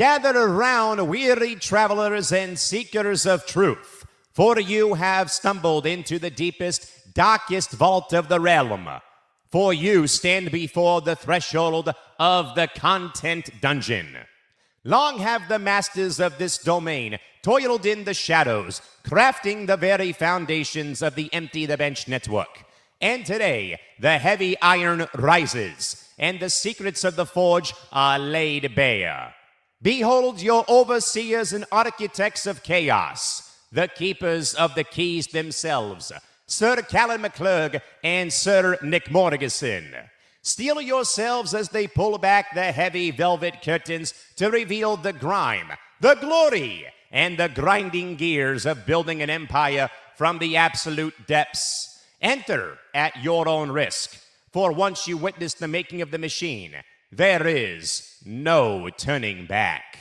Gather around, weary travelers and seekers of truth, for you have stumbled into the deepest, darkest vault of the realm. For you stand before the threshold of the content dungeon. Long have the masters of this domain toiled in the shadows, crafting the very foundations of the Empty the Bench network. And today, the heavy iron rises, and the secrets of the forge are laid bare. Behold your overseers and architects of chaos, the keepers of the keys themselves, Sir Callan McClurg and Sir Nick Morgasen. Steel yourselves as they pull back the heavy velvet curtains to reveal the grime, the glory, and the grinding gears of building an empire from the absolute depths. Enter at your own risk, for once you witness the making of the machine, there is no turning back.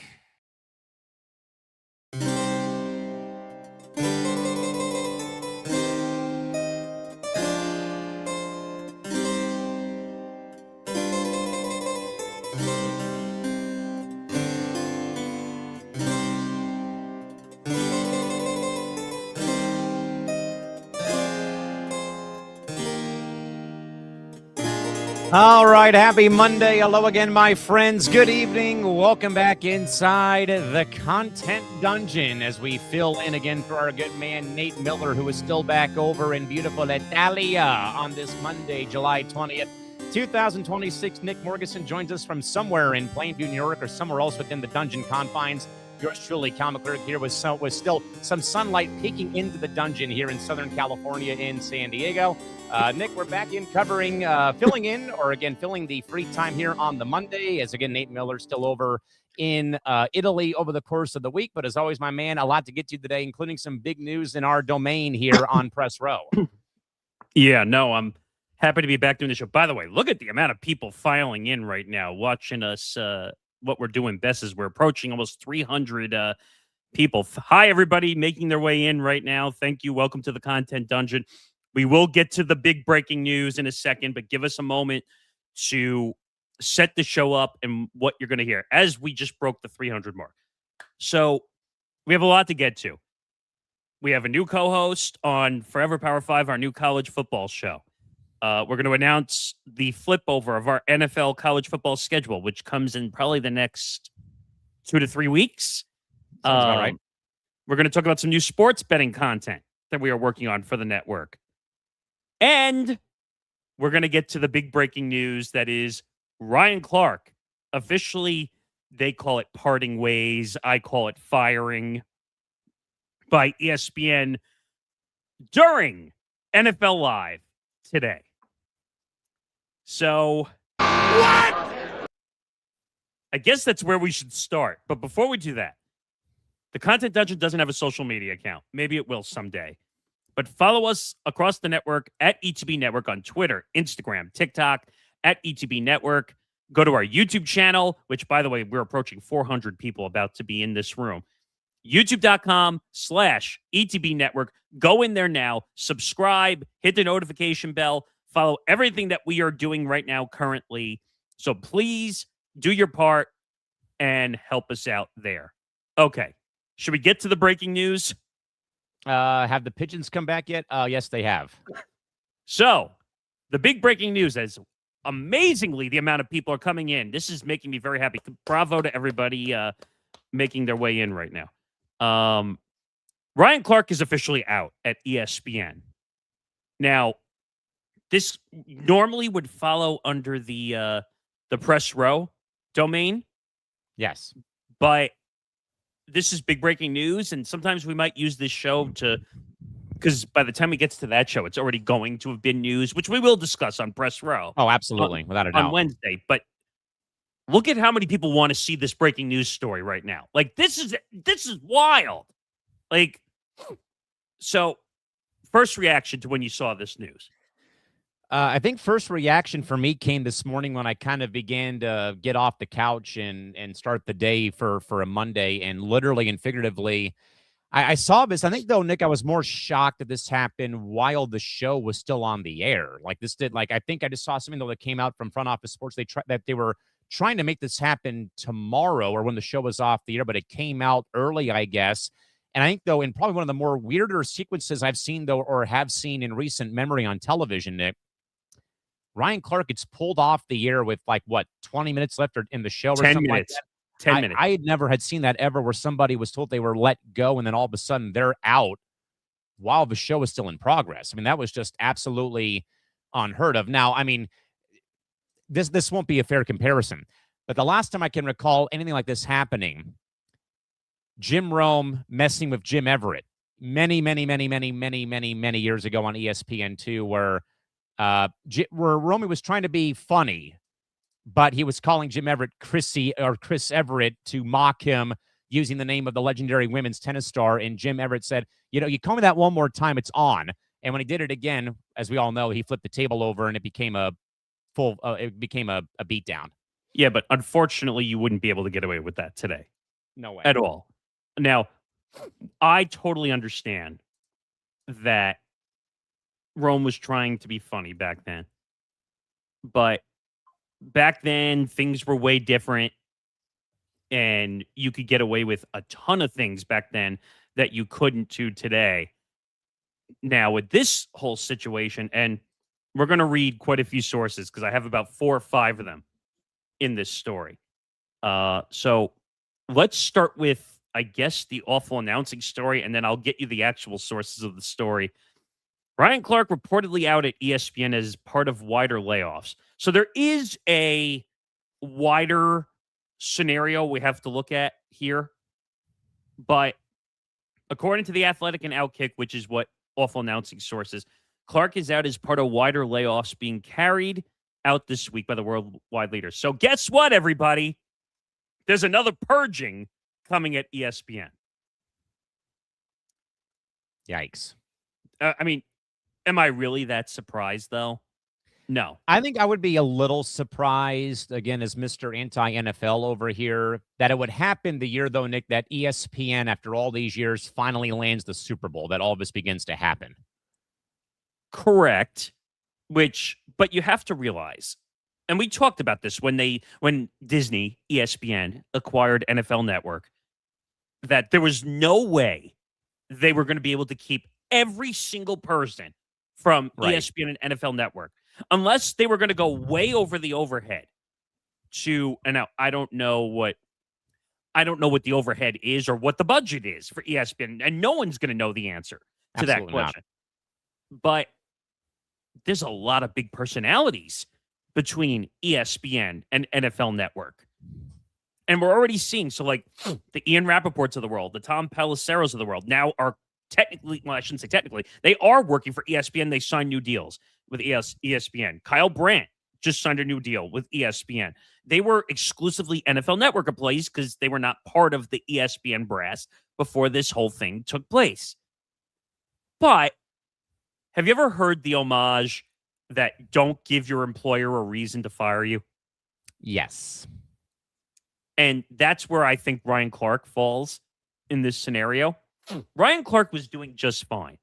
All right, happy Monday. Hello again, my friends. Good evening. Welcome back inside the Content Dungeon as we fill in again for our good man, Nate Miller, who is still back over in beautiful Italia on this Monday, July 20th, 2026. Nick Morgasen joins us from somewhere in Plainview, New York, or somewhere else within the dungeon confines. Yours truly, Callan McClurg, here with still some sunlight peeking into the dungeon here in Southern California in San Diego. Nick, we're back in covering, filling the free time here on the Monday. As again, Nate Miller still over in Italy over the course of the week. But as always, my man, a lot to get to today, including some big news in our domain here on Press Row. Yeah, no, I'm happy to be back doing the show. By the way, look at the amount of people filing in right now, watching us. What we're doing best is we're approaching almost 300 people. Hi, everybody making their way in right now. Thank you. Welcome to the Content Dungeon. We will get to the big breaking news in a second, but give us a moment to set the show up and what you're going to hear as we just broke the 300 mark. So we have a lot to get to. We have a new co-host on Forever Power 5, our new college football show. We're going to announce the flip over of our NFL college football schedule, which comes in probably the next 2 to 3 weeks. Sounds about right. We're going to talk about some new sports betting content that we are working on for the network. And we're going to get to the big breaking news that is Ryan Clark. Officially, they call it parting ways. I call it firing by ESPN during NFL Live today. So, what? I guess that's where we should start. But before we do that, the Content Dungeon doesn't have a social media account. Maybe it will someday. But follow us across the network at ETB Network on Twitter, Instagram, TikTok, at ETB Network. Go to our YouTube channel, which, by the way, we're approaching 400 people about to be in this room. YouTube.com/ETB Network. Go in there now, subscribe, hit the notification bell, follow everything that we are doing right now currently. So please do your part and help us out there. Okay. Should we get to the breaking news? Have the pigeons come back yet? Yes, they have. So the big breaking news is amazingly the amount of people are coming in. This is making me very happy. Bravo to everybody making their way in right now. Ryan Clark is officially out at ESPN. Now, this normally would follow under the Press Row domain. Yes. But this is big breaking news, and sometimes we might use this show because by the time it gets to that show, it's already going to have been news, which we will discuss on Press Row. Oh, absolutely. Without a doubt. On Wednesday. But look at how many people want to see this breaking news story right now. Like, this is wild. Like, so first reaction to when you saw this news. I think first reaction for me came this morning when I kind of began to get off the couch and start the day for a Monday, and literally and figuratively, I saw this. I think, though, Nick, I was more shocked that this happened while the show was still on the air. Like, this did, like, I think I just saw something, though, that came out from Front Office Sports. That they were trying to make this happen tomorrow or when the show was off the air, but it came out early, I guess. And I think, though, in probably one of the more weirder sequences I've seen, though, or have seen in recent memory on television, Nick, Ryan Clark gets pulled off the air with, like, what, 20 minutes left or in the show or 10 something minutes. like that? 10 minutes. I had never had seen that ever where somebody was told they were let go and then all of a sudden they're out while the show is still in progress. I mean, that was just absolutely unheard of. Now, I mean, this won't be a fair comparison, but the last time I can recall anything like this happening, Jim Rome messing with Jim Everett many years ago on ESPN2, where Rome was trying to be funny, but he was calling Jim Everett Chris Everett to mock him using the name of the legendary women's tennis star. And Jim Everett said, you call me that one more time, it's on. And when he did it again, as we all know, he flipped the table over and it became a beatdown. Yeah, but unfortunately, you wouldn't be able to get away with that today. No way. At all. Now, I totally understand that Rome was trying to be funny back then. But back then, things were way different. And you could get away with a ton of things back then that you couldn't do today. Now, with this whole situation, and we're going to read quite a few sources because I have about 4 or 5 of them in this story. So let's start with, I guess, the awful announcing story, and then I'll get you the actual sources of the story. Ryan Clark reportedly out at ESPN as part of wider layoffs. So there is a wider scenario we have to look at here. But according to The Athletic and Outkick, which is what awful announcing sources, Clark is out as part of wider layoffs being carried out this week by the worldwide leaders. So guess what, everybody? There's another purging coming at ESPN. Yikes. I mean, am I really that surprised, though? No. I think I would be a little surprised, again, as Mr. Anti-NFL over here, that it would happen the year, though, Nick, that ESPN, after all these years, finally lands the Super Bowl, that all this begins to happen. Correct. But you have to realize, and we talked about this when Disney, ESPN, acquired NFL Network, that there was no way they were going to be able to keep every single person from ESPN and NFL Network unless they were going to go way over the overhead and now I don't know what the overhead is or what the budget is for ESPN, and no one's going to know the answer to that question. But there's a lot of big personalities between ESPN and NFL Network. And we're already seeing, so like the Ian Rappaports of the world, the Tom Pelisseros of the world now are technically, well, I shouldn't say technically, they are working for ESPN. They signed new deals with ESPN. Kyle Brandt just signed a new deal with ESPN. They were exclusively NFL Network employees because they were not part of the ESPN brass before this whole thing took place. But have you ever heard the homage that don't give your employer a reason to fire you? Yes. And that's where I think Ryan Clark falls in this scenario. Ryan Clark was doing just fine.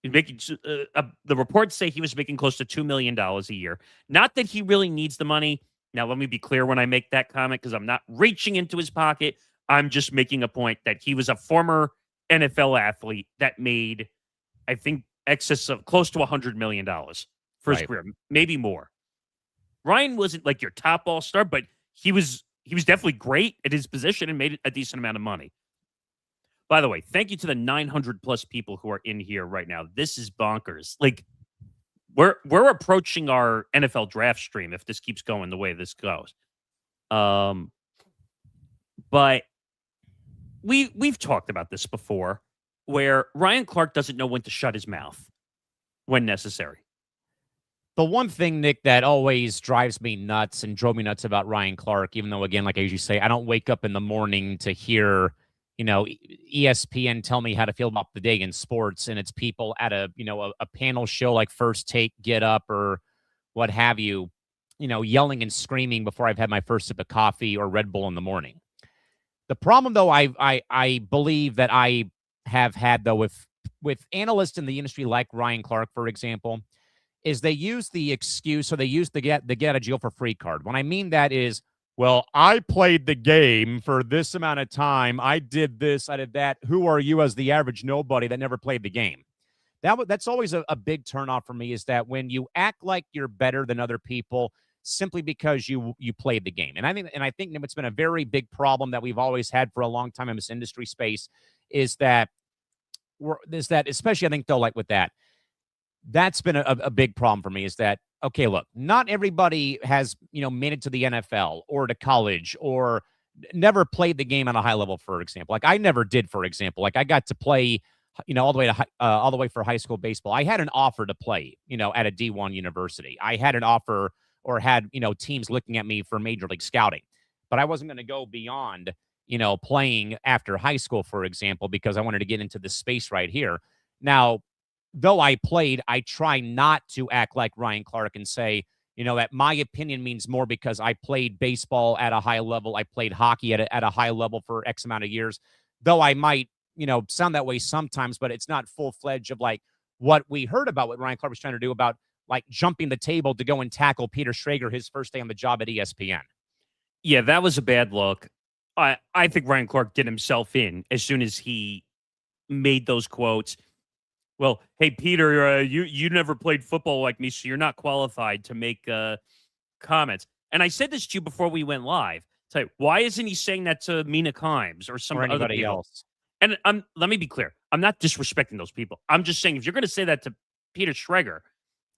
He's making the reports say he was making close to $2 million a year. Not that he really needs the money. Now, let me be clear when I make that comment because I'm not reaching into his pocket. I'm just making a point that he was a former NFL athlete that made, I think, excess of close to $100 million for his career, maybe more. Ryan wasn't like your top all-star, but he was definitely great at his position and made a decent amount of money. By the way, thank you to the 900 plus people who are in here right now. This is bonkers. Like we're approaching our NFL draft stream if this keeps going the way this goes. But we've talked about this before, where Ryan Clark doesn't know when to shut his mouth when necessary. The one thing, Nick, that always drives me nuts and drove me nuts about Ryan Clark, even though, again, like I usually say, I don't wake up in the morning to hear, ESPN tell me how to feel about the day in sports, and it's people at a panel show like First Take, Get Up, or what have you, yelling and screaming before I've had my first sip of coffee or Red Bull in the morning. The problem, though, I believe that I have had, though, with analysts in the industry like Ryan Clark, for example, is they use the excuse, or they use the get out of jail for free card. What I mean that is, well, I played the game for this amount of time. I did this, I did that. Who are you as the average nobody that never played the game? That's always a big turnoff for me, is that when you act like you're better than other people simply because you played the game. And I think it's been a very big problem that we've always had for a long time in this industry space, is that especially, I think, though, like with that's been a big problem for me, is that, okay, look, not everybody has, made it to the NFL or to college or never played the game on a high level, for example. Like I never did, for example. Like I got to play, all the way for high school baseball. I had an offer to play, at a D1 university. I had an offer, or had, teams looking at me for major league scouting, but I wasn't going to go beyond, playing after high school, for example, because I wanted to get into this space right here. Now, though I played, I try not to act like Ryan Clark and say, that my opinion means more because I played baseball at a high level. I played hockey at a high level for X amount of years, though I might, sound that way sometimes, but it's not full-fledged of like what we heard about what Ryan Clark was trying to do about like jumping the table to go and tackle Peter Schrager his first day on the job at ESPN. Yeah, that was a bad look. I think Ryan Clark did himself in as soon as he made those quotes. Well, hey, Peter, you never played football like me, so you're not qualified to make comments. And I said this to you before we went live. Tell you, why isn't he saying that to Mina Kimes or some Or other anybody people? else. And let me be clear. I'm not disrespecting those people. I'm just saying, if you're going to say that to Peter Schrager,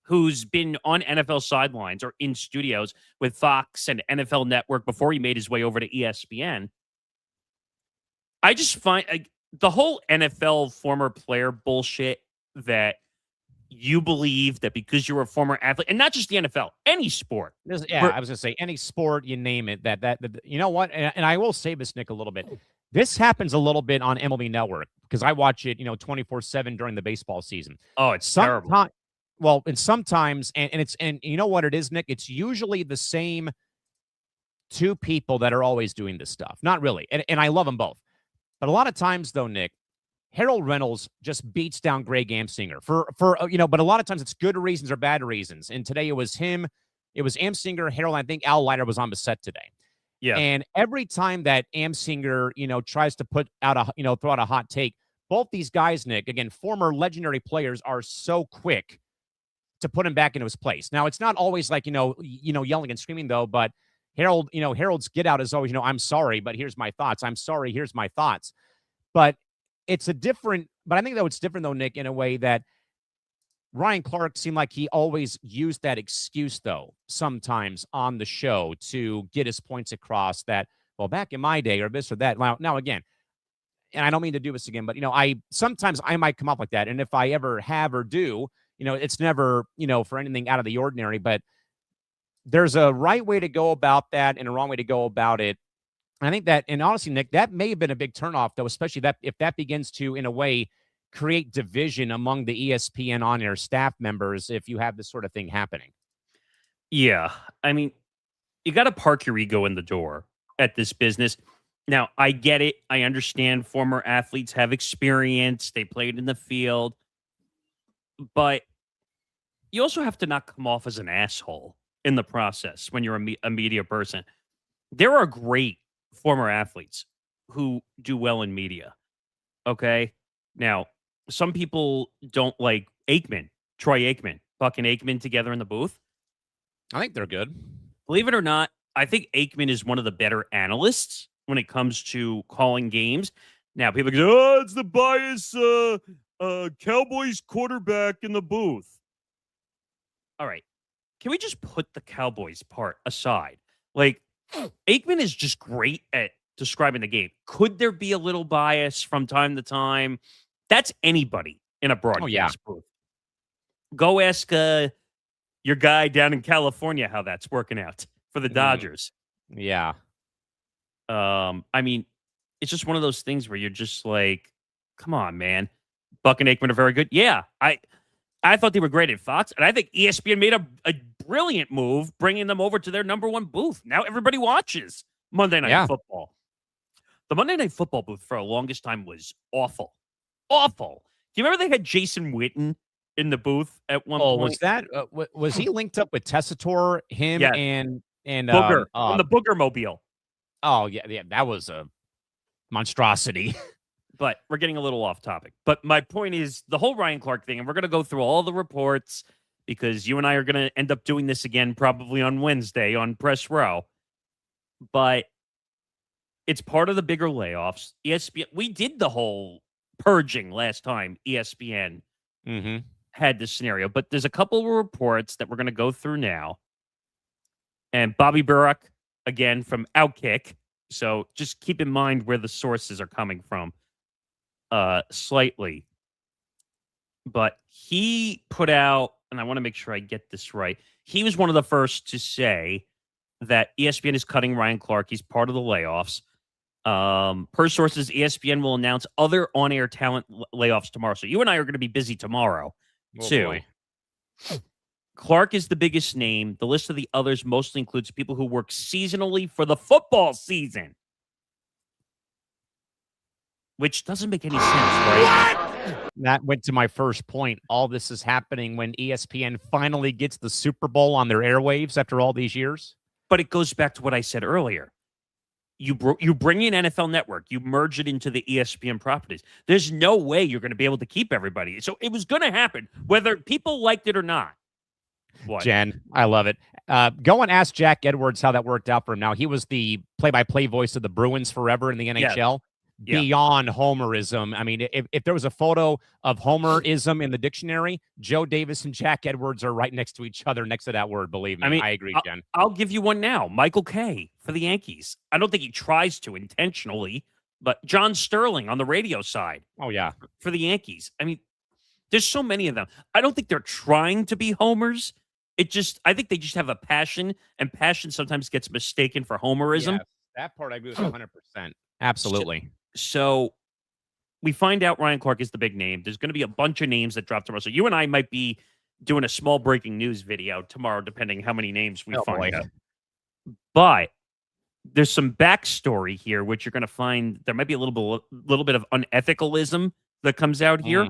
who's been on NFL sidelines or in studios with Fox and NFL Network before he made his way over to ESPN, I just find the whole NFL former player bullshit, that you believe that because you're a former athlete, and not just the NFL, any sport. I was going to say any sport, you name it, that you know what? And I will say this, Nick, a little bit. This happens a little bit on MLB Network because I watch it, 24/7 during the baseball season. Oh, it's terrible. Well, and sometimes, and you know what it is, Nick? It's usually the same two people that are always doing this stuff. Not really. And I love them both. But a lot of times, though, Nick, Harold Reynolds just beats down Greg Amsinger for but a lot of times it's good reasons or bad reasons. And today it was him, it was Amsinger, Harold, and I think Al Leiter was on the set today. Yeah. And every time that Amsinger, tries to put out throw out a hot take, both these guys, Nick, again, former legendary players, are so quick to put him back into his place. Now, it's not always like, yelling and screaming, though, but Harold's get out is always, I'm sorry, but here's my thoughts. I'm sorry, here's my thoughts. But I think though it's different, though, Nick, in a way that Ryan Clark seemed like he always used that excuse, though, sometimes on the show to get his points across that, well, back in my day or this or that. Now again, and I don't mean to do this again, but, sometimes I might come up like that. And if I ever have or do, it's never, for anything out of the ordinary, but there's a right way to go about that and a wrong way to go about it. And I think that, and honestly, Nick, that may have been a big turnoff, though, especially that if that begins to, in a way, create division among the ESPN on-air staff members if you have this sort of thing happening. Yeah. I mean, you got to park your ego in the door at this business. Now, I get it. I understand former athletes have experience. They played in the field. But you also have to not come off as an asshole in the process when you're a media person. There are great former athletes who do well in media. Okay. Now, some people don't like Troy Aikman, Buck and Aikman together in the booth. I think they're good. Believe it or not, I think Aikman is one of the better analysts when it comes to calling games. Now, people go, oh, it's the bias Cowboys quarterback in the booth. All right. Can we just put the Cowboys part aside? Like, Aikman is just great at describing the game. Could there be a little bias from time to time? That's anybody in a broadcast booth. Go ask your guy down in California how that's working out for the Dodgers. Yeah. I mean, it's just one of those things where you're just like, come on, man. Buck and Aikman are very good. Yeah, I thought they were great at Fox, and I think ESPN made a brilliant move bringing them over to their number one booth. Now everybody watches Monday Night Football. The Monday Night Football booth for the longest time was awful. Awful. Do you remember they had Jason Witten in the booth at one Oh, point. was that was he linked up with Tessitore? Him Yes. and Booger on the Booger Mobile. oh yeah, that was a monstrosity. But we're getting a little off topic. But my point is the whole Ryan Clark thing, and we're going to go through all the reports because you and I are going to end up doing this again probably on Wednesday on Press Row. But it's part of the bigger layoffs. ESPN, we did the whole purging last time ESPN had this scenario, but there's a couple of reports that we're going to go through now. And Bobby Burrock, again, from Outkick. So just keep in mind where the sources are coming from slightly. But he put out, and I want to make sure I get this right, he was one of the first to say that ESPN is cutting Ryan Clark. He's part of the layoffs. Per sources, ESPN will announce other on-air talent layoffs tomorrow. So you and I are going to be busy tomorrow, too. Boy. Clark is the biggest name. The list of the others mostly includes people who work seasonally for the football season. Which doesn't make any sense, right? That went to my first point. All this is happening when ESPN finally gets the Super Bowl on their airwaves after all these years. But it goes back to what I said earlier. You bring in NFL Network, you merge it into the ESPN properties. There's no way you're going to be able to keep everybody. So it was going to happen, whether people liked it or not. What? Jen, I love it. Go and ask Jack Edwards how that worked out for him. Now, he was the play-by-play voice of the Bruins forever in the NHL. Yeah. Beyond Homerism. I mean, if there was a photo of Homerism in the dictionary, Joe Davis and Jack Edwards are right next to each other next to that word, believe me. I mean, I agree, Jen. I'll give you one now. Michael Kay for the Yankees. I don't think he tries to intentionally, but John Sterling on the radio side. Oh, yeah. For the Yankees. I mean, there's so many of them. I don't think they're trying to be homers. I think they just have a passion, and passion sometimes gets mistaken for homerism. Yes, that part I agree with 100%. Absolutely. So we find out Ryan Clark is the big name. There's going to be a bunch of names that drop tomorrow. So you and I might be doing a small breaking news video tomorrow, depending how many names we find out. But there's some backstory here, which you're going to find there might be a little bit of unethicalism that comes out here.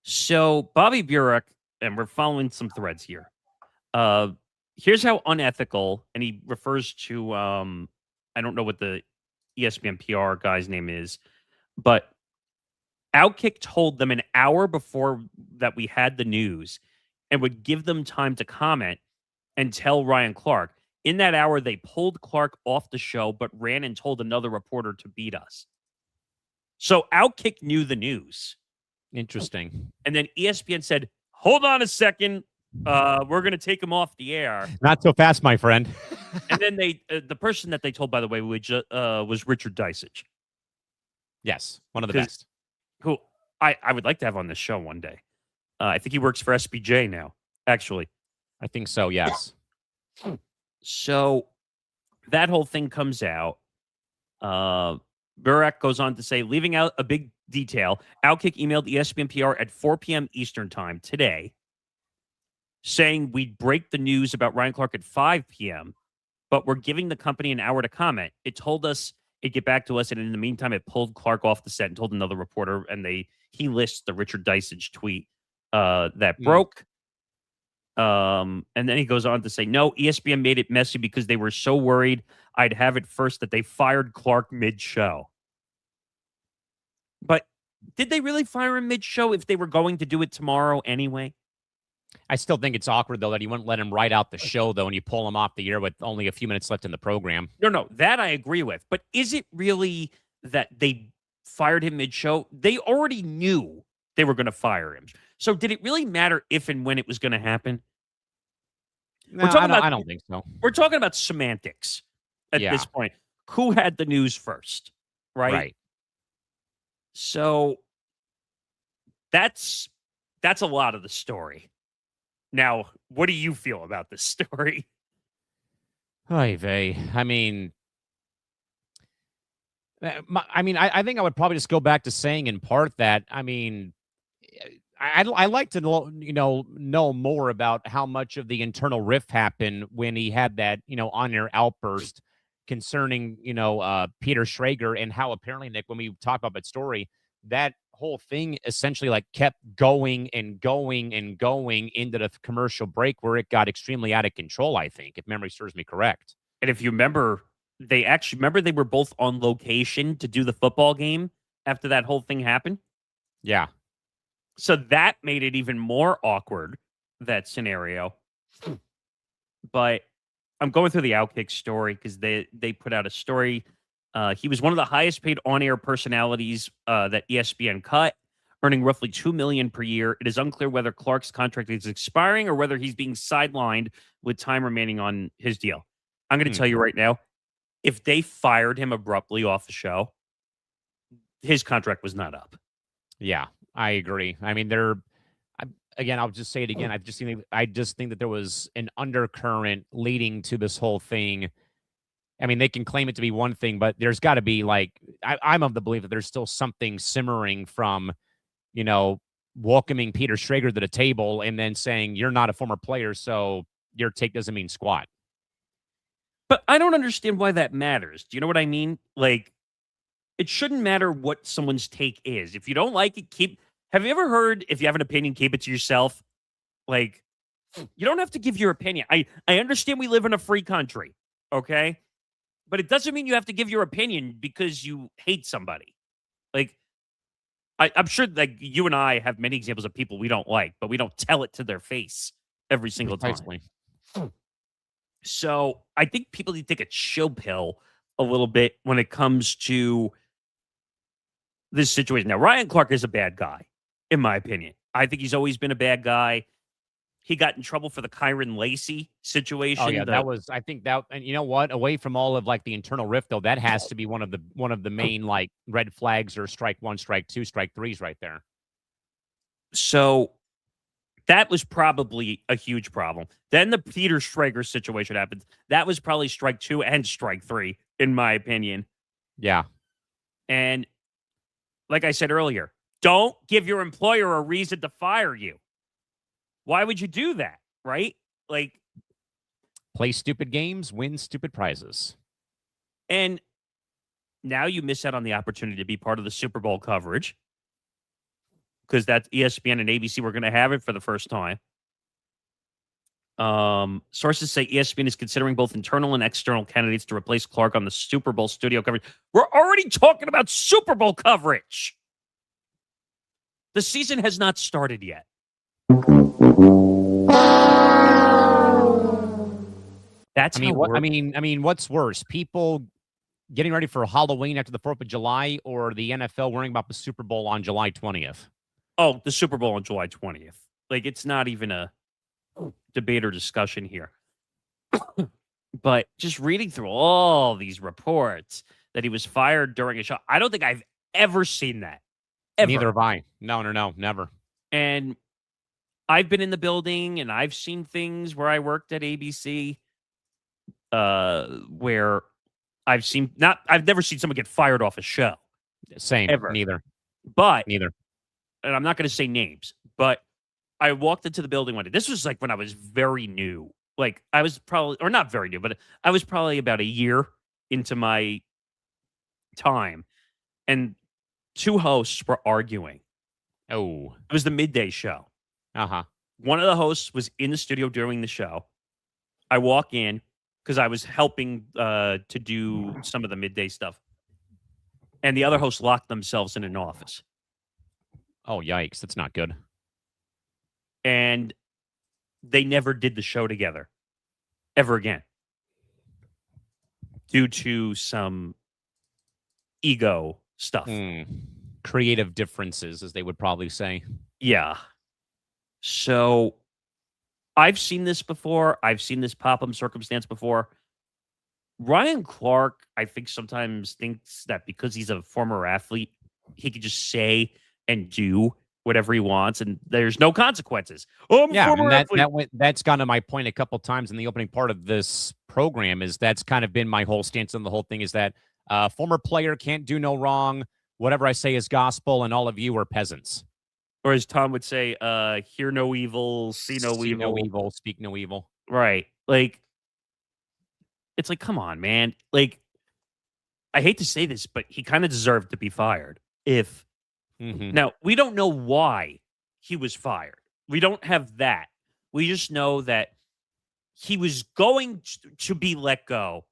So Bobby Burrock, and we're following some threads here. Here's how unethical, and he refers to I don't know what the ESPN PR guy's name is, but Outkick told them an hour before that we had the news and would give them time to comment and tell Ryan Clark. In that hour, they pulled Clark off the show, but ran and told another reporter to beat us. So Outkick knew the news. Interesting. And then ESPN said, hold on a second. We're going to take him off the air. Not so fast, my friend. And then the person that they told, by the way, was Richard Dysage. Yes, one of the best. Who I would like to have on this show one day. I think he works for SBJ now, actually. I think so, yes. So that whole thing comes out. Burek goes on to say, leaving out a big detail, Outkick emailed ESPN PR at 4 p.m. Eastern time today, saying we'd break the news about Ryan Clark at 5 p.m., but we're giving the company an hour to comment. It told us it'd get back to us, and in the meantime, it pulled Clark off the set and told another reporter, and he lists the Richard Dysage tweet that broke. And then he goes on to say, no, ESPN made it messy because they were so worried I'd have it first that they fired Clark mid-show. But did they really fire him mid-show if they were going to do it tomorrow anyway? I still think it's awkward, though, that he wouldn't let him write out the show, though, and you pull him off the air with only a few minutes left in the program. No, that I agree with. But is it really that they fired him mid-show? They already knew they were going to fire him. So did it really matter if and when it was going to happen? No, I don't think so. We're talking about semantics at this point. Who had the news first, right? Right. So that's a lot of the story. Now, what do you feel about this story? Oy vey. I mean, I think I would probably just go back to saying in part that, I mean, I'd like to know more about how much of the internal rift happened when he had that, on-air outburst concerning, Peter Schrager, and how apparently, Nick, when we talk about that story, that whole thing essentially like kept going and going and going into the commercial break where it got extremely out of control, I think, if memory serves me correct. And if you remember, they were both on location to do the football game after that whole thing happened. Yeah. So that made it even more awkward, that scenario. But I'm going through the Outkick story because they put out a story. He was one of the highest paid on-air personalities that ESPN cut, earning roughly $2 million per year. It is unclear whether Clark's contract is expiring or whether he's being sidelined with time remaining on his deal. I'm going to tell you right now, if they fired him abruptly off the show, his contract was not up. Yeah, I agree. I mean, again, I'll just say it again. I just think that there was an undercurrent leading to this whole thing. I mean, they can claim it to be one thing, but there's got to be I'm of the belief that there's still something simmering from, welcoming Peter Schrager to the table and then saying you're not a former player, so your take doesn't mean squat. But I don't understand why that matters. Do you know what I mean? Like, it shouldn't matter what someone's take is. If you don't like it, have you ever heard, if you have an opinion, keep it to yourself? Like, you don't have to give your opinion. I understand we live in a free country, okay? But it doesn't mean you have to give your opinion because you hate somebody. Like, I'm sure like you and I have many examples of people we don't like, but we don't tell it to their face every single time. So I think people need to take a chill pill a little bit when it comes to this situation. Now, Ryan Clark is a bad guy, in my opinion. I think he's always been a bad guy. He got in trouble for the Kyron Lacey situation. Oh yeah, I think that, and you know what? Away from all of like the internal rift, though, that has to be one of the main like red flags or strike one, strike two, strike threes right there. So that was probably a huge problem. Then the Peter Schrager situation happened. That was probably strike two and strike three, in my opinion. Yeah. And like I said earlier, don't give your employer a reason to fire you. Why would you do that, right? Like, play stupid games, win stupid prizes. And now you miss out on the opportunity to be part of the Super Bowl coverage because that's ESPN and ABC were going to have it for the first time. Sources say ESPN is considering both internal and external candidates to replace Clark on the Super Bowl studio coverage. We're already talking about Super Bowl coverage. The season has not started yet. That's I mean, what's worse? People getting ready for Halloween after the 4th of July or the NFL worrying about the Super Bowl on July 20th? Oh, the Super Bowl on July 20th. Like, it's not even a debate or discussion here. But just reading through all these reports that he was fired during a show, I don't think I've ever seen that. Ever. Neither have I. No, never. And I've been in the building and I've seen things where I worked at ABC where I've never seen someone get fired off a show. Same. Ever. Neither. And I'm not going to say names, but I walked into the building one day. This was like when I was very new. Like I was probably, or not very new, but I was probably about a year into my time. And two hosts were arguing. Oh. It was the midday show. Uh-huh. One of the hosts was in the studio during the show. I walk in because I was helping to do some of the midday stuff. And the other hosts locked themselves in an office. Oh, yikes. That's not good. And they never did the show together ever again due to some ego stuff. Creative differences, as they would probably say. Yeah. So I've seen this before. I've seen this pop-up circumstance before. Ryan Clark, I think, sometimes thinks that because he's a former athlete, he could just say and do whatever he wants, and there's no consequences. Oh, I'm a former athlete. That's gone to my point a couple times in the opening part of this program, is that's kind of been my whole stance on the whole thing, is that former player can't do no wrong. Whatever I say is gospel, and all of you are peasants. Or as Tom would say, hear no evil, see no evil. Speak no evil. Right. Like, it's like, come on, man. Like, I hate to say this, but he kind of deserved to be fired if Now, we don't know why he was fired. We don't have that. We just know that he was going to be let go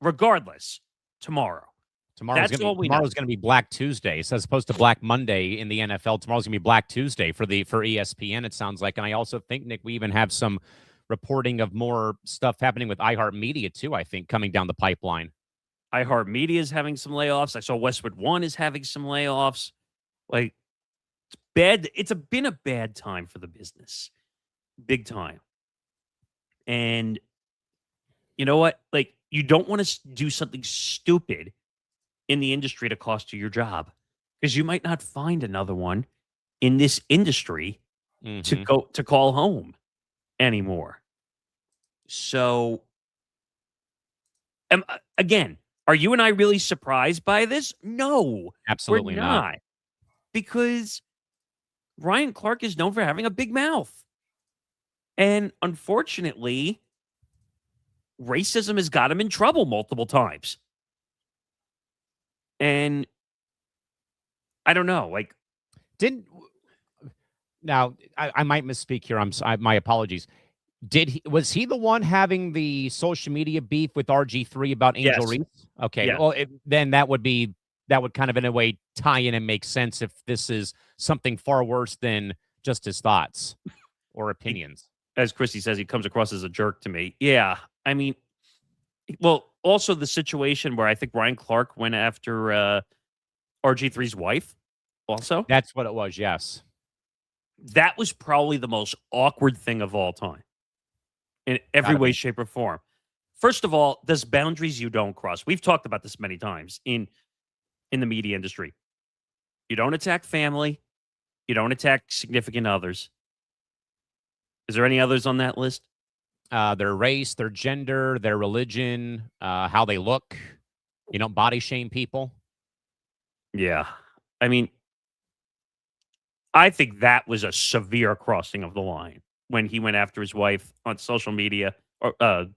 regardless tomorrow. Tomorrow's going to be Black Tuesday. So as opposed to Black Monday in the NFL, tomorrow's going to be Black Tuesday for ESPN, it sounds like. And I also think, Nick, we even have some reporting of more stuff happening with iHeartMedia too, I think, coming down the pipeline. iHeartMedia is having some layoffs. I saw Westwood One is having some layoffs. Like, it's bad. Been a bad time for the business. Big time. And you know what? Like, you don't want to do something stupid in the industry to cost you your job, because you might not find another one in this industry to call home anymore. So, again, are you and I really surprised by this? No, absolutely we're not. Because Ryan Clark is known for having a big mouth. And unfortunately, racism has got him in trouble multiple times. And I don't know, like, now I might misspeak here. My apologies. Was he the one having the social media beef with RG3 about Angel Reese? Okay, yeah. Well, then that would kind of in a way tie in and make sense if this is something far worse than just his thoughts or opinions. As Christy says, he comes across as a jerk to me. Yeah, I mean, well, also the situation where I think Ryan Clark went after RG3's wife also. That's what it was, yes. That was probably the most awkward thing of all time in every way, shape, or form. First of all, there's boundaries you don't cross. We've talked about this many times in the media industry. You don't attack family. You don't attack significant others. Is there any others on that list? Their race, their gender, their religion, how they look. You don't body shame people. Yeah. I mean, I think that was a severe crossing of the line when he went after his wife on social media, or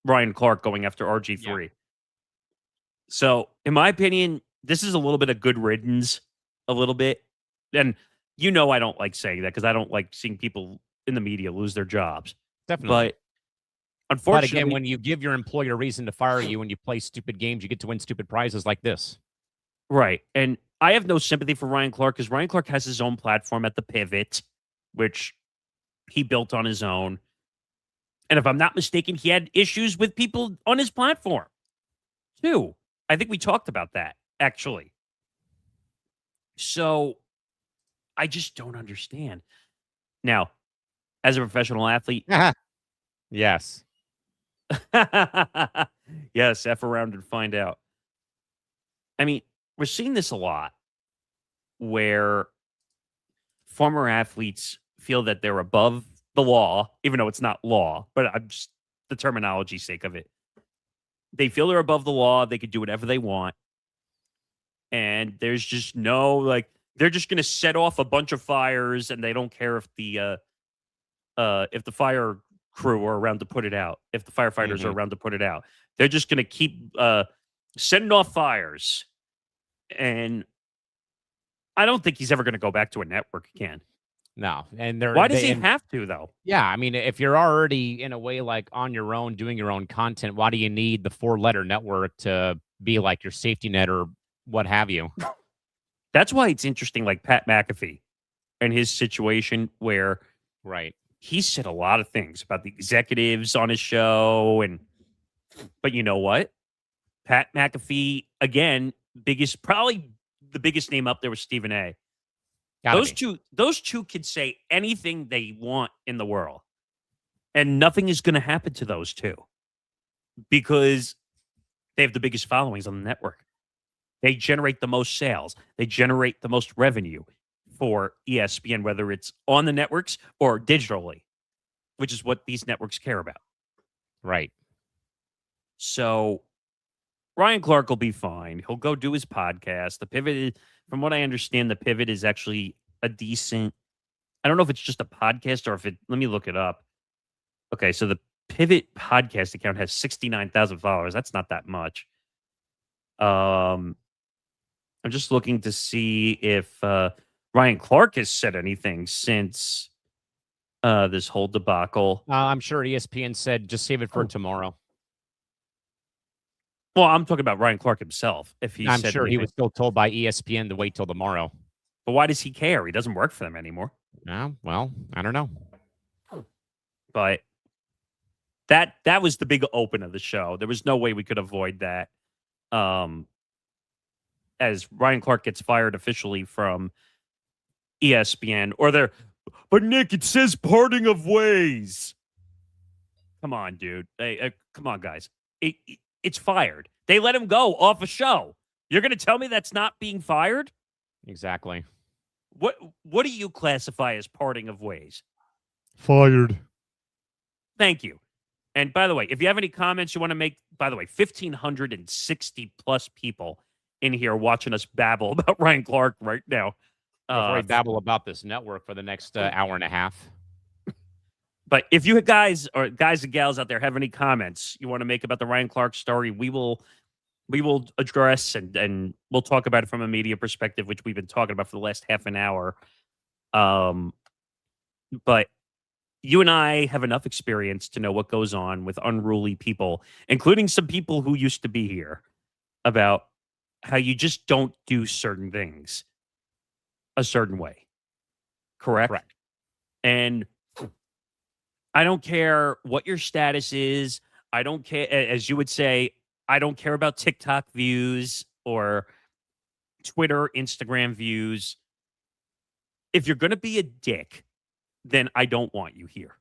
Ryan Clark going after RG3. Yeah. So, in my opinion, this is a little bit of good riddance, a little bit. And you know I don't like saying that because I don't like seeing people in the media lose their jobs. Definitely. But unfortunately, again, when you give your employer a reason to fire you and you play stupid games, you get to win stupid prizes like this. Right. And I have no sympathy for Ryan Clark because Ryan Clark has his own platform at the Pivot, which he built on his own. And if I'm not mistaken, he had issues with people on his platform too. I think we talked about that, actually. So I just don't understand. Now, as a professional athlete. Yes. Yes, F around and find out. I mean, we're seeing this a lot where former athletes feel that they're above the law, even though it's not law, but I'm just the terminology's sake of it. They feel they're above the law. They could do whatever they want. And there's just no, like, they're just going to set off a bunch of fires and they don't care if the fire crew are around to put it out, if the firefighters are around to put it out. They're just going to keep sending off fires. And I don't think he's ever going to go back to a network again. No. And why does he have to, though? Yeah, I mean, if you're already in a way like on your own, doing your own content, why do you need the 4-letter network to be like your safety net or what have you? That's why it's interesting, like Pat McAfee and his situation where he said a lot of things about the executives on his show. But you know what? Pat McAfee, again, probably the biggest name up there was Stephen A. Those two could say anything they want in the world, and nothing is going to happen to those two because they have the biggest followings on the network. They generate the most sales. They generate the most revenue for ESPN, whether it's on the networks or digitally, which is what these networks care about. Right. So Ryan Clark will be fine. He'll go do his podcast. The Pivot, from what I understand, the Pivot is actually a decent, I don't know if it's just a podcast or let me look it up. Okay, so the Pivot podcast account has 69,000 followers. That's not that much. I'm just looking to see if Ryan Clark has said anything since this whole debacle. I'm sure ESPN said just save it for tomorrow. Well, I'm talking about Ryan Clark himself. If he I'm said sure he anything. was still told by ESPN to wait till tomorrow. But why does he care? He doesn't work for them anymore. Well, I don't know. But that was the big open of the show. There was no way we could avoid that. As Ryan Clark gets fired officially from ESPN, but Nick, it says parting of ways. Come on, dude. Hey, come on, guys. It's fired. They let him go off a show. You're going to tell me that's not being fired? Exactly. What do you classify as parting of ways? Fired. Thank you. And by the way, if you have any comments you want to make, by the way, 1,560 plus people in here watching us babble about Ryan Clark right now. Before I babble about this network for the next hour and a half. But if you guys and gals out there have any comments you want to make about the Ryan Clark story, we will address and we'll talk about it from a media perspective, which we've been talking about for the last half an hour. But you and I have enough experience to know what goes on with unruly people, including some people who used to be here, about how you just don't do certain things a certain way. Correct. And I don't care what your status is. I don't care, as you would say, I don't care about TikTok views or Twitter, Instagram views. If you're going to be a dick, then I don't want you here.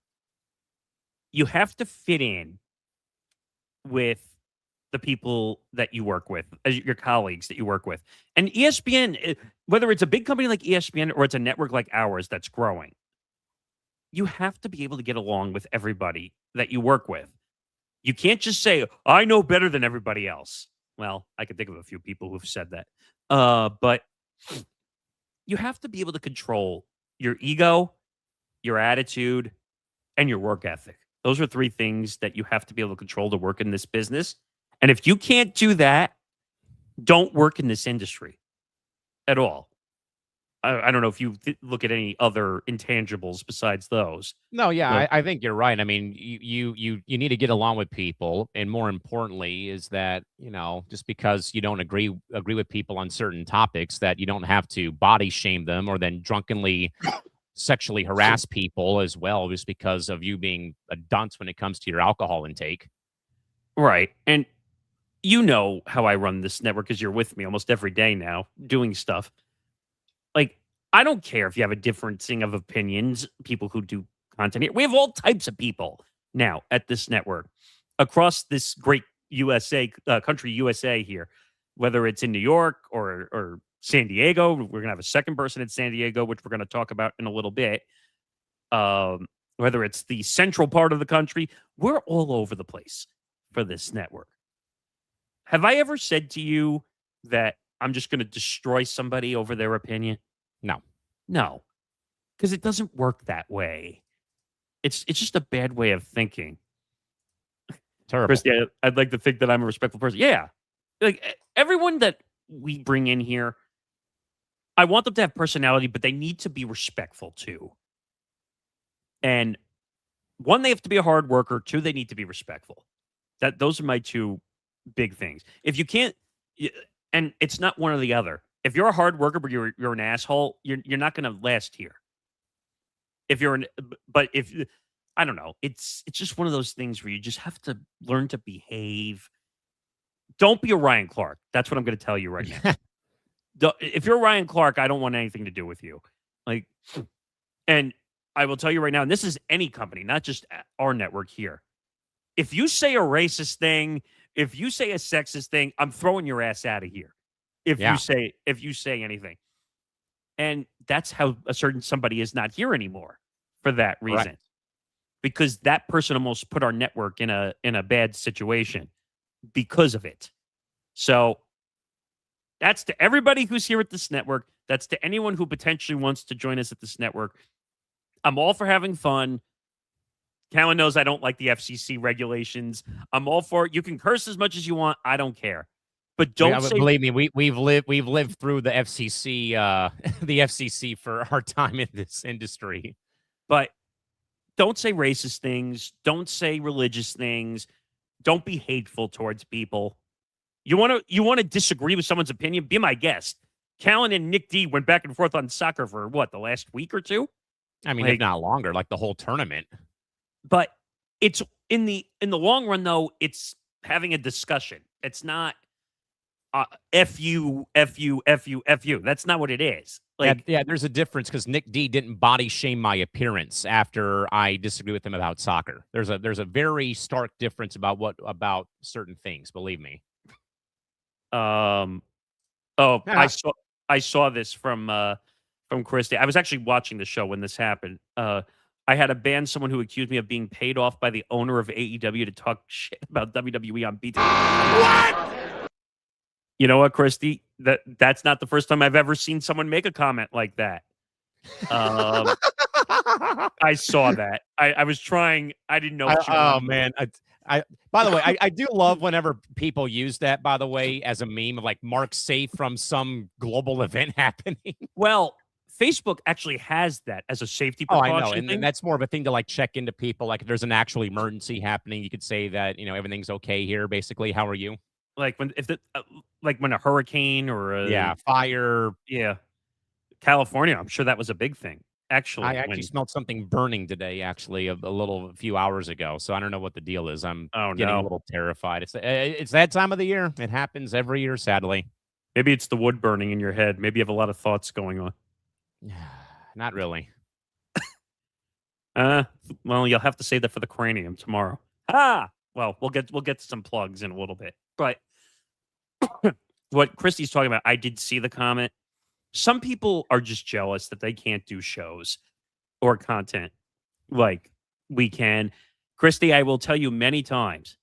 You have to fit in with the people that you work with, as your colleagues that you work with. And ESPN, whether it's a big company like ESPN or it's a network like ours that's growing, you have to be able to get along with everybody that you work with. You can't just say, I know better than everybody else. Well, I can think of a few people who've said that. But you have to be able to control your ego, your attitude, and your work ethic. Those are three things that you have to be able to control to work in this business. And if you can't do that, don't work in this industry at all. I don't know if you look at any other intangibles besides those. No, yeah, I think you're right. I mean, you need to get along with people, and more importantly, is that just because you don't agree with people on certain topics, that you don't have to body shame them or then drunkenly sexually harass people as well, just because of you being a dunce when it comes to your alcohol intake. Right, and you know how I run this network because you're with me almost every day now doing stuff. Like, I don't care if you have a differencing of opinions, people who do content here. We have all types of people now at this network across this great country USA here, whether it's in New York or San Diego. We're going to have a second person in San Diego, which we're going to talk about in a little bit. Whether it's the central part of the country, we're all over the place for this network. Have I ever said to you that I'm just going to destroy somebody over their opinion? No, because it doesn't work that way. It's just a bad way of thinking. Terrible. Chris, yeah, I'd like to think that I'm a respectful person. Yeah, like everyone that we bring in here, I want them to have personality, but they need to be respectful too. And one, they have to be a hard worker. Two, they need to be respectful. Those are my two big things. If you can't, and it's not one or the other. If you're a hard worker but you're an asshole, you're not going to last here. But if I don't know, it's just one of those things where you just have to learn to behave. Don't be a Ryan Clark. That's what I'm going to tell you right now. If you're Ryan Clark, I don't want anything to do with you. And I will tell you right now, and this is any company, not just our network here. If you say a racist thing, if you say a sexist thing, I'm throwing your ass out of here. If you say anything. And that's how a certain somebody is not here anymore for that reason. Right. Because that person almost put our network in a bad situation because of it. So that's to everybody who's here at this network. That's to anyone who potentially wants to join us at this network. I'm all for having fun. Callan knows I don't like the FCC regulations. I'm all for it. You can curse as much as you want. I don't care. But don't say believe me, we've lived through the FCC the FCC for our time in this industry. but don't say racist things. Don't say religious things. Don't be hateful towards people. You want to disagree with someone's opinion? Be my guest. Callan and Nick D went back and forth on soccer for what, the last week or two? I mean, if not longer, like the whole tournament. But it's in the long run, though, it's having a discussion. It's not F you, F you, F you, F you. That's not what it is. Like, yeah, there's a difference because Nick D didn't body shame my appearance after I disagree with him about soccer. There's a very stark difference about certain things. Believe me. I saw this from Christy. I was actually watching the show when this happened. I had to ban someone who accused me of being paid off by the owner of AEW to talk shit about WWE on BT. What? You know what, Christy? That's not the first time I've ever seen someone make a comment like that. I saw that. I was trying. I didn't know. Man. By the way, I do love whenever people use that, by the way, as a meme of like Mark safe from some global event happening. Well, Facebook actually has that as a safety precaution. Oh, I know. And that's more of a thing to like check into people. Like if there's an actual emergency happening, you could say that, everything's okay here, basically. How are you? Like when when a hurricane or a fire. Yeah. California, I'm sure that was a big thing. Actually, I actually smelled something burning today, actually, a few hours ago. So I don't know what the deal is. I'm getting a little terrified. It's that time of the year. It happens every year, sadly. Maybe it's the wood burning in your head. Maybe you have a lot of thoughts going on. Not really. Well, you'll have to save that for the cranium tomorrow. Well, we'll get to some plugs in a little bit. But what Christy's talking about, I did see the comment. Some people are just jealous that they can't do shows or content like we can. Christy, I will tell you many times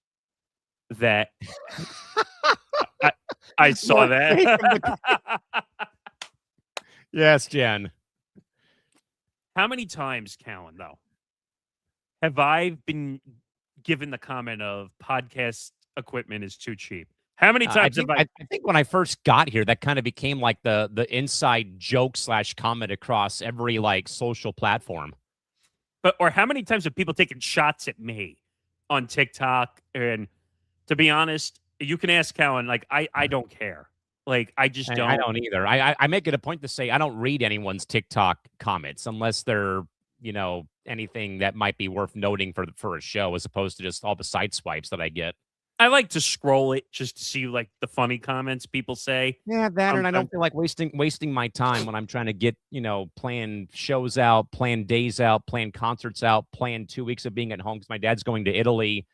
that I saw that. Yes, Jen. How many times, Callan, though, have I been given the comment of podcast equipment is too cheap? How many times I think when I first got here, that kind of became like the inside joke / comment across every like social platform. Or how many times have people taken shots at me on TikTok? And to be honest, you can ask Callan. Like I don't care. Like I just don't. I don't either. I make it a point to say I don't read anyone's TikTok comments unless they're anything that might be worth noting for a show, as opposed to just all the side swipes that I get. I like to scroll it just to see like the funny comments people say. Yeah, that, and I don't feel like wasting my time when I'm trying to get, plan shows out, plan days out, plan concerts out, plan 2 weeks of being at home because my dad's going to Italy,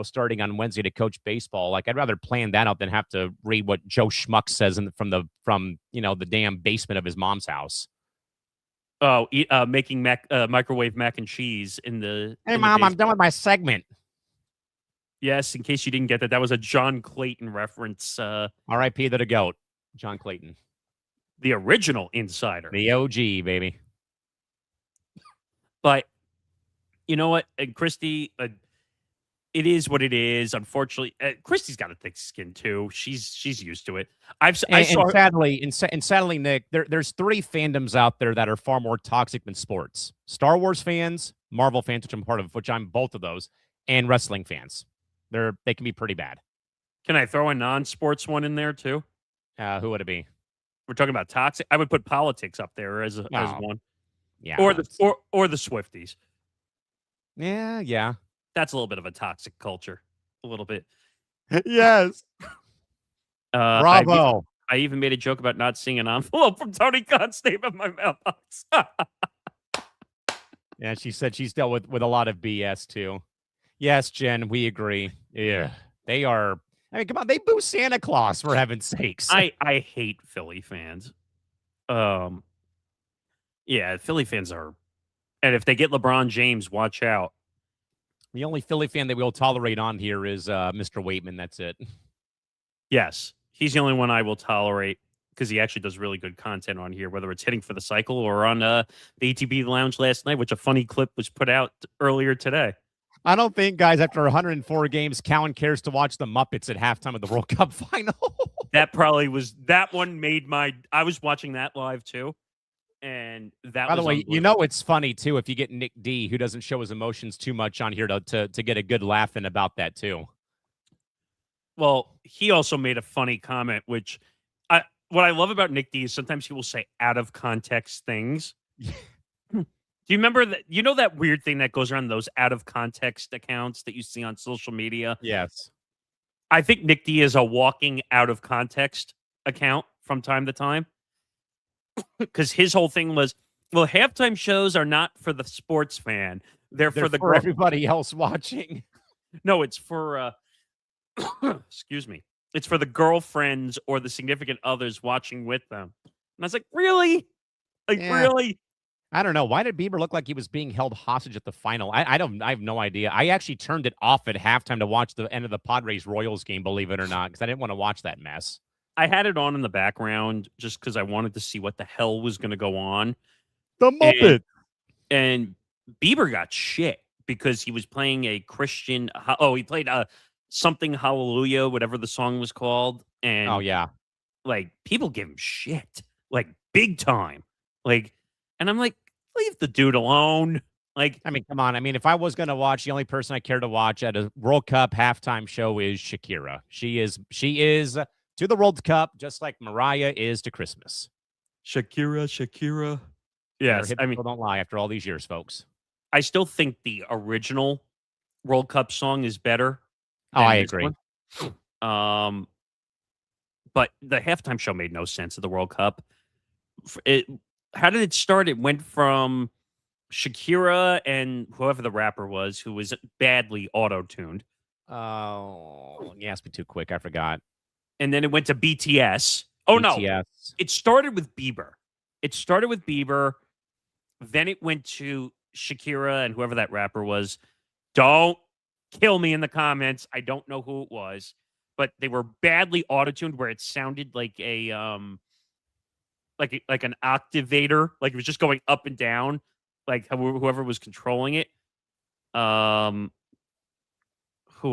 starting on Wednesday to coach baseball. Like I'd rather plan that out than have to read what Joe Schmuck says from the damn basement of his mom's house. Oh, making microwave mac and cheese in the. Hey, Mom, I'm done with my segment. Yes, in case you didn't get that was a John Clayton reference. R.I.P. to the GOAT, John Clayton. The original Insider. The OG, baby. But, you know what? And Christy, it is what it is. Unfortunately, Christy's got a thick skin, too. She's used to it. Sadly, Nick, there's 3 fandoms out there that are far more toxic than sports. Star Wars fans, Marvel fans, which I'm part of, which I'm both of those, and wrestling fans. They can be pretty bad. Can I throw a non-sports one in there too? Who would it be? We're talking about toxic. I would put politics up there as one. Yeah. Or the Swifties. Yeah. That's a little bit of a toxic culture. A little bit. Yes. Bravo. I even made a joke about not seeing an envelope from Tony Khan's name in my mailbox. Yeah, she said she's dealt with a lot of BS too. Yes, Jen, we agree. Yeah, they are. I mean, come on, they boo Santa Claus for heaven's sakes. I hate Philly fans. Yeah, Philly fans are, and if they get LeBron James, watch out. The only Philly fan that we'll tolerate on here is Mr. Waitman. That's it. Yes, he's the only one I will tolerate because he actually does really good content on here, whether it's hitting for the cycle or on the ATB Lounge last night, which a funny clip was put out earlier today. I don't think, guys, after 104 games, Callan cares to watch the Muppets at halftime of the World Cup final. That probably was that one made my. I was watching that live too, and that By the was way, you know unbelievable. it's funny too if you get Nick D, who doesn't show his emotions too much on here to get a good laugh in about that too. Well, he also made a funny comment, which what I love about Nick D is sometimes he will say out of context things. Do you remember that? You know that weird thing that goes around those out of context accounts that you see on social media? Yes. I think Nick D is a walking out of context account from time to time because his whole thing was, well, halftime shows are not for the sports fan. They're for the for everybody else watching. No, it's for excuse me. It's for the girlfriends or the significant others watching with them. And I was like, really? Like, Yeah. really? I don't know. Why did Bieber look like he was being held hostage at the final? I have no idea. I actually turned it off at halftime to watch the end of the Padres Royals game, believe it or not, because I didn't want to watch that mess. I had it on in the background just because I wanted to see what the hell was going to go on. The Muppet. And Bieber got shit because he was playing a Christian. He played something Hallelujah, whatever the song was called. And Oh, yeah. like people give him shit, like big time. Like, and I'm like, leave the dude alone. Like, I mean, come on. I mean, if I was going to watch, the only person I care to watch at a World Cup halftime show is Shakira. She is to the World Cup just like Mariah is to Christmas. Shakira. Yes, I mean, people don't lie after all these years, folks. I still think the original World Cup song is better. Oh, I agree. But the halftime show made no sense of the World Cup. How did it start? It went from Shakira and whoever the rapper was, who was badly auto-tuned. Oh, you asked me too quick. I forgot. And then it went to BTS. Oh, BTS. no. It started with Bieber. Then it went to Shakira and whoever that rapper was. Don't kill me in the comments. I don't know who it was. But they were badly auto-tuned where it sounded like a like an octavator. Like it was just going up and down. Like whoever was controlling it. Who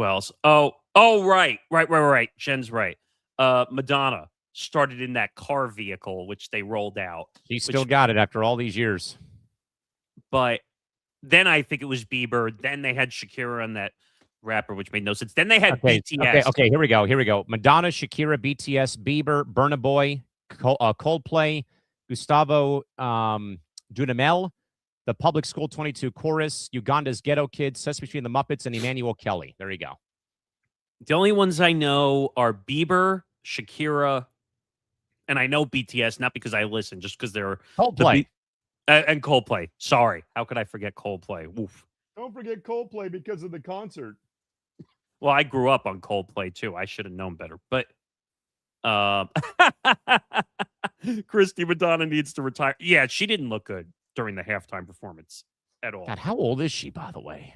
else? Oh, right. Jen's right. Madonna started in that car vehicle, which they rolled out. She still got it after all these years. But then I think it was Bieber. Then they had Shakira and that rapper, which made no sense. Then they had BTS. Okay, here we go. Madonna, Shakira, BTS, Bieber, Burna Boy, Coldplay, Gustavo Dudamel, the Public School 22 Chorus, Uganda's Ghetto Kids, Sesame Street and the Muppets, and Emmanuel Kelly. There you go. The only ones I know are Bieber, Shakira, and I know BTS, not because I listen, just because they're Coldplay. And Coldplay. Sorry. How could I forget Coldplay? Oof. Don't forget Coldplay because of the concert. Well, I grew up on Coldplay, too. I should have known better. But Christy Madonna needs to retire. Yeah, she didn't look good during the halftime performance at all. God, how old is she, by the way?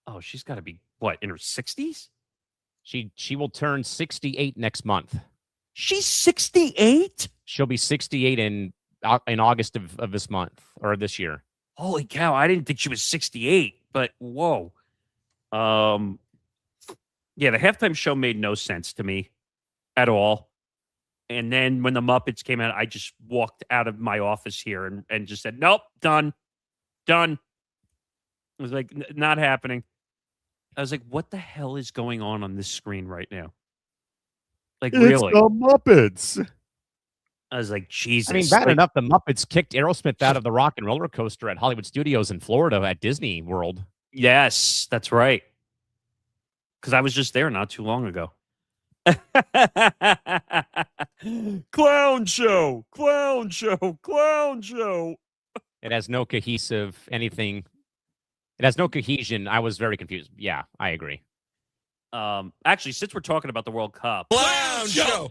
Oh, she's got to be, what, in her 60s? She will turn 68 next month. She's 68? She'll be 68 in August of this month or this year. Holy cow, I didn't think she was 68, but whoa. Yeah, the halftime show made no sense to me at all. And then when the Muppets came out, I just walked out of my office here and just said, nope, done. It was like, not happening. I was like, what the hell is going on this screen right now? Like, it's really? The Muppets. I was like, Jesus. I mean, bad enough the Muppets kicked Aerosmith out of the Rock and Roller Coaster at Hollywood Studios in Florida at Disney World. Yes, that's right. Because I was just there not too long ago. Clown show. It has no cohesive anything. It has no cohesion. I was very confused. Yeah, I agree. Actually, since we're talking about the World Cup. Clown show.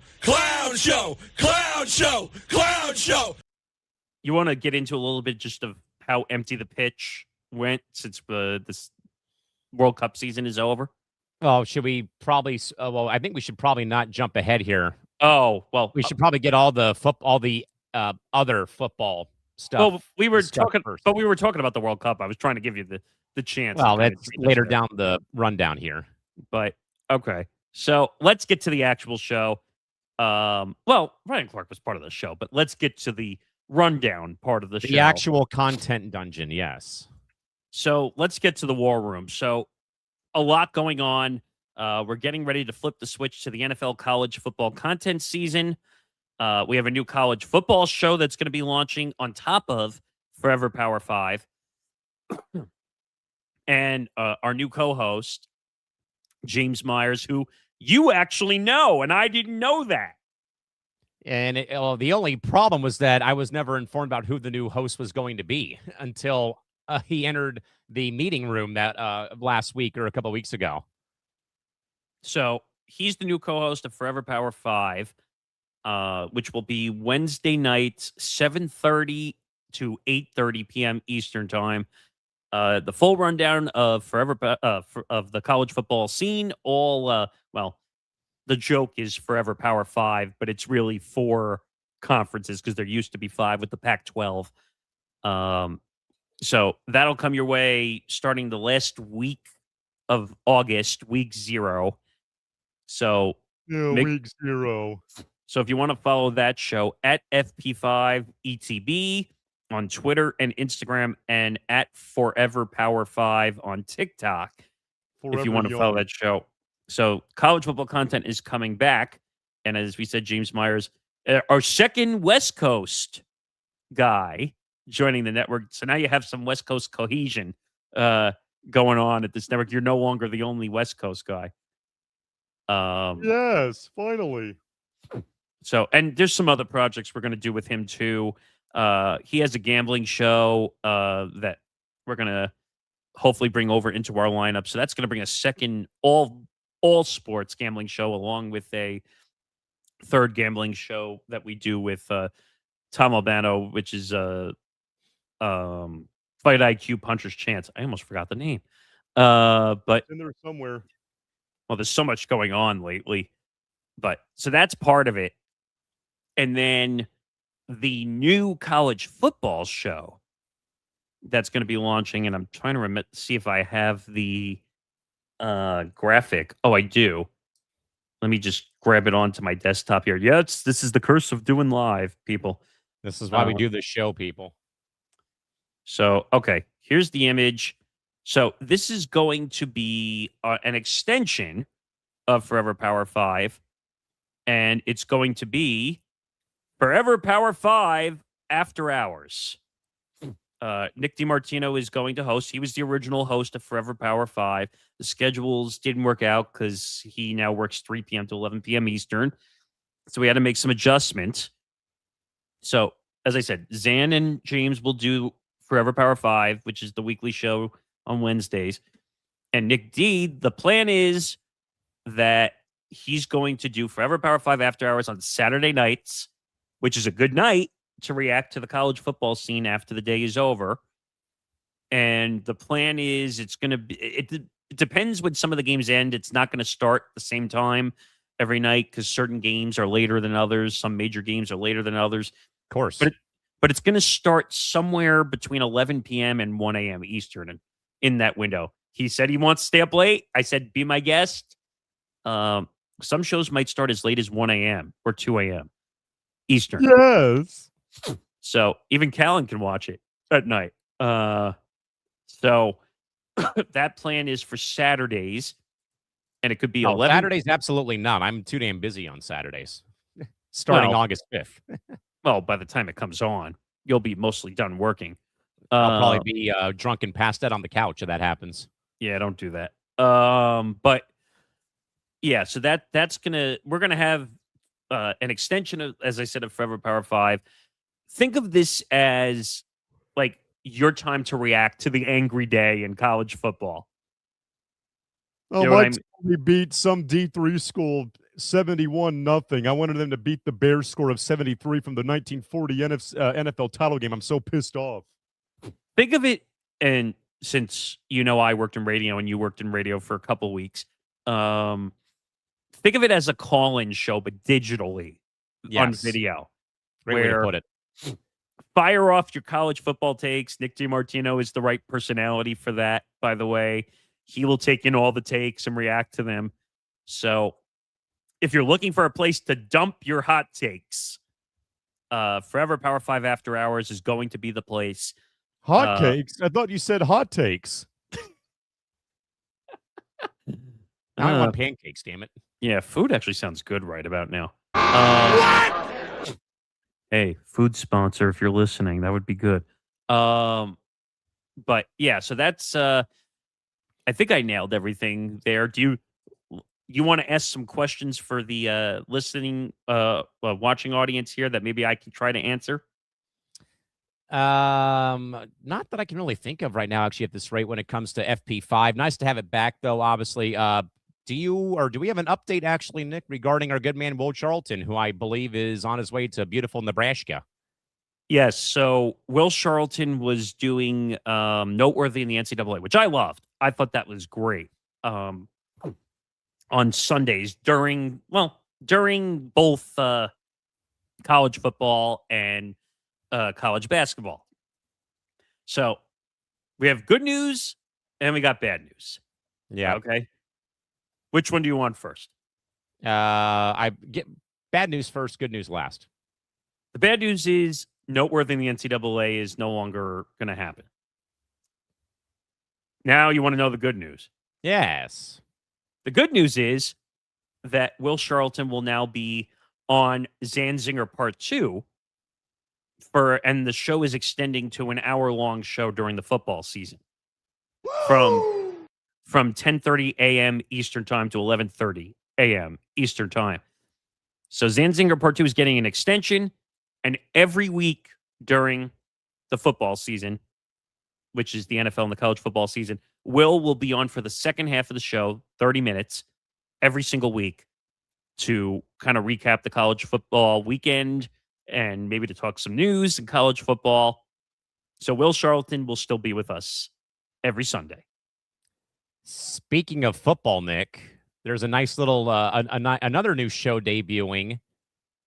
You want to get into a little bit just of how empty the pitch went since this World Cup season is over? Oh, should we probably? Well, I think we should probably not jump ahead here. Oh, well, we should probably get all the other football stuff. Well, we were discussed talking, first. but we were talking about the World Cup. I was trying to give you the chance. to Well, kinda that's change later that. down the rundown here. But okay, so let's get to the actual show. Well, Ryan Clark was part of the show, but let's get to the rundown part of the show. The actual content dungeon, yes. So let's get to the war room. So a lot going on. We're getting ready to flip the switch to the NFL college football content season. We have a new college football show that's going to be launching on top of Forever Power 5. And our new co-host, James Myers, who you actually know, and I didn't know that. And the only problem was that I was never informed about who the new host was going to be until he entered the meeting room that last week or a couple of weeks ago. So he's the new co-host of Forever Power 5, which will be Wednesday nights, 7:30 to 8:30 p.m. Eastern Time. The full rundown of of the college football scene. All the joke is Forever Power 5, but it's really 4 conferences because there used to be 5 with the Pac-12. So that'll come your way starting the last week of August, week 0. So week 0. So if you want to follow that show at FP5ETB on Twitter and Instagram, and at Forever Power 5 on TikTok, if you want to follow that show. So college football content is coming back. And as we said, James Myers, our second West Coast guy, joining the network. So now you have some West Coast cohesion going on at this network. You're no longer the only West Coast guy. Yes, finally. So, and there's some other projects we're going to do with him too. He has a gambling show that we're going to hopefully bring over into our lineup. So that's going to bring a second all sports gambling show, along with a third gambling show that we do with Tom Albano, which is Fight IQ Puncher's Chance. I almost forgot the name. But it's in there somewhere. Well, there's so much going on lately. But so that's part of it. And then the new college football show that's going to be launching, and I'm trying to see if I have the graphic. Oh, I do. Let me just grab it onto my desktop here. Yes, this is the curse of doing live, people. This is why we do this show, people. So, okay, here's the image. So this is going to be an extension of Forever Power 5, and it's going to be Forever Power 5 After Hours. Nick DiMartino is going to host. He was the original host of Forever Power 5. The schedules didn't work out because he now works 3 p.m. to 11 p.m. Eastern. So we had to make some adjustments. So, as I said, Zan and James will do Forever Power 5, which is the weekly show on Wednesdays. And Nick D, the plan is that he's going to do Forever Power 5 After Hours on Saturday nights, which is a good night to react to the college football scene after the day is over. And the plan is it's going to be, it depends when some of the games end. It's not going to start the same time every night because certain games are later than others. Some major games are later than others. Of course. But it's going to start somewhere between 11 p.m. and 1 a.m. Eastern in that window. He said he wants to stay up late. I said, be my guest. Some shows might start as late as 1 a.m. or 2 a.m. Eastern. Yes. So even Callan can watch it at night. So that plan is for Saturdays, and it could be 11. Saturdays, absolutely not. I'm too damn busy on Saturdays. Starting August 5th. Well, by the time it comes on, you'll be mostly done working. I'll probably be drunk and passed out on the couch if that happens. Yeah, don't do that. But yeah, so we're gonna have an extension of, as I said, of Forever Power 5. Think of this as like your time to react to the angry day in college football. Oh, my team beat some D3 school 71-0. I wanted them to beat the Bears score of 73 from the 1940 NFL title game. I'm so pissed off. Think of it, and since I worked in radio and you worked in radio for a couple weeks, think of it as a call-in show, but digitally on video. Great way to put it. fire off your college football takes. Nick DiMartino is the right personality for that, by the way. He will take in all the takes and react to them. So if you're looking for a place to dump your hot takes, Forever Power 5 After Hours is going to be the place. Hot cakes? I thought you said hot takes. I want pancakes, damn it. Yeah, food actually sounds good right about now. What? Hey, food sponsor, if you're listening, that would be good. But yeah, so that's I think I nailed everything there. Do you want to ask some questions for the listening watching audience here that maybe I can try to answer? Not that I can really think of right now, actually, at this rate when it comes to FP5. Nice to have it back, though, obviously. Do we have an update, actually, Nick, regarding our good man, Will Charlton, who I believe is on his way to beautiful Nebraska? Yes, so Will Charlton was doing Noteworthy in the NCAA, which I loved. I thought that was great. On Sundays during both college football and college basketball. So we have good news and we got bad news. Yeah. Okay. Which one do you want first? I get bad news first, good news last. The bad news is Noteworthy in the NCAA is no longer going to happen. Now you want to know the good news. Yes. The good news is that Will Charlton will now be on Zanzinger Part 2 and the show is extending to an hour-long show during the football season. From 10:30 a.m. Eastern Time to 11:30 a.m. Eastern Time. So Zanzinger Part 2 is getting an extension, and every week during the football season, which is the NFL and the college football season, Will be on for the second half of the show, 30 minutes, every single week to kind of recap the college football weekend and maybe to talk some news in college football. So Will Charlton will still be with us every Sunday. Speaking of football, Nick, there's a nice little another new show debuting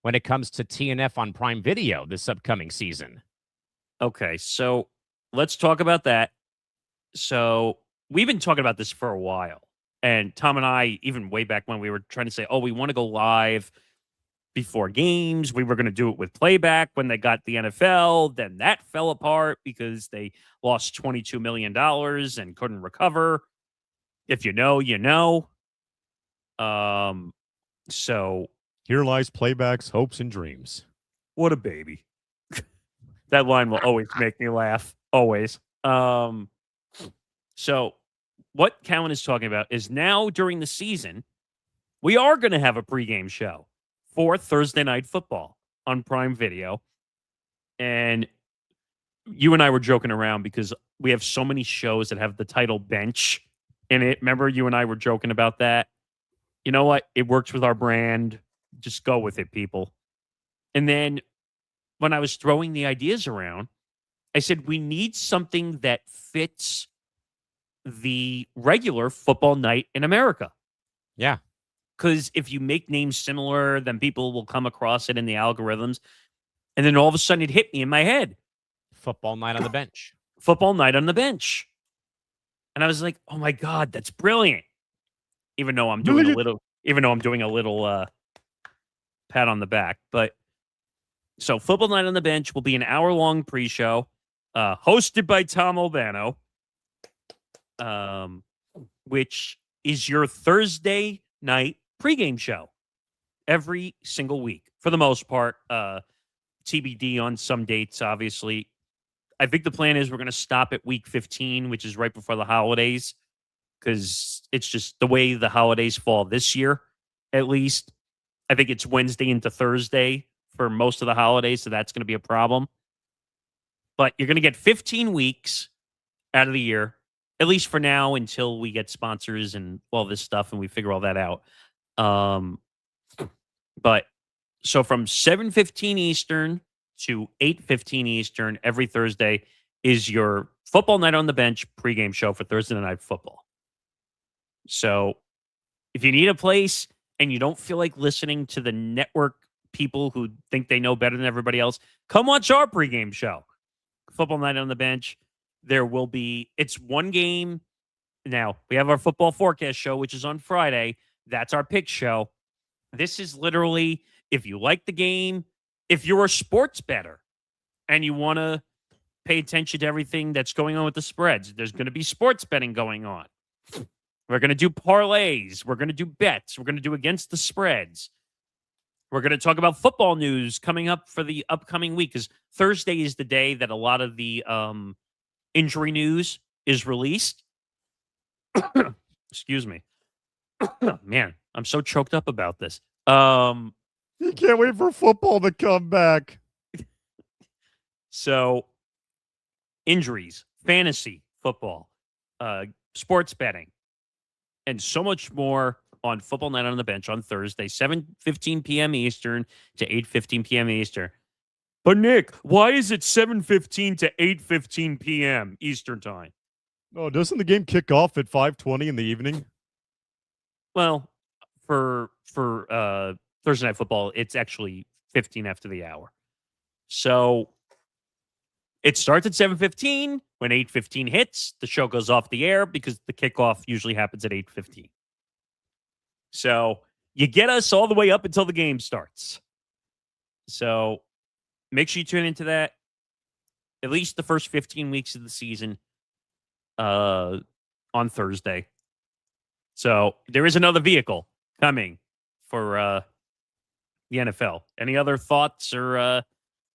when it comes to TNF on Prime Video this upcoming season. Okay, so let's talk about that. So we've been talking about this for a while. And Tom and I, even way back when we were trying to say, we want to go live before games. We were going to do it with playback when they got the NFL. Then that fell apart because they lost $22 million and couldn't recover. If you know, you know. So here lies playback's hopes and dreams. What a baby. That line will always make me laugh. Always. So what Callan is talking about is now during the season, we are going to have a pregame show for Thursday Night Football on Prime Video. And you and I were joking around because we have so many shows that have the title Bench in it. Remember, you and I were joking about that? You know what? It works with our brand. Just go with it, people. And then when I was throwing the ideas around, I said, we need something that fits the regular football night in America. Yeah. Because if you make names similar, then people will come across it in the algorithms. And then all of a sudden it hit me in my head. Football night on the bench. Football night on the bench. And I was like, oh my God, that's brilliant. Even though I'm doing a little pat on the back. But so Football Night on the Bench will be an hour-long pre-show hosted by Tom Albano, which is your Thursday night pregame show every single week. For the most part, TBD on some dates, obviously. I think the plan is we're going to stop at week 15, which is right before the holidays, because it's just the way the holidays fall this year, at least. I think it's Wednesday into Thursday for most of the holidays, so that's going to be a problem. But you're going to get 15 weeks out of the year, at least for now, until we get sponsors and all this stuff and we figure all that out. But so from 7:15 Eastern to 8:15 Eastern every Thursday is your Football Night on the Bench pregame show for Thursday Night Football. So if you need a place and you don't feel like listening to the network people who think they know better than everybody else, come watch our pregame show. Football Night on the Bench. There will be, it's one game. Now, we have our football forecast show, which is on Friday. That's our pick show. This is literally, if you like the game, if you're a sports bettor and you want to pay attention to everything that's going on with the spreads, there's going to be sports betting going on. We're going to do parlays. We're going to do bets. We're going to do against the spreads. We're going to talk about football news coming up for the upcoming week, because Thursday is the day that a lot of the injury news is released. Excuse me. Man, I'm so choked up about this. You can't wait for football to come back. So, injuries, fantasy football, sports betting, and so much more on Football Night on the Bench on Thursday, 7:15 p.m. Eastern to 8:15 p.m. Eastern. But Nick, why is it 7:15 to 8:15 p.m. Eastern time? Oh, doesn't the game kick off at 5:20 in the evening? Well, for Thursday Night Football, it's actually 15 after the hour. So it starts at 7:15. When 8:15 hits, the show goes off the air because the kickoff usually happens at 8:15. So you get us all the way up until the game starts. So make sure you tune into that. At least the first 15 weeks of the season on Thursday. So there is another vehicle coming for the NFL. Any other thoughts or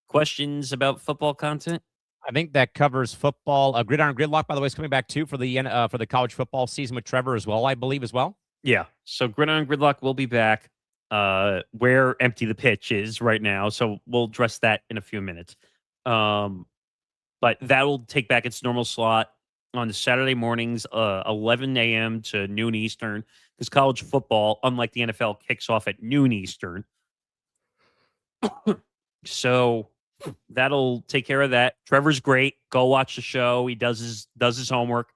questions about football content? I think that covers football. Gridiron Gridlock, by the way, is coming back too for the college football season with Trevor as well, I believe, as well. Yeah. So Gridiron Gridlock will be back where Empty the Pitch is right now. So we'll address that in a few minutes. But that will take back its normal slot on Saturday mornings, 11 a.m. to noon Eastern, because college football, unlike the NFL, kicks off at noon Eastern. So that'll take care of that. Trevor's great. Go watch the show. He does his homework.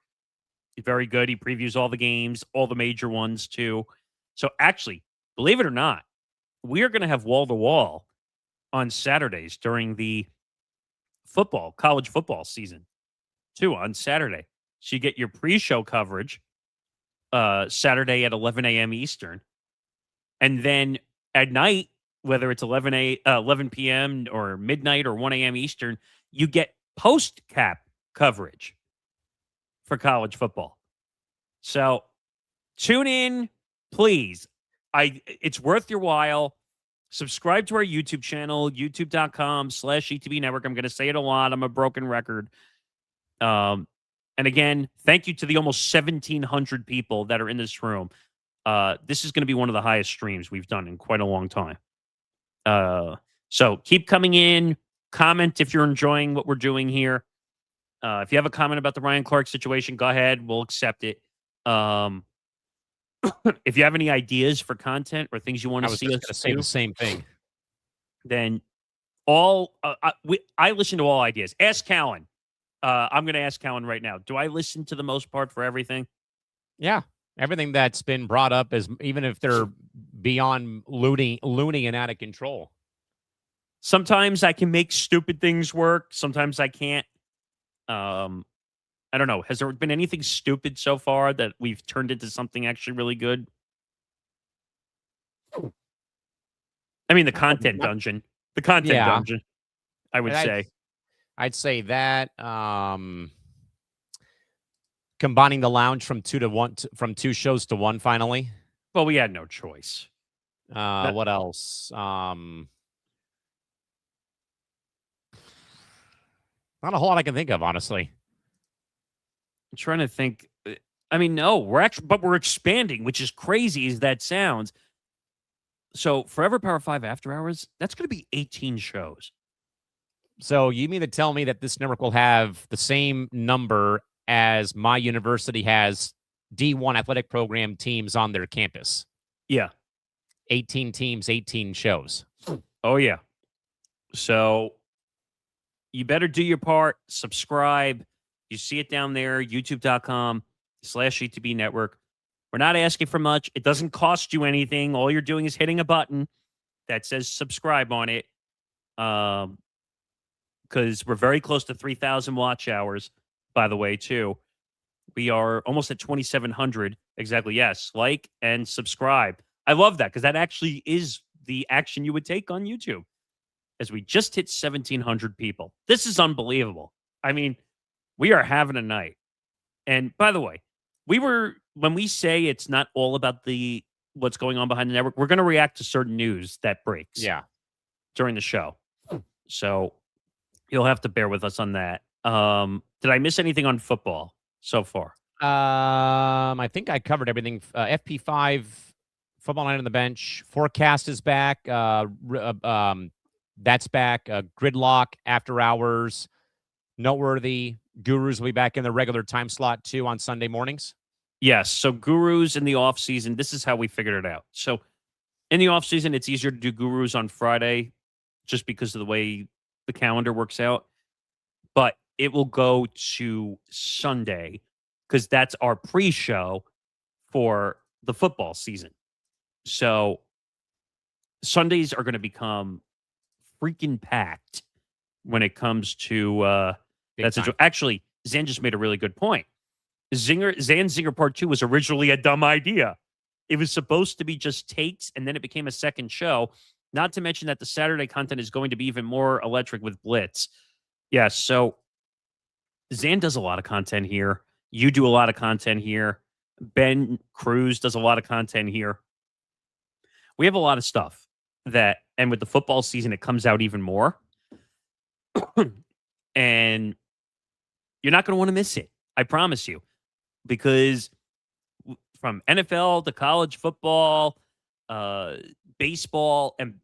He's very good. He previews all the games, all the major ones too. So actually, believe it or not, we are going to have wall-to-wall on Saturdays during the college football season too on Saturday. So you get your pre-show coverage Saturday at 11 a.m. Eastern. And then at night, whether it's 11 p.m. or midnight or 1 a.m. Eastern, you get post-cap coverage for college football. So tune in, please. It's worth your while. Subscribe to our YouTube channel, youtube.com/ETB Network. I'm going to say it a lot. I'm a broken record. And again, thank you to the almost 1,700 people that are in this room. This is going to be one of the highest streams we've done in quite a long time. So keep coming in. Comment if you're enjoying what we're doing here. If you have a comment about the Ryan Clark situation, go ahead. We'll accept it. If you have any ideas for content or things you want to see us going to say do, the same thing. then I listen to all ideas. Ask Callan. I'm going to ask Callan right now. Do I listen to the most part for everything? Yeah. Everything that's been brought up is, even if they're beyond loony and out of control. Sometimes I can make stupid things work. Sometimes I can't. I don't know. Has there been anything stupid so far that we've turned into something actually really good? I mean, the content dungeon. The content dungeon, I would say. I'd say that. Combining the lounge from two shows to one finally. Well, we had no choice. What else? Not a whole lot I can think of, honestly. I'm trying to think. I mean, no, we're expanding, which is crazy as that sounds. So Forever Power 5 After Hours, that's going to be 18 shows. So you mean to tell me that this network will have the same number as my university has D1 athletic program teams on their campus? Yeah. 18 teams, 18 shows. Oh, yeah. So you better do your part. Subscribe. You see it down there, youtube.com/ETB Network. We're not asking for much. It doesn't cost you anything. All you're doing is hitting a button. that says subscribe on it. Because we're very close to 3,000 watch hours, by the way, too. We are almost at 2,700. Exactly. Yes. Like and subscribe. I love that because that actually is the action you would take on YouTube. As we just hit 1,700 people. This is unbelievable. I mean, we are having a night. And by the way, when we say it's not all about what's going on behind the network, we're going to react to certain news that breaks during the show. So you'll have to bear with us on that. Did I miss anything on football so far? I think I covered everything. FP5, football night on the bench. Forecast is back. That's back. Gridlock, after hours. Noteworthy. Gurus will be back in the regular time slot too on Sunday mornings. Yes. So Gurus in the off season, this is how we figured it out. So in the off season, it's easier to do Gurus on Friday just because of the way the calendar works out. But it will go to Sunday because that's our pre-show for the football season. So Sundays are going to become freaking packed when it comes to actually, Zan just made a really good point. Zan Zinger Part 2 was originally a dumb idea. It was supposed to be just takes, and then it became a second show. Not to mention that the Saturday content is going to be even more electric with Blitz. Yeah, so Zan does a lot of content here. You do a lot of content here. Ben Cruz does a lot of content here. We have a lot of stuff and with the football season, it comes out even more. And you're not going to want to miss it. I promise you. Because from NFL to college football, baseball, and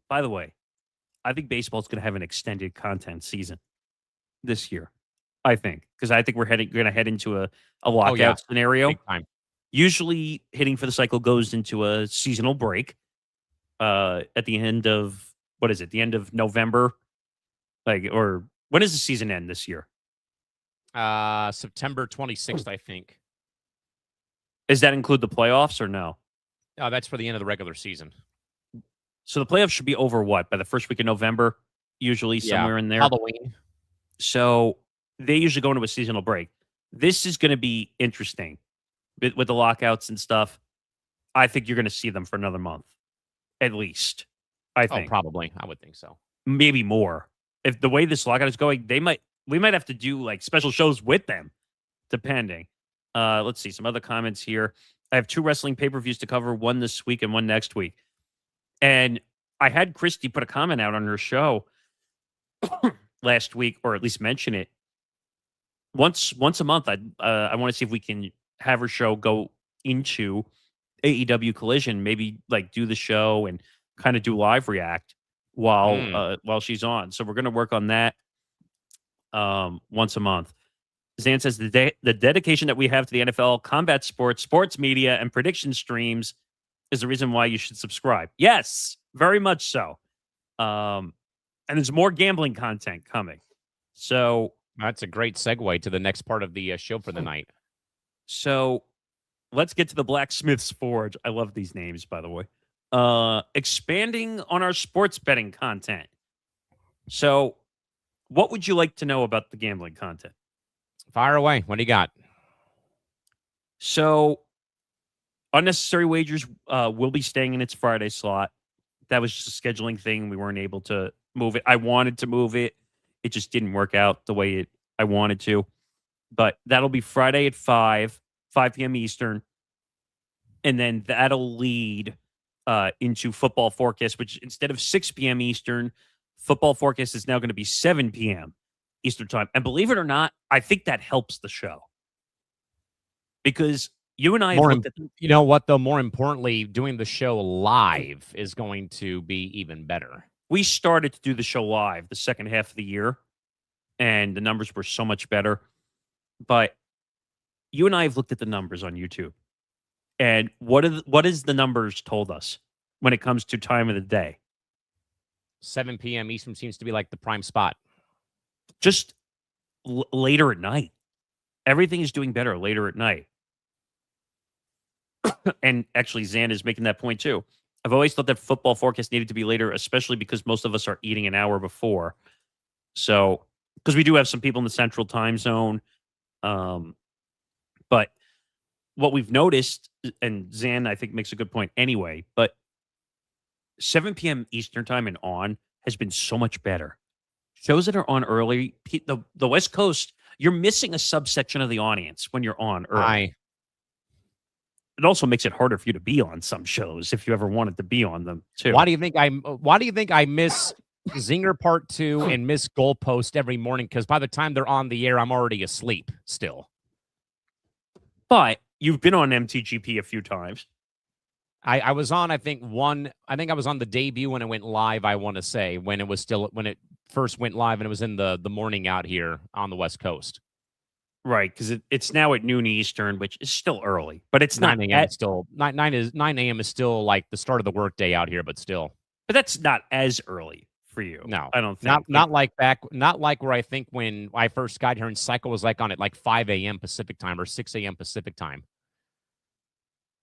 by the way, I think baseball is going to have an extended content season this year. I think because I think we're going to head into a lockout scenario. Big time. Usually, hitting for the cycle goes into a seasonal break at the end of the end of November, or when does the season end this year? September 26th, I think. Does that include the playoffs or no? That's for the end of the regular season. So the playoffs should be over what? By the first week of November, usually somewhere in there. Halloween. So they usually go into a seasonal break. This is going to be interesting with the lockouts and stuff. I think you're going to see them for another month, at least. I think. Probably. I would think so. Maybe more. If the way this lockout is going, we might have to do like special shows with them, depending. Let's see some other comments here. I have 2 wrestling pay-per-views to cover, one this week and one next week. And I had Christy put a comment out on her show last week, or at least mention it. Once a month, I want to see if we can have her show go into AEW Collision, maybe like do the show and kind of do live react while she's on. So we're going to work on that once a month. Zan says the dedication that we have to the NFL, combat sports, sports media, and prediction streams is the reason why you should subscribe. Yes, very much so. And there's more gambling content coming. So that's a great segue to the next part of the show for the night. So let's get to the Blacksmith's Forge. I love these names, by the way. Expanding on our sports betting content. So what would you like to know about the gambling content? Fire away. What do you got? So unnecessary wagers will be staying in its Friday slot. That was just a scheduling thing. We weren't able to move it. I wanted to move it. It just didn't work out the way I wanted to. But that'll be Friday at 5 p.m. Eastern. And then that'll lead into football forecast, which instead of 6 p.m. Eastern, football forecast is now going to be 7 p.m. Eastern time. And believe it or not, I think that helps the show. Because you and I you know what, though? More importantly, doing the show live is going to be even better. We started to do the show live the second half of the year, and the numbers were so much better. But you and I have looked at the numbers on YouTube. And what is the numbers told us when it comes to time of the day? 7 p.m. Eastern seems to be like the prime spot. Just later at night. Everything is doing better later at night. And actually, Zan is making that point too. I've always thought that football forecast needed to be later, especially because most of us are eating an hour before. So, because we do have some people in the central time zone. But what we've noticed, and Zan, I think, makes a good point anyway, but 7 p.m. Eastern time and on has been so much better. Shows that are on early, the West Coast, you're missing a subsection of the audience when you're on early. It also makes it harder for you to be on some shows if you ever wanted to be on them too. Why do you think I miss Zinger Part 2 and miss Goalpost every morning? Because by the time they're on the air, I'm already asleep still. But you've been on MTGP a few times. I was on, I think I was on the debut when it went live, I want to say, when it first went live, and it was in the morning out here on the West Coast. Right, because it's now at noon Eastern, which is still early, but it's 9 not a.m. Still 9 a.m. is still like the start of the workday out here, but still. But that's not as early for you. No, I don't think. Not like where I think when I first got here and Cycle was like on at like 5 a.m. Pacific time or 6 a.m. Pacific time.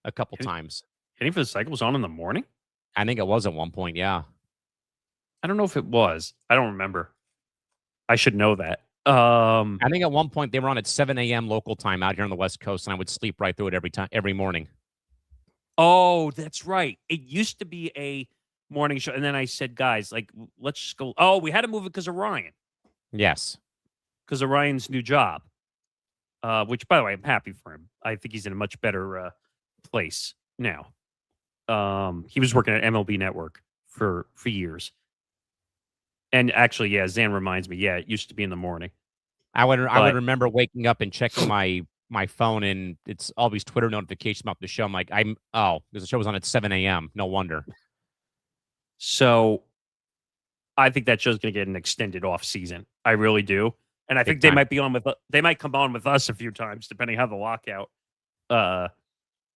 A couple times. Hitting for the Cycle was on in the morning? I think it was at one point, yeah. I don't know if it was. I don't remember. I should know that. I think at one point they were on at 7 a.m. local time out here on the West Coast, and I would sleep right through it every morning. Oh, that's right. It used to be a morning show, and then I said, guys, like, let's just go. Oh, we had to move it because of Ryan. Yes. Because of Ryan's new job, which, by the way, I'm happy for him. I think he's in a much better place now. He was working at MLB Network for years. And actually, yeah, Zan reminds me, yeah, it used to be in the morning. I would remember waking up and checking my phone, and it's always Twitter notifications about the show. I'm like, because the show was on at 7 a.m. No wonder. So I think that show's going to get an extended off season. I really do. And I think Big they might be on they might come on with us a few times, depending how the lockout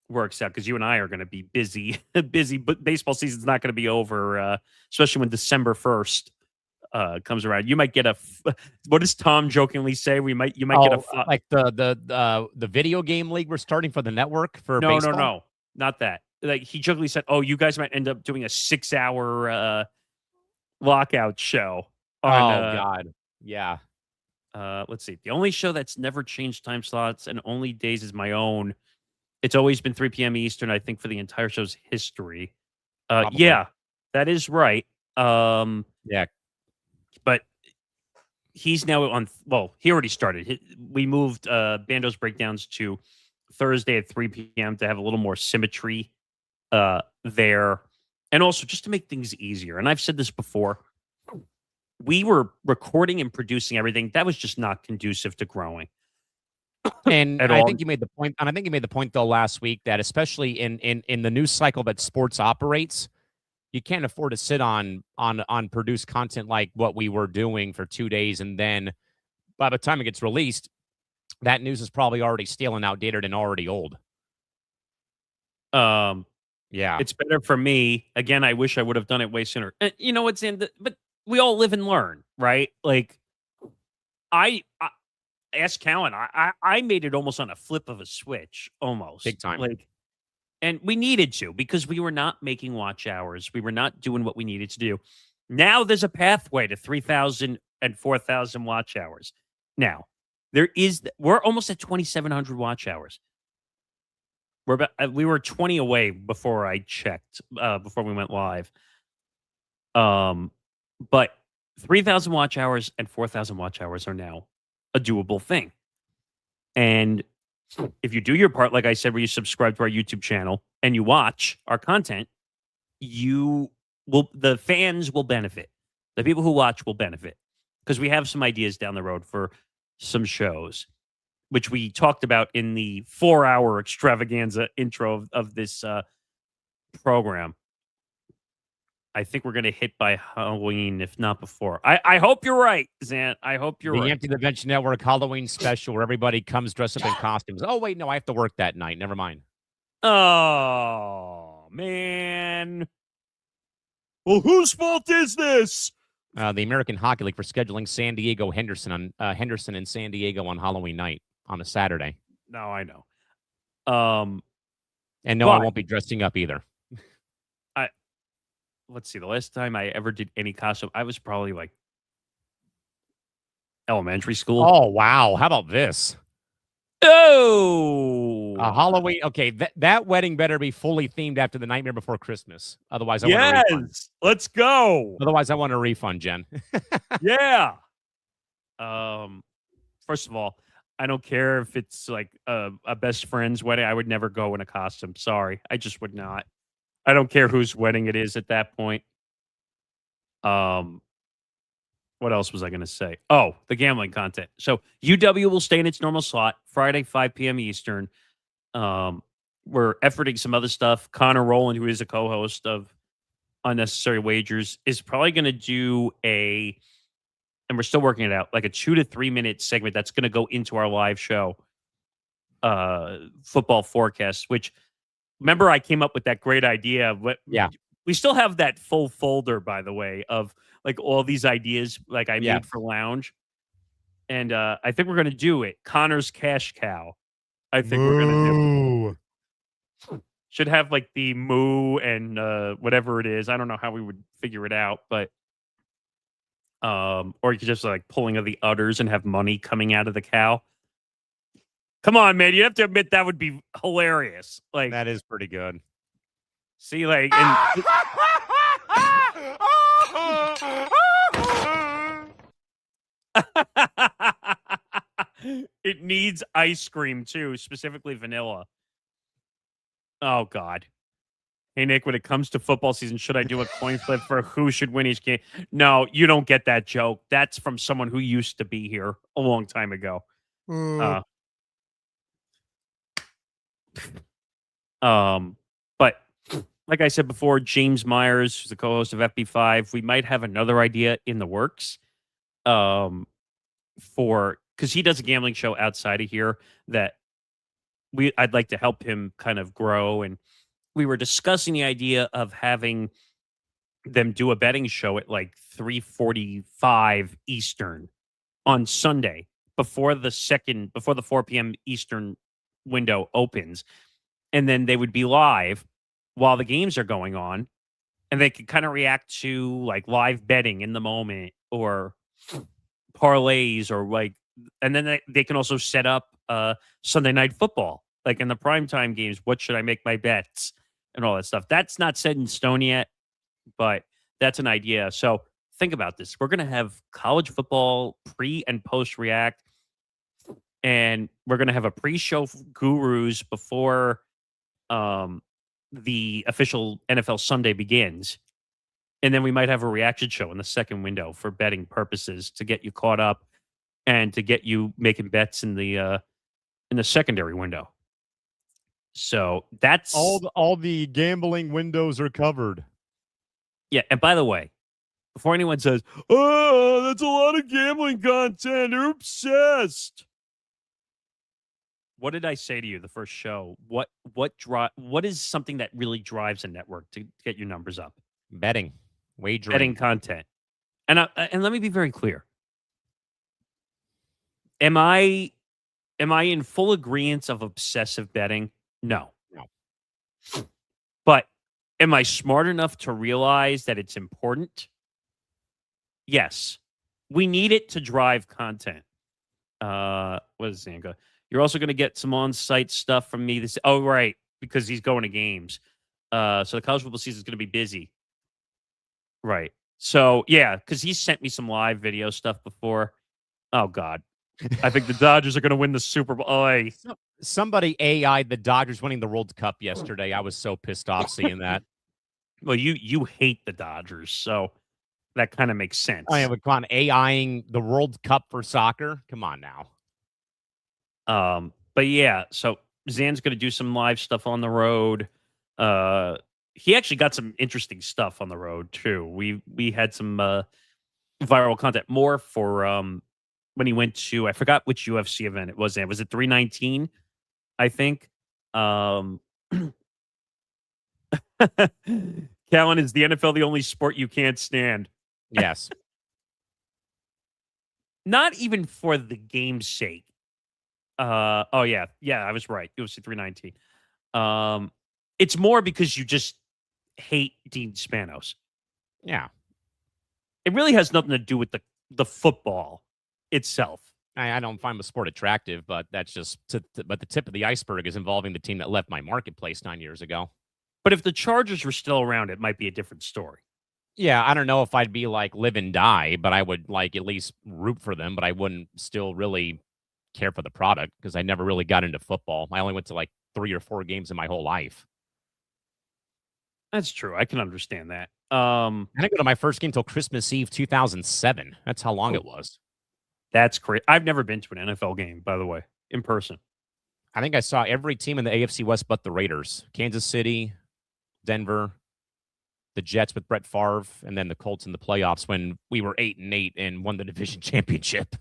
works out, because you and I are going to be busy, but baseball season's not going to be over, especially when December 1st comes around. You might get what does Tom jokingly say? You might get like the video game league we're starting for the network for baseball? No, not that. Like he jokingly said, "Oh, you guys might end up doing a 6-hour lockout show." God, yeah. Let's see. The only show that's never changed time slots and only days is my own. It's always been 3 p.m. Eastern, I think, for the entire show's history. Yeah, that is right. Yeah. But he's now on, well, he already started. We moved Bando's Breakdowns to Thursday at 3 p.m. to have a little more symmetry there. And also just to make things easier. And I've said this before. We were recording and producing everything. That was just not conducive to growing. And I think you made the point. And I think you made the point though last week that especially in the news cycle that sports operates, you can't afford to sit on produced content like what we were doing for 2 days, and then by the time it gets released, that news is probably already stale and outdated and already old. Yeah, it's better for me. Again, I wish I would have done it way sooner. You know what's but we all live and learn, right? Like I asked Callan. I made it almost on a flip of a switch, almost big time. Like, and we needed to because we were not making watch hours. We were not doing what we needed to do. Now there's a pathway to 3,000 and 4,000 watch hours. Now we're almost at 2,700 watch hours. We were 20 away before I checked, before we went live. But 3,000 watch hours and 4,000 watch hours are now a doable thing. And if you do your part, like I said, where you subscribe to our YouTube channel and you watch our content, the fans will benefit. The people who watch will benefit because we have some ideas down the road for some shows, which we talked about in the 4-hour extravaganza intro of this program. I think we're going to hit by Halloween, if not before. I hope you're right, Zan. I hope you're right. The Empty the Bench Network Halloween special where everybody comes dressed up in costumes. Oh, wait, no, I have to work that night. Never mind. Oh, man. Well, whose fault is this? The American Hockey League for scheduling Henderson and San Diego on Halloween night on a Saturday. No, I know. And no, I won't be dressing up either. let's see, the last time I ever did any costume, I was probably like elementary school. Oh, wow. How about this? Oh, Halloween. Okay, that wedding better be fully themed after the Nightmare Before Christmas. Otherwise, I want a refund. yes, let's go. Otherwise, I want a refund, Jen. Yeah. First of all, I don't care if it's like a best friend's wedding. I would never go in a costume. Sorry, I just would not. I don't care whose wedding it is at that point. What else was I going to say? Oh, the gambling content. So UW will stay in its normal slot Friday, 5 p.m. Eastern. We're efforting some other stuff. Connor Rowland, who is a co-host of Unnecessary Wagers, is probably going to do and we're still working it out, like a 2 to 3 minute segment that's going to go into our live show, football forecast, which, remember, I came up with that great idea. Yeah. We still have that full folder, by the way, of like all these ideas like I made for Lounge. And I think we're going to do it. Connor's Cash Cow. I think we're going to do it. Should have like the moo and whatever it is. I don't know how we would figure it out, but or you could just like pulling of the udders and have money coming out of the cow. Come on, man. You have to admit that would be hilarious. Like, that is pretty good. See, like, it needs ice cream too, specifically vanilla. Oh God. Hey Nick, when it comes to football season, should I do a coin flip for who should win each game? No, you don't get that joke. That's from someone who used to be here a long time ago. But like I said before, James Myers, who's the co-host of FB5, we might have another idea in the works. Because he does a gambling show outside of here that I'd like to help him kind of grow. And we were discussing the idea of having them do a betting show at like 3:45 Eastern on Sunday before the 4 p.m. Eastern window opens. And then they would be live while the games are going on, and they could kind of react to like live betting in the moment or parlays or like, and then they can also set up Sunday Night Football, like in the primetime games. What should I make my bets and all that stuff? That's not set in stone yet, but that's an idea. So think about this. We're going to have college football pre and post react, and we're going to have a pre-show gurus before the official NFL Sunday begins. And then we might have a reaction show in the second window for betting purposes to get you caught up and to get you making bets in the secondary window. So that's all the gambling windows are covered. Yeah, and by the way, before anyone says, "Oh, that's a lot of gambling content. They're obsessed." What did I say to you the first show? What is something that really drives a network to get your numbers up? Betting, wagering, betting content. And let me be very clear. Am I in full agreement of obsessive betting? No. But am I smart enough to realize that it's important? Yes. We need it to drive content. What is Zanga? You're also going to get some on-site stuff from me. Right, because he's going to games. So the college football season is going to be busy. Right. So, yeah, because he sent me some live video stuff before. Oh, God. I think the Dodgers are going to win the Super Bowl. Somebody AI'd the Dodgers winning the World Cup yesterday. I was so pissed off seeing that. Well, you hate the Dodgers, so that kind of makes sense. I mean, come on, AIing the World Cup for soccer? Come on now. But yeah, so Zan's going to do some live stuff on the road. He actually got some interesting stuff on the road too. We had some viral content more for when he went to, I forgot which UFC event it was. Was it 319? I think. Callan, is the NFL the only sport you can't stand? Yes. Not even for the game's sake. Oh yeah, I was right. UFC 319. It's more because you just hate Dean Spanos. Yeah. It really has nothing to do with the football itself. I don't find the sport attractive, but that's just but the tip of the iceberg is involving the team that left my marketplace 9 years ago. But if the Chargers were still around, it might be a different story. Yeah, I don't know if I'd be like live and die, but I would like at least root for them, but I wouldn't still really care for the product because I never really got into football. I only went to like 3 or 4 games in my whole life. That's true. I can understand that. I didn't go to my first game till Christmas Eve 2007. That's how long it was. That's great. I've never been to an NFL game, by the way, in person. I think I saw every team in the AFC West but the Raiders. Kansas City, Denver, the Jets with Brett Favre, and then the Colts in the playoffs when we were 8-8 and won the division championship.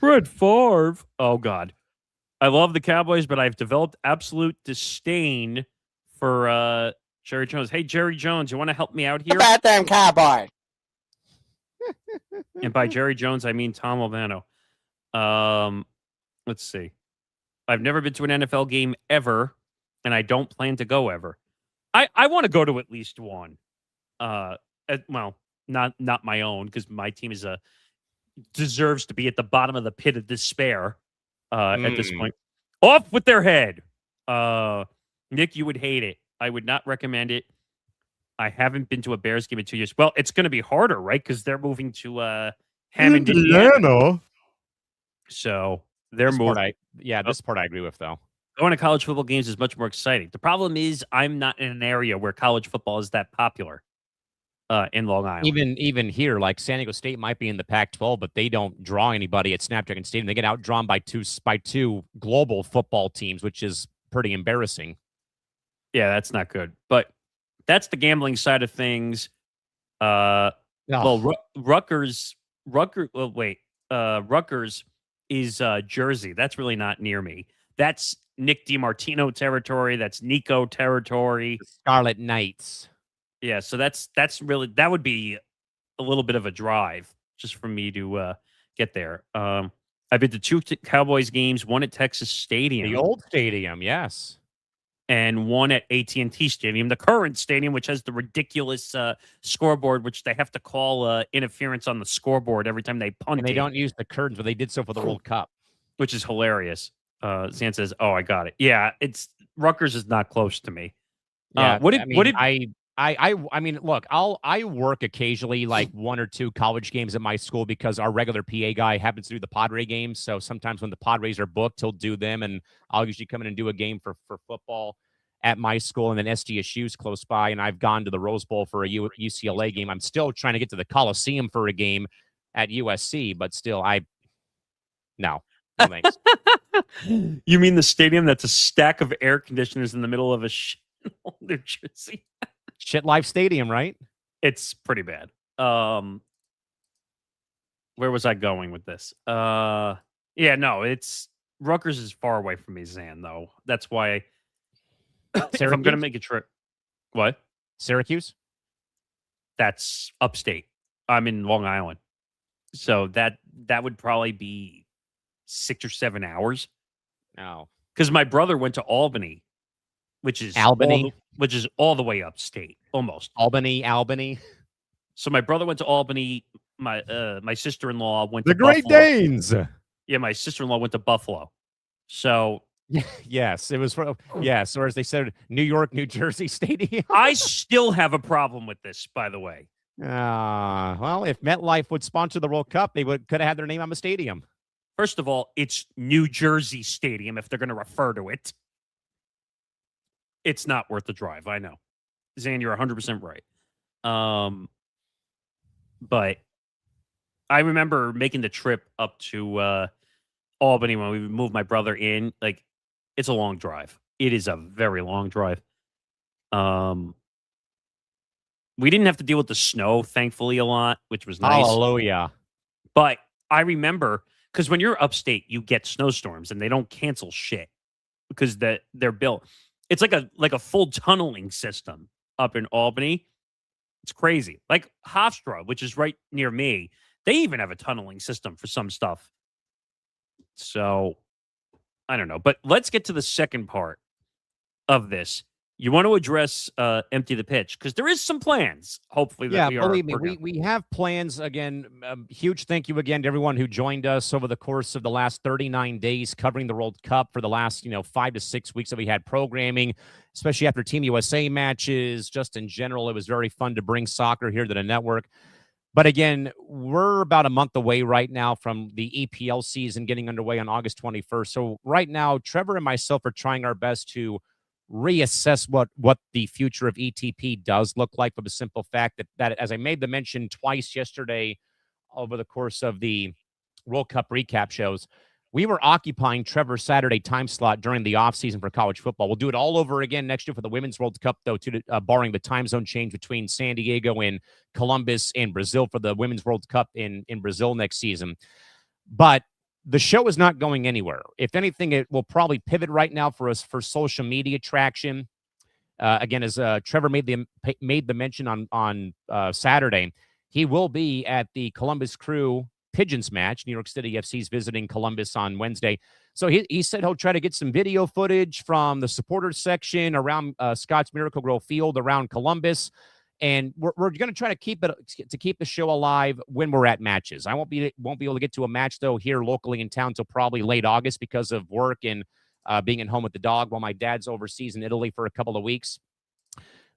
Brett Favre. Oh, God. I love the Cowboys, but I've developed absolute disdain for Jerry Jones. Hey, Jerry Jones, you want to help me out here? About them Cowboy. And by Jerry Jones, I mean Tom Albano. Let's see. I've never been to an NFL game ever, and I don't plan to go ever. I want to go to at least one. Well, not my own, because my team is deserves to be at the bottom of the pit of despair at this point. Off with their head. Nick, you would hate it. I would not recommend it. I haven't been to a Bears game in 2 years. Well, it's going to be harder, right? Because they're moving to Hammond, Indiana. So they're moving. This part I agree with, though. Going to college football games is much more exciting. The problem is I'm not in an area where college football is that popular in Long Island. Even here, like San Diego State might be in the Pac-12, but they don't draw anybody at Snapdragon Stadium. They get outdrawn by two global football teams, which is pretty embarrassing. Yeah, that's not good. But that's the gambling side of things. Well, Rutgers is Jersey. That's really not near me. That's Nick DiMartino territory. That's Nico territory. The Scarlet Knights. Yeah, so that would be a little bit of a drive just for me to get there. I've been to 2 Cowboys games, one at Texas Stadium. The old stadium, yes. And one at AT&T Stadium, the current stadium, which has the ridiculous scoreboard, which they have to call interference on the scoreboard every time they punt. And they don't use the curtains, but they did so for the World Cup. Which is hilarious. Zan says, "Oh, I got it." Yeah, Rutgers is not close to me. Yeah, I mean, look, I work occasionally like 1 or 2 college games at my school because our regular PA guy happens to do the Padre games. So sometimes when the Padres are booked, he'll do them, and I'll usually come in and do a game for football at my school, and then SDSU's close by, and I've gone to the Rose Bowl for a UCLA game. I'm still trying to get to the Coliseum for a game at USC, but still, no thanks. You mean the stadium that's a stack of air conditioners in the middle of a New Jersey? Shit Life Stadium, right? It's pretty bad. Where was I going with this? Yeah, no, Rutgers is far away from me, Zan, though. That's why if I'm going to make a trip. What? Syracuse? That's upstate. I'm in Long Island. So that would probably be 6 or 7 hours. No. Because my brother went to Albany, which is Albany, which is all the way upstate, almost. Albany. So my brother went to Albany. My sister-in-law went to Buffalo. Great Danes. Yeah, my sister-in-law went to Buffalo. So yes, it was. Yes, or as they said, New York, New Jersey Stadium. I still have a problem with this, by the way. Well, if MetLife would sponsor the World Cup, they could have had their name on the stadium. First of all, it's New Jersey Stadium if they're going to refer to it. It's not worth the drive. I know. Zan, you're 100% right. But I remember making the trip up to Albany when we moved my brother in. Like, it's a long drive. It is a very long drive. We didn't have to deal with the snow, thankfully, a lot, which was nice. Hallelujah. But I remember, because when you're upstate, you get snowstorms, and they don't cancel shit because they're built. It's like a full tunneling system up in Albany. It's crazy. Like Hofstra, which is right near me, they even have a tunneling system for some stuff. So, I don't know. But let's get to the second part of this. You want to address empty the pitch because there is some plans. Hopefully, that believe me, we have plans. Again, huge thank you again to everyone who joined us over the course of the last 39 days covering the World Cup for the last 5 to 6 weeks that we had programming, especially after Team USA matches. Just in general, it was very fun to bring soccer here to the network. But again, we're about a month away right now from the EPL season getting underway on August 21st. So right now, Trevor and myself are trying our best to reassess what the future of ETP does look like, for the simple fact that as I made the mention twice yesterday over the course of the World Cup recap shows, we were occupying Trevor's Saturday time slot during the offseason for college football. We'll do it all over again next year for the Women's World Cup, though, barring the time zone change between San Diego and Columbus and Brazil for the Women's World Cup in Brazil next season. But the show is not going anywhere. If anything, it will probably pivot right now for us for social media traction. Again, as Trevor made the mention on Saturday, he will be at the Columbus Crew Pigeons match. New York City FC's visiting Columbus on Wednesday. So he said he'll try to get some video footage from the supporters section around Scott's Miracle Grow Field around Columbus. And we're going to try to keep the show alive when we're at matches. I won't be able to get to a match, though, here locally in town until probably late August because of work and being at home with the dog while my dad's overseas in Italy for a couple of weeks.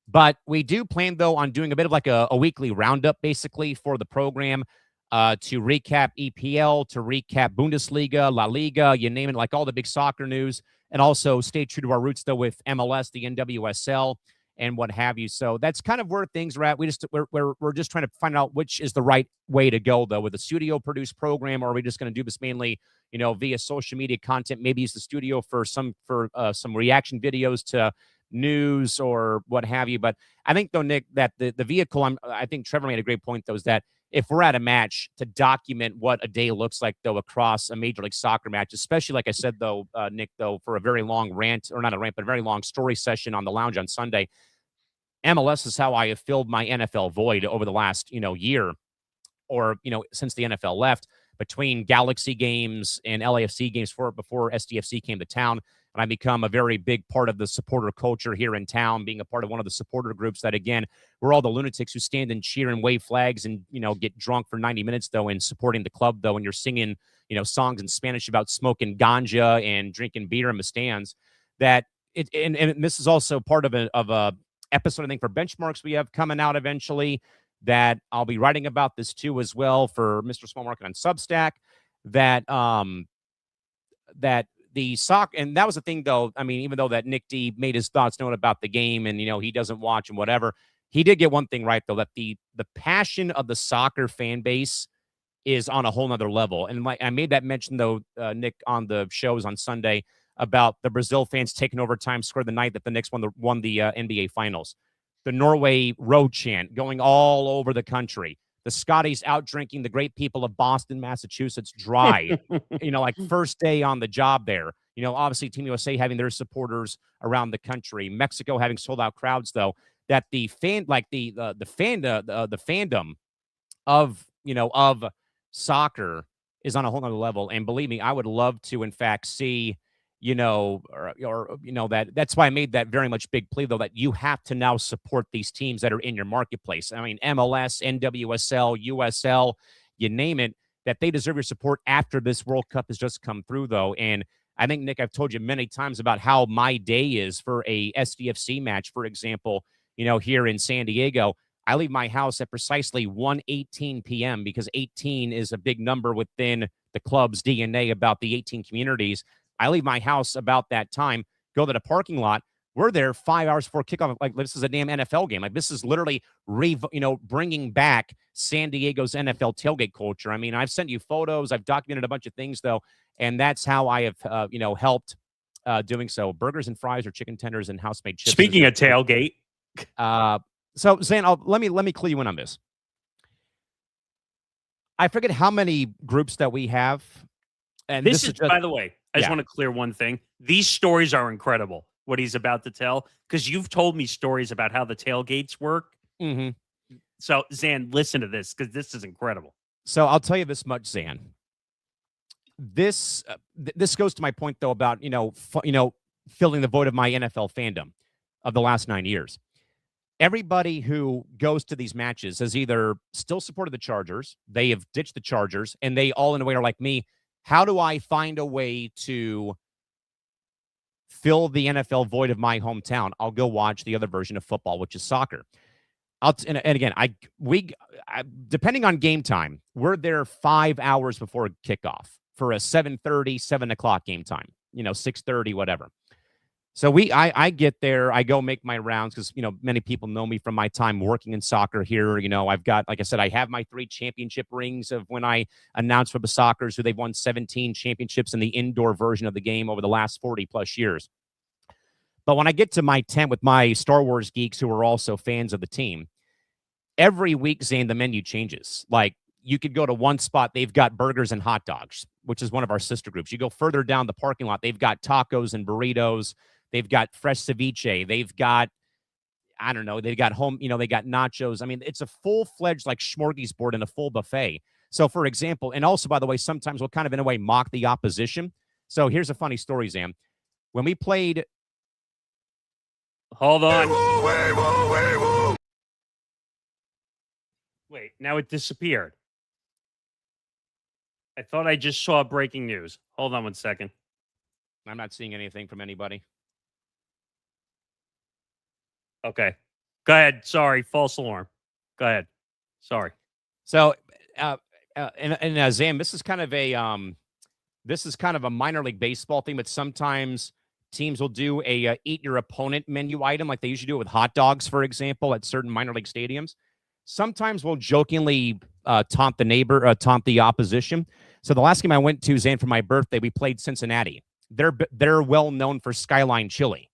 But we do plan, though, on doing a bit of like a weekly roundup, basically, for the program to recap EPL, to recap Bundesliga, La Liga, you name it, like all the big soccer news, and also stay true to our roots, though, with MLS, the NWSL, and what have you. So that's kind of where things are at. We're just trying to find out which is the right way to go, though, with a studio produced program, or are we just going to do this mainly, via social media content? Maybe use the studio for some reaction videos to news or what have you. But I think, though, Nick, that the vehicle, I think Trevor made a great point, though, is that if we're at a match, to document what a day looks like, though, across a Major League Soccer match, especially, like I said, though, Nick, though, for a very long rant, or not a rant, but a very long story session on the lounge on Sunday, MLS is how I have filled my NFL void over the last, year, or, since the NFL left, between Galaxy games and LAFC games before SDFC came to town. And I become a very big part of the supporter culture here in town, being a part of one of the supporter groups that, again, we're all the lunatics who stand and cheer and wave flags and, get drunk for 90 minutes, though, in supporting the club, though, and you're singing, songs in Spanish about smoking ganja and drinking beer in the stands. That it, and this is also part of a episode, I think, for Benchmarks we have coming out eventually, that I'll be writing about this too as well for Mr. Small Market on Substack, that the soccer, and that was the thing, though. I mean, even though that Nick D made his thoughts known about the game and, he doesn't watch and whatever, he did get one thing right, though, that the passion of the soccer fan base is on a whole nother level. And I made that mention, though, Nick, on the shows on Sunday about the Brazil fans taking over Times Square the night that the Knicks won the NBA Finals. The Norway road chant going all over the country. The Scotties out drinking the great people of Boston, Massachusetts dry, like first day on the job there. Obviously Team USA having their supporters around the country. Mexico having sold out crowds, though, that the fandom of soccer is on a whole nother level. And believe me, I would love to, in fact, see, that's why I made that very much big plea, though, that you have to now support these teams that are in your marketplace. I mean, MLS, NWSL, USL, you name it, that they deserve your support after this World Cup has just come through, though. And I think, Nick, I've told you many times about how my day is for a SDFC match, for example, here in San Diego. I leave my house at precisely 1:18 p.m. because 18 is a big number within the club's DNA about the 18 communities. I leave my house about that time, go to the parking lot. We're there 5 hours before kickoff. Like, this is a damn NFL game. Like, this is literally, bringing back San Diego's NFL tailgate culture. I mean, I've sent you photos. I've documented a bunch of things, though, and that's how I have, helped doing so. Burgers and fries or chicken tenders and house-made chips. Speaking of tailgate. So, Zan, let me clue you in on this. I forget how many groups that we have. And this is just, by the way, I just want to clear one thing. These stories are incredible, what he's about to tell, because you've told me stories about how the tailgates work. Mm-hmm. So, Zan, listen to this, because this is incredible. So I'll tell you this much, Zan. This goes to my point, though, about, filling the void of my NFL fandom. of the last 9 years. Everybody who goes to these matches has either still supported the Chargers, they have ditched the Chargers, and they all in a way are like me. How do I find a way to fill the NFL void of my hometown? I'll go watch the other version of football, which is soccer. And again, depending on game time, we're there 5 hours before kickoff for a 7:30, 7 o'clock game time, 6:30, whatever. So I get there, I go make my rounds because, many people know me from my time working in soccer here. I've got, like I said, I have my 3 championship rings of when I announced for the Soccers, who they've won 17 championships in the indoor version of the game over the last 40 plus years. But when I get to my tent with my Star Wars geeks who are also fans of the team, every week, Zane, the menu changes. Like, you could go to one spot, they've got burgers and hot dogs, which is one of our sister groups. You go further down the parking lot, they've got tacos and burritos. They've got fresh ceviche. They've got, I don't know, they've got they got nachos. I mean, it's a full-fledged like smorgasbord and a full buffet. So, for example, and also, by the way, sometimes we'll kind of, in a way, mock the opposition. So here's a funny story, Zam. When we played... Hold on. Wait, now it disappeared. I thought I just saw breaking news. Hold on one second. I'm not seeing anything from anybody. Okay. Go ahead. Sorry. False alarm. Go ahead. Sorry. So, Zam, this is kind of a minor league baseball thing, but sometimes teams will do a eat your opponent menu item, like they usually do it with hot dogs, for example, at certain minor league stadiums. Sometimes we'll jokingly taunt the opposition. So the last game I went to, Zan, for my birthday, we played Cincinnati. They're well known for Skyline Chili.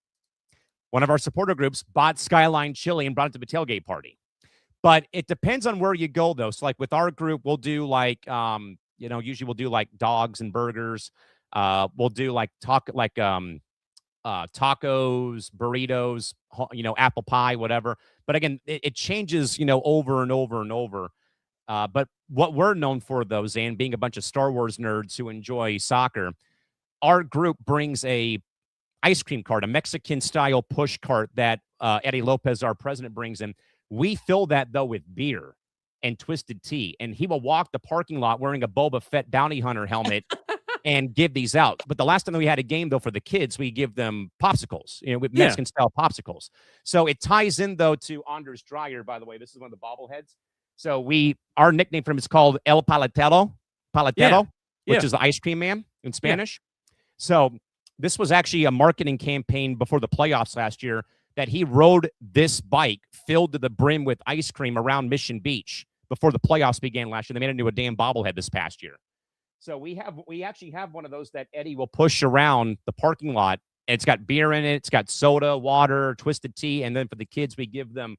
One of our supporter groups bought Skyline Chili and brought it to the tailgate party. But it depends on where you go, though. So, like with our group, we'll do like, usually we'll do like dogs and burgers. We'll do like tacos, burritos, apple pie, whatever. But again, it changes, over and over and over. But what we're known for, though, Zan, being a bunch of Star Wars nerds who enjoy soccer, our group brings a ice cream cart, a Mexican-style push cart that Eddie Lopez, our president, brings in. We fill that, though, with beer and twisted tea, and he will walk the parking lot wearing a Boba Fett bounty hunter helmet and give these out. But the last time that we had a game, though, for the kids, we give them popsicles, with Mexican-style popsicles. So it ties in, though, to Anders Dreyer, by the way. This is one of the bobbleheads. So our nickname for him is called El Paletero, which is the ice cream man in Spanish. Yeah. So this was actually a marketing campaign before the playoffs last year that he rode this bike filled to the brim with ice cream around Mission Beach before the playoffs began last year. They made it into a damn bobblehead this past year. So we actually have one of those that Eddie will push around the parking lot. And it's got beer in it. It's got soda, water, twisted tea. And then for the kids, we give them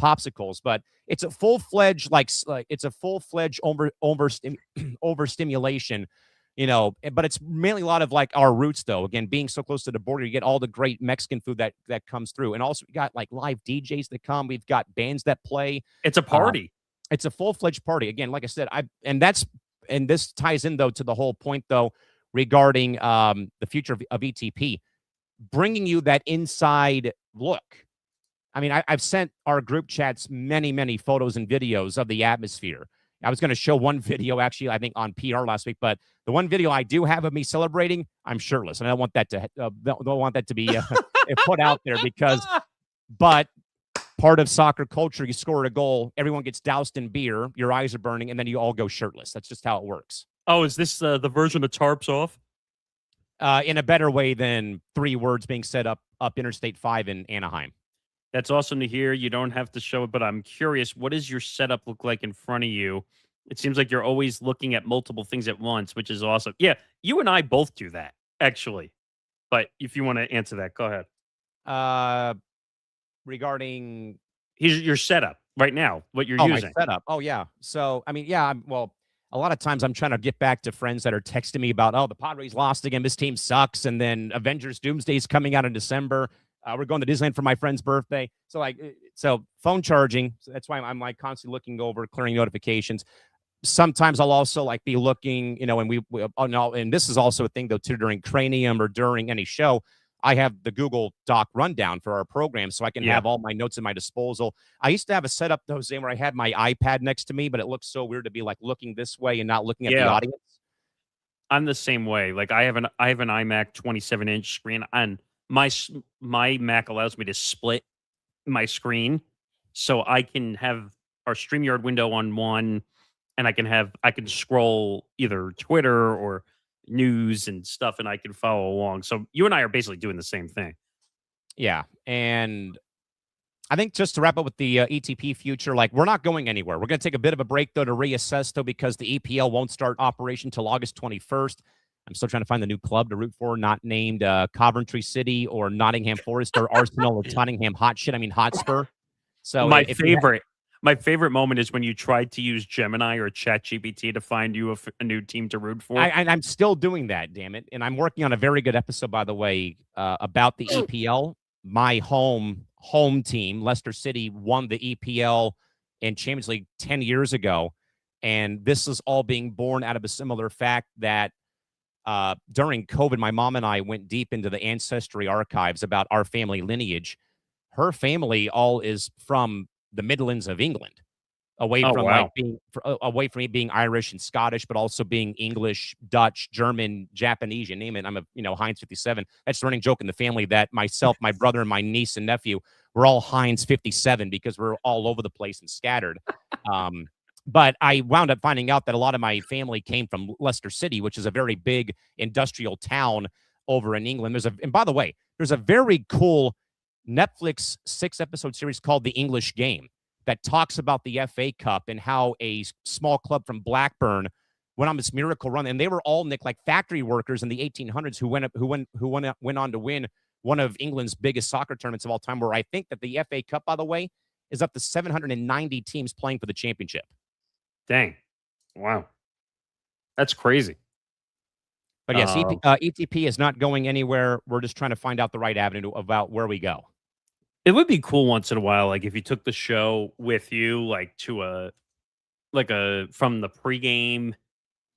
popsicles. But it's a full-fledged, overstimulation. But it's mainly a lot of like our roots, though. Again, being so close to the border, you get all the great Mexican food that comes through. And also we got like live DJs that come. We've got bands that play. It's a party. It's a full-fledged party. Again, like I said, and this ties in, though, to the whole point, though, regarding the future of ETP, bringing you that inside look. I mean, I've sent our group chats many, many photos and videos of the atmosphere. I was going to show one video, actually, I think on PR last week, but the one video I do have of me celebrating, I'm shirtless, and I don't want that to be put out there but part of soccer culture, you score a goal, everyone gets doused in beer, your eyes are burning, and then you all go shirtless. That's just how it works. Oh, is this the version of Tarps Off? In a better way than 3 words being said up Interstate 5 in Anaheim. That's awesome to hear. You don't have to show it, but I'm curious, what does your setup look like in front of you? It seems like you're always looking at multiple things at once, which is awesome. Yeah, you and I both do that, actually. But if you want to answer that, go ahead. Regarding your setup right now, what you're using. My setup. Oh, yeah. So, I mean, yeah, a lot of times I'm trying to get back to friends that are texting me about, the Padres lost again, this team sucks, and then Avengers Doomsday is coming out in December. We're going to Disneyland for my friend's birthday. So phone charging. So that's why I'm like constantly looking over, clearing notifications. Sometimes I'll also like be looking, and and this is also a thing, though, too, during Cranium or during any show. I have the Google Doc rundown for our program, so I can have all my notes at my disposal. I used to have a setup, Jose, where I had my iPad next to me, but it looks so weird to be like looking this way and not looking at the audience. I'm the same way. Like I have an iMac 27-inch screen, and my Mac allows me to split my screen, so I can have our StreamYard window on one, and I can scroll either Twitter or news and stuff, and I can follow along. So you and I are basically doing the same thing. Yeah, and I think just to wrap up with the ETP future, like we're not going anywhere. We're going to take a bit of a break, though, to reassess, though, because the EPL won't start operation till August 21st. I'm still trying to find the new club to root for, not named Coventry City or Nottingham Forest or Arsenal or Tottenham Hotspur. So my favorite moment is when you tried to use Gemini or ChatGPT to find you a new team to root for. I'm still doing that, damn it. And I'm working on a very good episode, by the way, about the EPL. My home team, Leicester City, won the EPL and Champions League 10 years ago. And this is all being born out of a similar fact that during COVID, my mom and I went deep into the ancestry archives about our family lineage. Her family all is from the Midlands of England, away from me being Irish and Scottish, but also being English, Dutch, German, Japanese, you name it. I'm a Heinz 57. That's the running joke in the family that myself, my brother, and my niece and nephew were all Heinz 57 because we're all over the place and scattered. But I wound up finding out that a lot of my family came from Leicester City, which is a very big industrial town over in England. And by the way, there's a very cool Netflix 6-episode series called The English Game that talks about the FA Cup and how a small club from Blackburn went on this miracle run, and they were all, Nick, like factory workers in the 1800s who went on to win one of England's biggest soccer tournaments of all time. Where I think that the FA Cup, by the way, is up to 790 teams playing for the championship. Dang, wow, that's crazy. But yes, ETP is not going anywhere. We're just trying to find out the right avenue about where we go. It would be cool once in a while, like if you took the show with you, like to from the pregame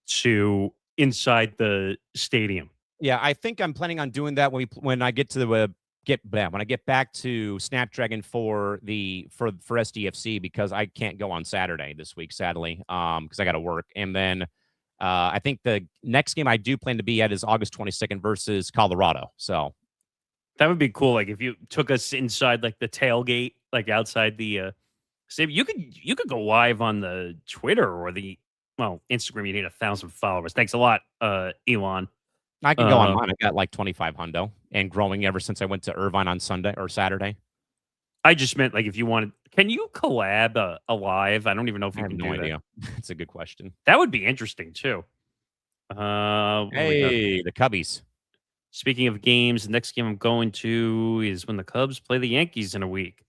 to inside the stadium. Yeah, I think I'm planning on doing that when I get to when I get back to Snapdragon for SDFC, because I can't go on Saturday this week, sadly, because I got to work. And then I think the next game I do plan to be at is August 22nd versus Colorado. So that would be cool. Like if you took us inside like the tailgate, like outside the you could go live on the Twitter or Instagram. You need 1,000 followers. Thanks a lot, Elon. I can go on mine. I got like 25 hundo and growing ever since I went to Irvine on Sunday or Saturday. I just meant like if you wanted, can you collab a live? I don't even know if you can do that. I have no idea. It's a good question. That would be interesting too. Hey, the Cubbies. Speaking of games, the next game I'm going to is when the Cubs play the Yankees in a week.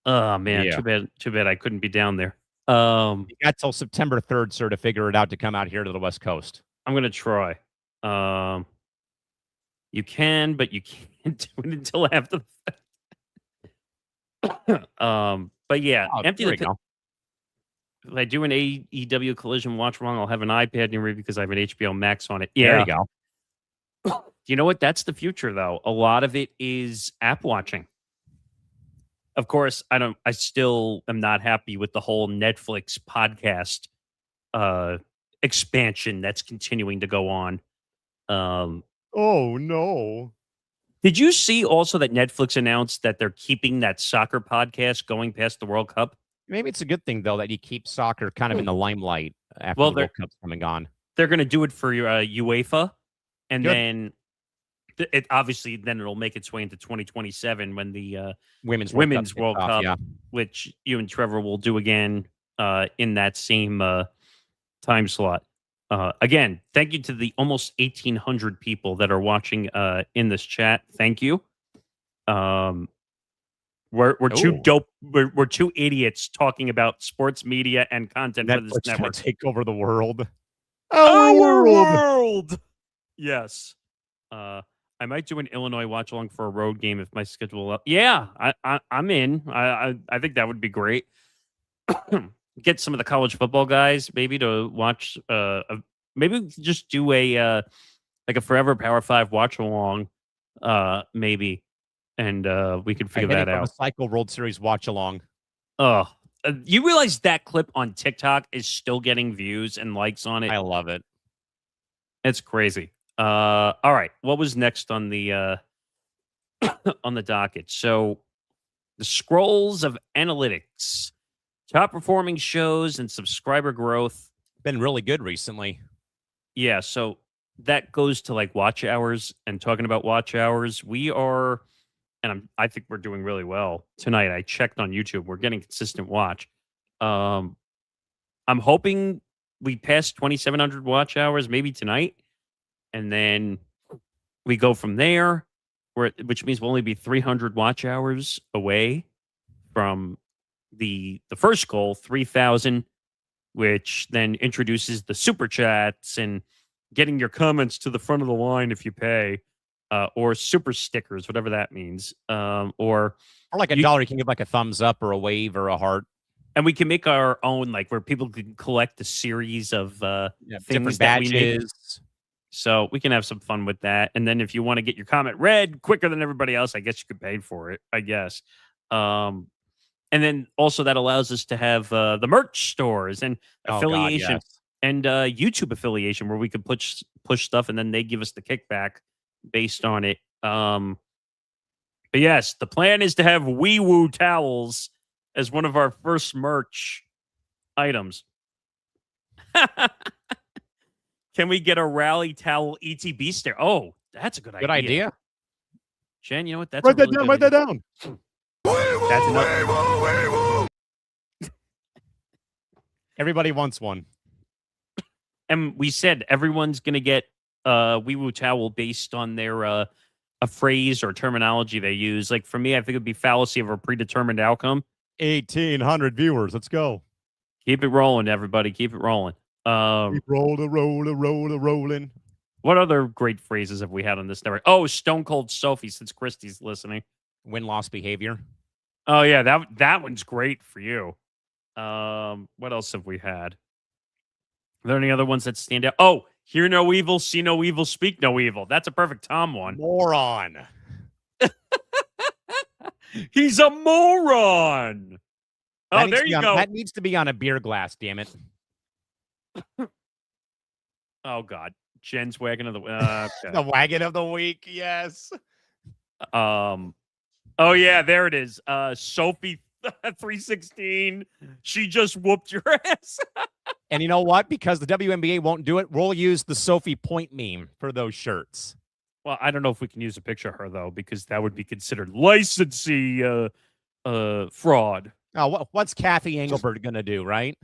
Oh man, too bad I couldn't be down there. You got till September 3rd, sir, to figure it out to come out here to the West Coast. I'm gonna try. You can, but you can't do it until after the fact. But yeah, empty the pit. If I do an AEW collision watch wrong, I'll have an iPad near me because I have an HBO Max on it. Yeah. There you go. You know what? That's the future, though. A lot of it is app watching. Of course, I still am not happy with the whole Netflix podcast expansion that's continuing to go on. Oh no. Did you see also that Netflix announced that they're keeping that soccer podcast going past the World Cup? Maybe it's a good thing, though, that you keep soccer kind of in the limelight after the World Cup's coming on. They're going to do it for UEFA, and then it obviously then it'll make its way into 2027 when the Women's World Cup, which you and Trevor will do again in that same time slot. Again, thank you to the almost 1,800 people that are watching in this chat. Thank you. We're too dope. We're two idiots talking about sports media and content for this network. Take over the world. Our world. Yes. I might do an Illinois watch along for a road game if my schedule. Yeah, I'm in. I think that would be great. Get some of the college football guys maybe to watch. Maybe just do a like a Forever Power 5 watch along maybe, and we could figure Hitting that from a out. Cycle World Series watch along. You realize that clip on TikTok is still getting views and likes on it? I love it. It's crazy. All right, what was next on the on the docket? So, the scrolls of analytics, top performing shows, and subscriber growth. Been really good recently. Yeah, so that goes to like watch hours, and talking about watch hours, we are, and I think we're doing really well tonight. I checked on YouTube. We're getting consistent watch. I'm hoping we pass 2,700 watch hours maybe tonight, and then we go from there, which means we'll only be 300 watch hours away from the first goal, 3,000, which then introduces the super chats and getting your comments to the front of the line if you pay, or super stickers, whatever that means, or like $1, you can give like a thumbs up or a wave or a heart. And we can make our own, like where people can collect a series of things that we make. So we can have some fun with that. And then if you want to get your comment read quicker than everybody else, I guess you could pay for it, I guess. And then also that allows us to have the merch stores and affiliation and YouTube affiliation where we can push stuff and then they give us the kickback based on it. But yes, the plan is to have Wee Woo towels as one of our first merch items. Can we get a rally towel ETB stare? Oh, that's a good idea. Good idea. Jen, you know what? That's write that down. Write that down. That's enough. Everybody wants one. And we said everyone's going to get a Wee Woo towel based on their a phrase or terminology they use. Like for me, I think it would be fallacy of a predetermined outcome. 1,800 viewers. Let's go. Keep it rolling, everybody. Keep it rolling. Keep rolling. What other great phrases have we had on this network? Oh, Stone Cold Sophie, since Christy's listening. Win-loss behavior. Oh, yeah, that one's great for you. What else have we had? Are there any other ones that stand out? Oh, hear no evil, see no evil, speak no evil. That's a perfect Tom one. Moron. He's a moron. Oh, there you go. That needs to be on a beer glass, damn it. Oh, God. Jen's wagon of the okay. The wagon of the week, yes. Oh, yeah, there it is. Sophie 316. She just whooped your ass. And you know what? Because the WNBA won't do it, we'll use the Sophie Point meme for those shirts. Well, I don't know if we can use a picture of her, though, because that would be considered licensee fraud. Oh, what's Kathy Engelbert going to do, right?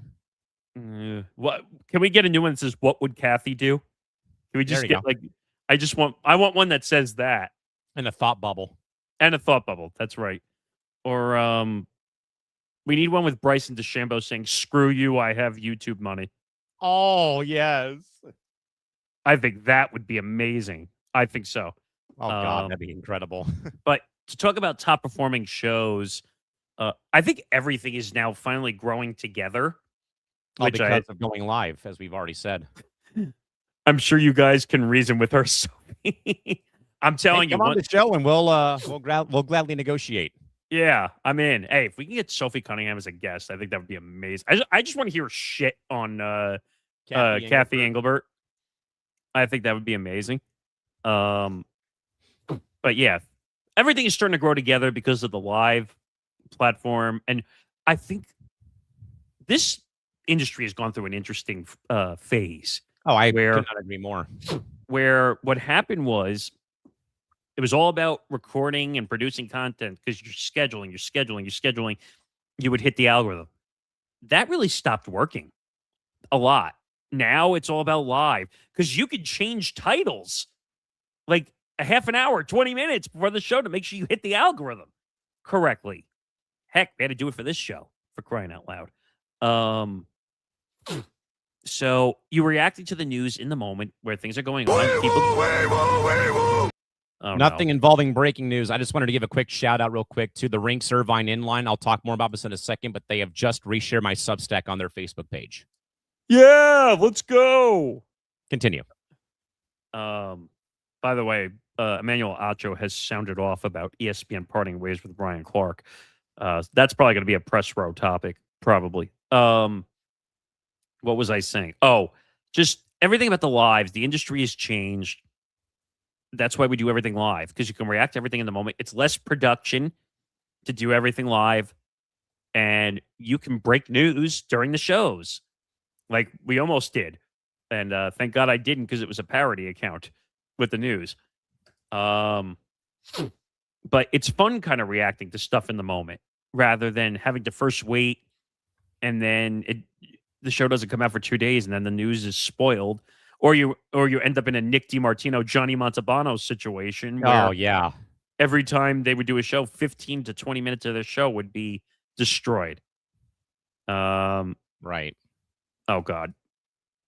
What can we get a new one that says, "What would Kathy do"? Can we just get like, I want one that says that. And a thought bubble. And a thought bubble. That's right. Or we need one with Bryson DeChambeau saying, "Screw you, I have YouTube money." Oh, yes. I think that would be amazing. I think so. Oh, God, that'd be incredible. But to talk about top performing shows, I think everything is now finally growing together. Because of going live, as we've already said. I'm sure you guys can reason with her. I'm telling you, come on the show and we'll gladly negotiate. Yeah, I'm in. Hey, if we can get Sophie Cunningham as a guest, I think that would be amazing. I just want to hear shit on Kathy Engelbert. I think that would be amazing. But yeah, everything is starting to grow together because of the live platform, and I think this industry has gone through an interesting phase. Oh, I could not agree more. Where what happened was it was all about recording and producing content because you're scheduling. You would hit the algorithm. That really stopped working a lot. Now it's all about live because you could change titles like a half an hour, 20 minutes before the show to make sure you hit the algorithm correctly. Heck, we had to do it for this show, for crying out loud. So you reacting to the news in the moment where things are going on. Nothing involving breaking news. I just wanted to give a quick shout out real quick to the Rinks Irvine inline. I'll talk more about this in a second, but they have just reshared my Substack on their Facebook page. Yeah, let's go. Continue. By the way, Emmanuel Acho has sounded off about ESPN parting ways with Brian Clark. That's probably going to be a press row topic, probably. What was I saying? Oh, just everything about the lives. The industry has changed. That's why we do everything live, because you can react to everything in the moment. It's less production to do everything live, and you can break news during the shows, like we almost did. And thank God I didn't, because it was a parody account with the news. But it's fun kind of reacting to stuff in the moment rather than having to first wait and then the show doesn't come out for 2 days and then the news is spoiled, or you end up in a Nick DiMartino, Johnny Montalbano situation where Oh, yeah. every time they would do a show, 15 to 20 minutes of their show would be destroyed. Right. Oh, God.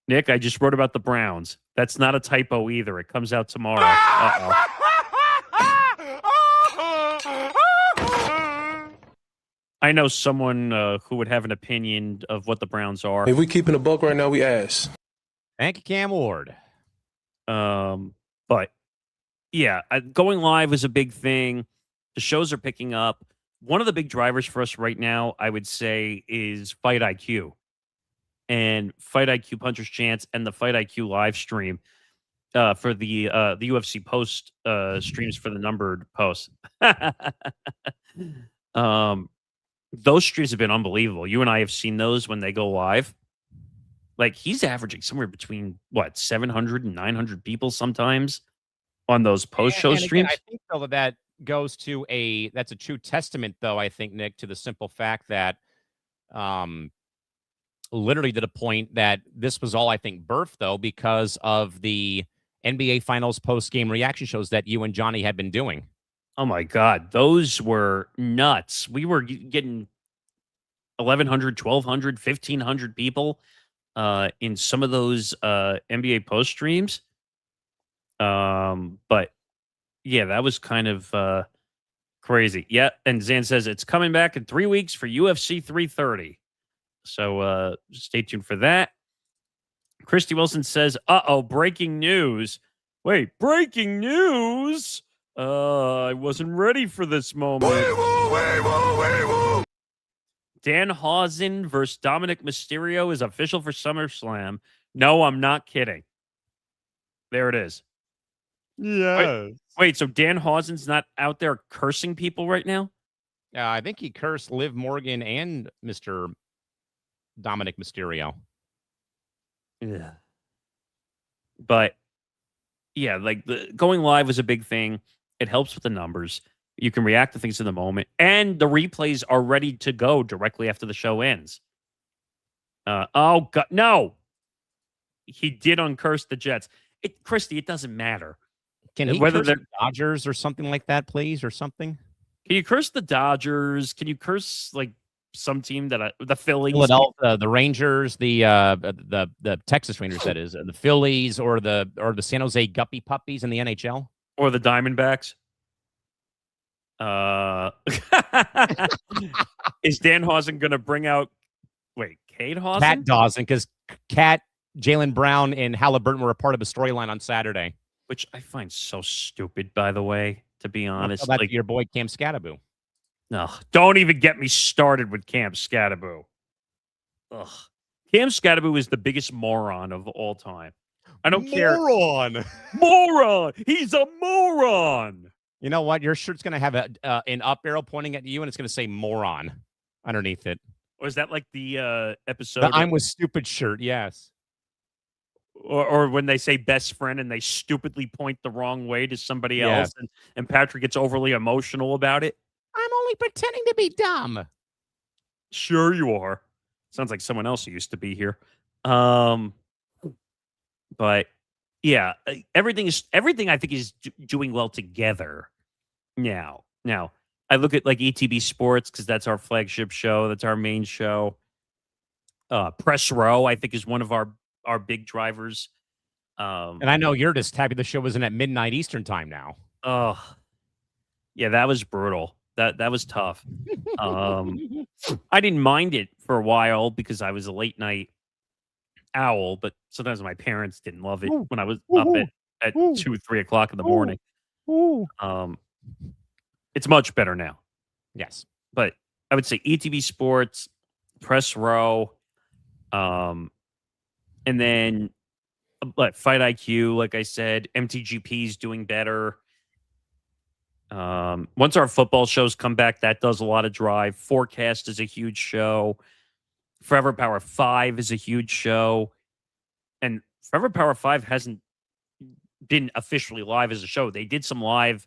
Nick, I just wrote about the Browns. That's not a typo either. It comes out tomorrow. Uh-oh. I know someone who would have an opinion of what the Browns are. If we keeping a buck right now, we ass. Thank you, Cam Ward. But yeah, going live is a big thing. The shows are picking up. One of the big drivers for us right now, I would say, is Fight IQ. And Fight IQ Puncher's Chance and the Fight IQ live stream for the UFC post streams for the numbered posts. Those streams have been unbelievable. You and I have seen those when they go live. Like, he's averaging somewhere between, 700 and 900 people sometimes on those post-show streams. Again, I think, though, that goes to that's a true testament, though, I think, Nick, to the simple fact that literally to the point that this was all, I think, birthed, though, because of the NBA Finals post-game reaction shows that you and Johnny had been doing. Oh, my God. Those were nuts. We were getting 1,100, 1,200, 1,500 people in some of those NBA post streams. But, yeah, that was kind of crazy. Yeah, and Zan says it's coming back in 3 weeks for UFC 330. So stay tuned for that. Christy Wilson says, breaking news. Wait, breaking news? I wasn't ready for this moment. Danhausen versus Dominic Mysterio is official for SummerSlam. No, I'm not kidding. There it is. Yeah. Wait, so Danhausen's not out there cursing people right now? I think he cursed Liv Morgan and Mr. Dominic Mysterio. Yeah. But, yeah, like going live was a big thing. It helps with the numbers. You can react to things in the moment. And the replays are ready to go directly after the show ends. Oh, God, no. He did uncurse the Jets. Christy, it doesn't matter. Can he curse the Dodgers or something like that, please, or something? Can you curse the Dodgers? Can you curse, like, some team that the Phillies, Philadelphia, the Rangers, the Texas Rangers, that is, the Phillies, or the San Jose Guppy Puppies in the NHL, or the Diamondbacks? Is Danhausen going to bring out? Wait, Cade Hausen? Cat Dawson, because Cat, Jaylen Brown, and Halliburton were a part of the storyline on Saturday, which I find so stupid. By the way, to be honest, like your boy Cam Scattaboo. No, don't even get me started with Cam Scattaboo. Ugh. Cam Scattaboo is the biggest moron of all time. I don't care. Moron. He's a moron. You know what? Your shirt's going to have an up arrow pointing at you, and it's going to say moron underneath it. Or is that like the episode? The I'm with stupid shirt, yes. Or when they say best friend and they stupidly point the wrong way to somebody else, and Patrick gets overly emotional about it. I'm only pretending to be dumb. Sure you are. Sounds like someone else who used to be here. But yeah, everything I think is doing well together now. Now, I look at like ETB Sports because that's our flagship show. That's our main show. Press Row, I think, is one of our big drivers. And I know you're just happy the show wasn't at midnight Eastern time now. Oh, yeah, that was brutal. That was tough. I didn't mind it for a while because I was a late night owl, but sometimes my parents didn't love it when I was up at 2, 3 o'clock in the morning. Ooh. It's much better now. Yes. But I would say ETV Sports, Press Row, and then Fight IQ, like I said, MTGP is doing better. Once our football shows come back, that does a lot of drive. Forecast is a huge show. Forever Power 5 is a huge show. And Forever Power 5 hasn't been officially live as a show. They did some live,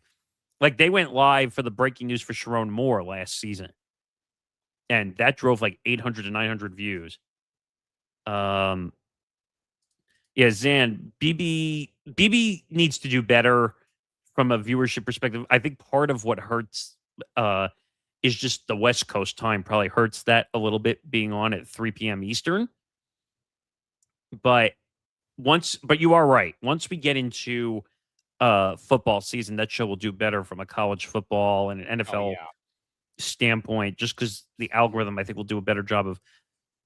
like they went live for the breaking news for Sharon Moore last season. And that drove like 800 to 900 views. Yeah, Zan, BB needs to do better from a viewership perspective. I think part of what hurts is just the West Coast time probably hurts that a little bit, being on at 3 p.m. Eastern. But you are right. Once we get into football season, that show will do better from a college football and an NFL standpoint, just because the algorithm, I think, will do a better job of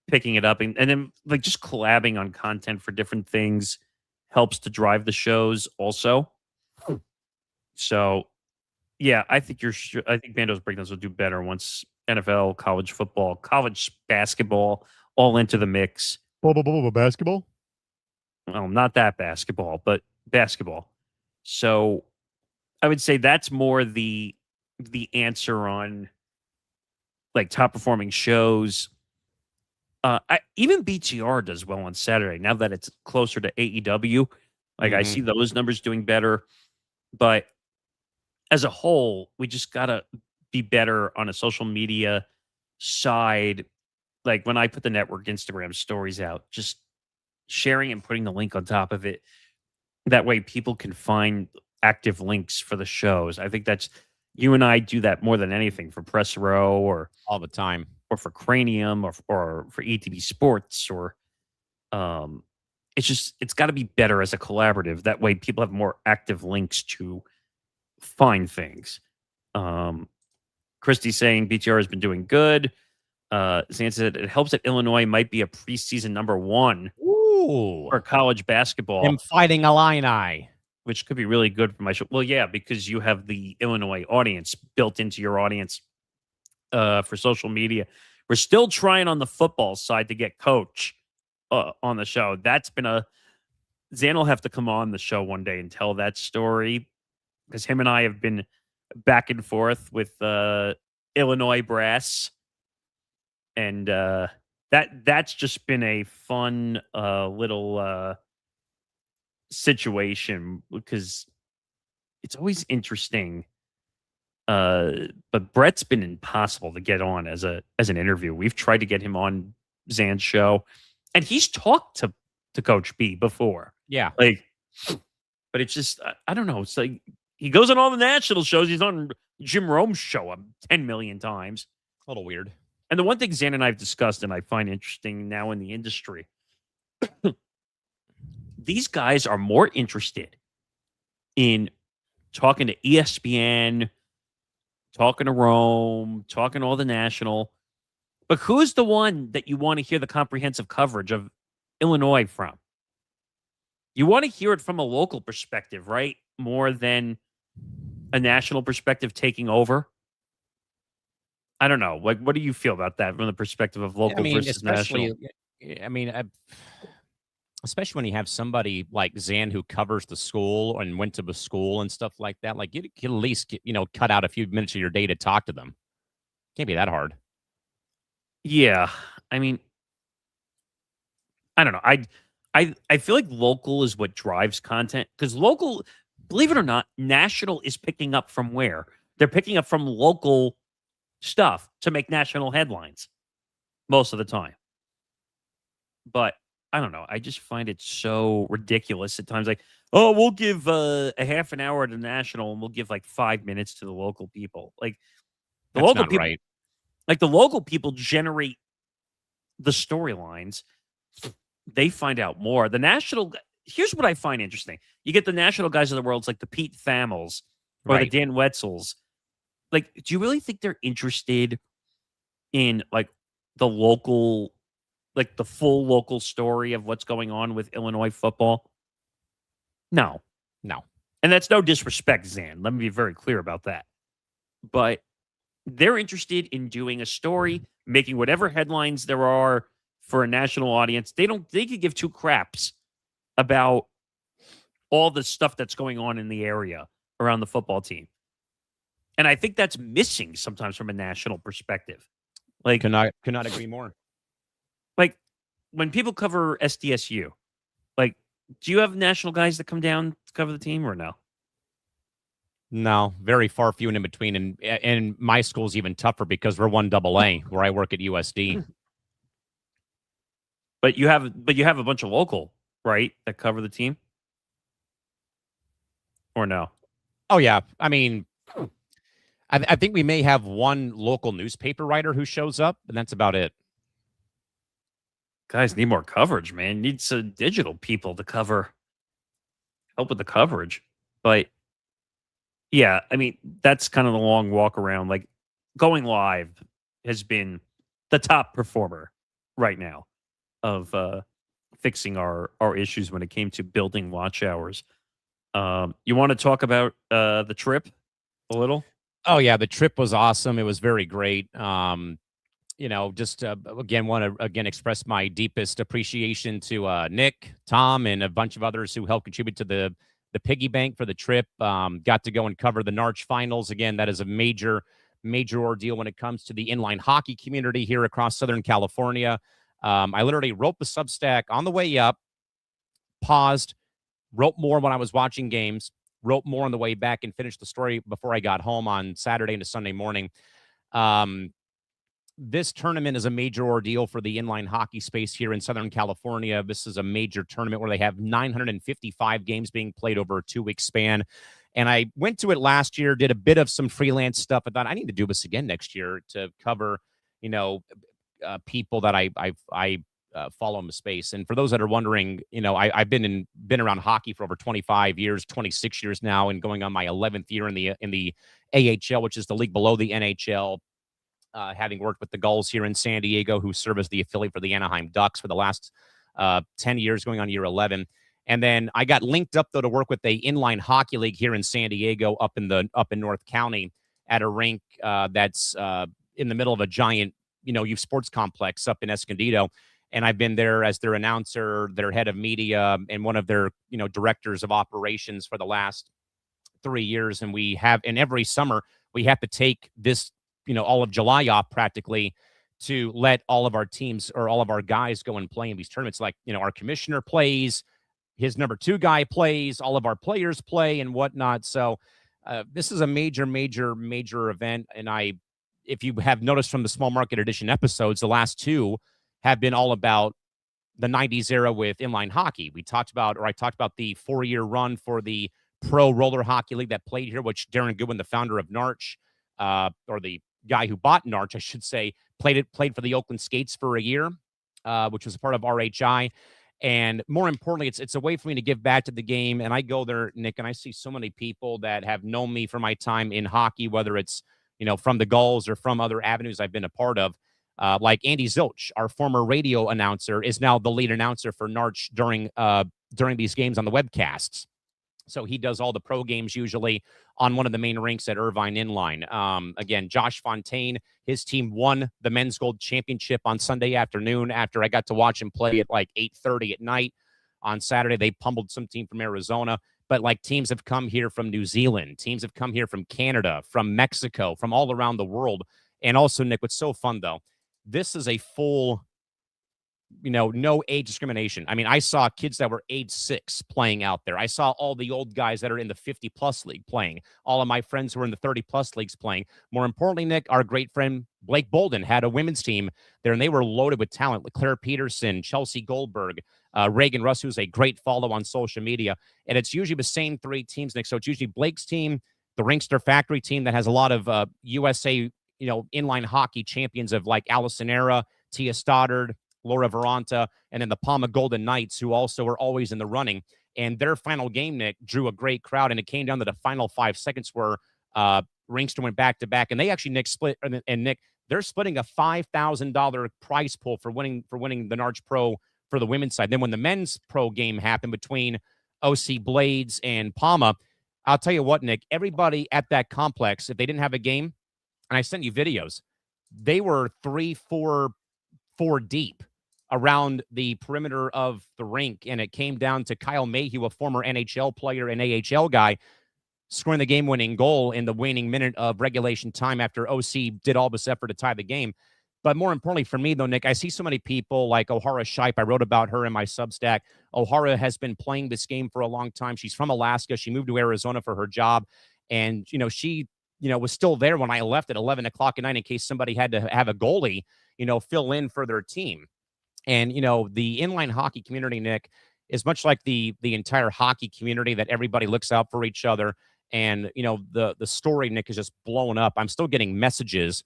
picking it up. And then like just collabing on content for different things helps to drive the shows also. So yeah, I think Bando's Breakdowns will do better once NFL, college football, college basketball all into the mix. Basketball? Well, not that basketball, but basketball. So I would say that's more the answer on like top performing shows. Even BTR does well on Saturday now that it's closer to AEW. Like I see those numbers doing better, but as a whole, we just gotta be better on a social media side. Like when I put the network Instagram stories out, just sharing and putting the link on top of it. That way people can find active links for the shows. I think that's, you and I do that more than anything for Press Row or All the time. or for Cranium or for ETV Sports or it's got to be better as a collaborative. That way people have more active links to find things. Christy saying BTR has been doing good. Zan said it helps that Illinois might be a preseason number 1 for college basketball. Them Fighting Illini. Which could be really good for my show. Well, yeah, because you have the Illinois audience built into your audience for social media. We're still trying on the football side to get Coach on the show. That's been Zan will have to come on the show one day and tell that story, because him and I have been back and forth with Illinois brass, and that's just been a fun little situation, because it's always interesting. But Brett's been impossible to get on as an interview. We've tried to get him on Zan's show, and he's talked to Coach B before. Yeah. Like, but it's just, I don't know. It's like he goes on all the national shows. He's on Jim Rome's show 10 million times. A little weird. And the one thing Zan and I have discussed, and I find interesting now in the industry, these guys are more interested in talking to ESPN, talking to Rome, talking to all the national. But who's the one that you want to hear the comprehensive coverage of Illinois from? You want to hear it from a local perspective, right? More than a national perspective taking over. I don't know. Like, what do you feel about that from the perspective of local versus national? Especially when you have somebody like Zan who covers the school and went to the school and stuff like that. Like, you can at least cut out a few minutes of your day to talk to them. Can't be that hard. Yeah, I mean, I don't know. I feel like local is what drives content, because local, believe it or not, national is picking up from where? They're picking up from local stuff to make national headlines most of the time. But I don't know. I just find it so ridiculous at times. Like, oh, we'll give a half an hour to national and we'll give like 5 minutes to the local people. Like the That's local not people, right. like the local people generate the storylines. They find out more. The national, here's what I find interesting. You get the national guys of the world, like the Pete Thamels or the Dan Wetzels. Like, do you really think they're interested in like the local, like the full local story of what's going on with Illinois football? No. And that's no disrespect, Zan. Let me be very clear about that. But they're interested in doing a story, making whatever headlines there are for a national audience. They could give two craps about all the stuff that's going on in the area around the football team. And I think that's missing sometimes from a national perspective. Like, Could not agree more. Like, when people cover SDSU, like, do you have national guys that come down to cover the team or no? No, very far few and in between. And my school's even tougher because we're 1AA where I work at USD. But you have a bunch of local, right, that cover the team? Or no? Oh, yeah. I mean, I think we may have one local newspaper writer who shows up, and that's about it. Guys need more coverage, man. Need some digital people to help with the coverage. But yeah, I mean, that's kind of the long walk around. Like, going live has been the top performer right now of fixing our issues when it came to building watch hours. You want to talk about the trip a little? Oh, yeah. The trip was awesome. It was very great. Just again, want to express my deepest appreciation to Nick, Tom, and a bunch of others who helped contribute to the piggy bank for the trip. Got to go and cover the Narch finals. Again, that is a major ordeal when it comes to the inline hockey community here across Southern California. I literally wrote the Substack on the way up, paused, wrote more when I was watching games, wrote more on the way back, and finished the story before I got home on Saturday into Sunday morning. This tournament is a major ordeal for the inline hockey space here in Southern California. This is a major tournament where they have 955 games being played over a 2-week span. And I went to it last year, did a bit of some freelance stuff. I thought I need to do this again next year to cover, people that I follow in the space. And for those that are wondering, I've been around hockey for over 25 years, 26 years now, and going on my 11th year in the AHL, which is the league below the NHL. Having worked with the Gulls here in San Diego, who serve as the affiliate for the Anaheim Ducks for the last 10 years, going on year 11. And then I got linked up, though, to work with a inline hockey league here in San Diego up in North County at a rink that's in the middle of a giant, youth sports complex up in Escondido. And I've been there as their announcer, their head of media, and one of their, directors of operations for the last 3 years. And every summer, we have to take this, all of July off practically to let all of our teams or all of our guys go and play in these tournaments. Like, our commissioner plays, his number 2 guy plays, all of our players play and whatnot. So this is a major event. And if you have noticed from the small market edition episodes, the last 2 have been all about the 90s era with inline hockey. I talked about the 4-year run for the pro roller hockey league that played here, which Darren Goodwin, the founder of Narch, or the guy who bought Narch, I should say, played for the Oakland Skates for a year, which was a part of RHI. And more importantly, it's a way for me to give back to the game. And I go there, Nick, and I see so many people that have known me for my time in hockey, whether it's, from the Gulls or from other avenues I've been a part of. Like Andy Zilch, our former radio announcer, is now the lead announcer for Narch during these games on the webcasts. So he does all the pro games usually on one of the main rinks at Irvine Inline. Again, Josh Fontaine, his team won the men's gold championship on Sunday afternoon after I got to watch him play at like 8:30 at night. On Saturday, they pummeled some team from Arizona. But like teams have come here from New Zealand, teams have come here from Canada, from Mexico, from all around the world. And also, Nick, what's so fun, though, this is a full, no age discrimination. I mean, I saw kids that were age 6 playing out there. I saw all the old guys that are in the 50-plus league playing. All of my friends who are in the 30-plus leagues playing. More importantly, Nick, our great friend Blake Bolden had a women's team there, and they were loaded with talent. Like Claire Peterson, Chelsea Goldberg, Reagan Russ, who's a great follow on social media. And it's usually the same 3 teams, Nick. So it's usually Blake's team, the Ringster Factory team that has a lot of USA, inline hockey champions of like Allison Era, Tia Stoddard, Laura Veranta, and then the Palma Golden Knights, who also are always in the running. And their final game, Nick, drew a great crowd, and it came down to the final 5 seconds where Ringster went back-to-back, and they actually, Nick, split. And Nick, they're splitting a $5,000 prize pool for winning the Narch Pro for the women's side. Then when the men's pro game happened between OC Blades and Palma, I'll tell you what, Nick, everybody at that complex, if they didn't have a game, and I sent you videos, they were 3, 4 deep around the perimeter of the rink. And it came down to Kyle Mayhew, a former NHL player and AHL guy, scoring the game-winning goal in the waning minute of regulation time after OC did all this effort to tie the game. But more importantly for me, though, Nick, I see so many people like O'Hara Shipe. I wrote about her in my Substack. O'Hara has been playing this game for a long time. She's from Alaska. She moved to Arizona for her job. And, she, was still there when I left at 11 o'clock at night in case somebody had to have a goalie, fill in for their team. And, the inline hockey community, Nick, is much like the entire hockey community that everybody looks out for each other. And, the story, Nick, is just blowing up. I'm still getting messages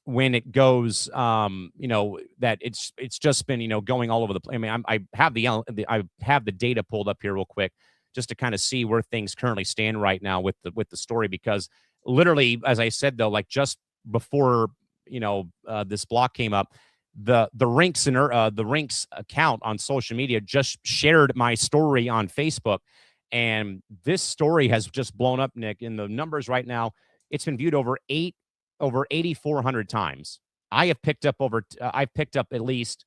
when it goes, that it's just been, going all over the place. I mean, I have the data pulled up here real quick just to kind of see where things currently stand right now with the story, because literally, as I said, though, like just before, this block came up, the Rinks and the Rinks account on social media just shared my story on Facebook. And this story has just blown up, Nick. In the numbers right now, it's been viewed over 8,400 times. I've picked up at least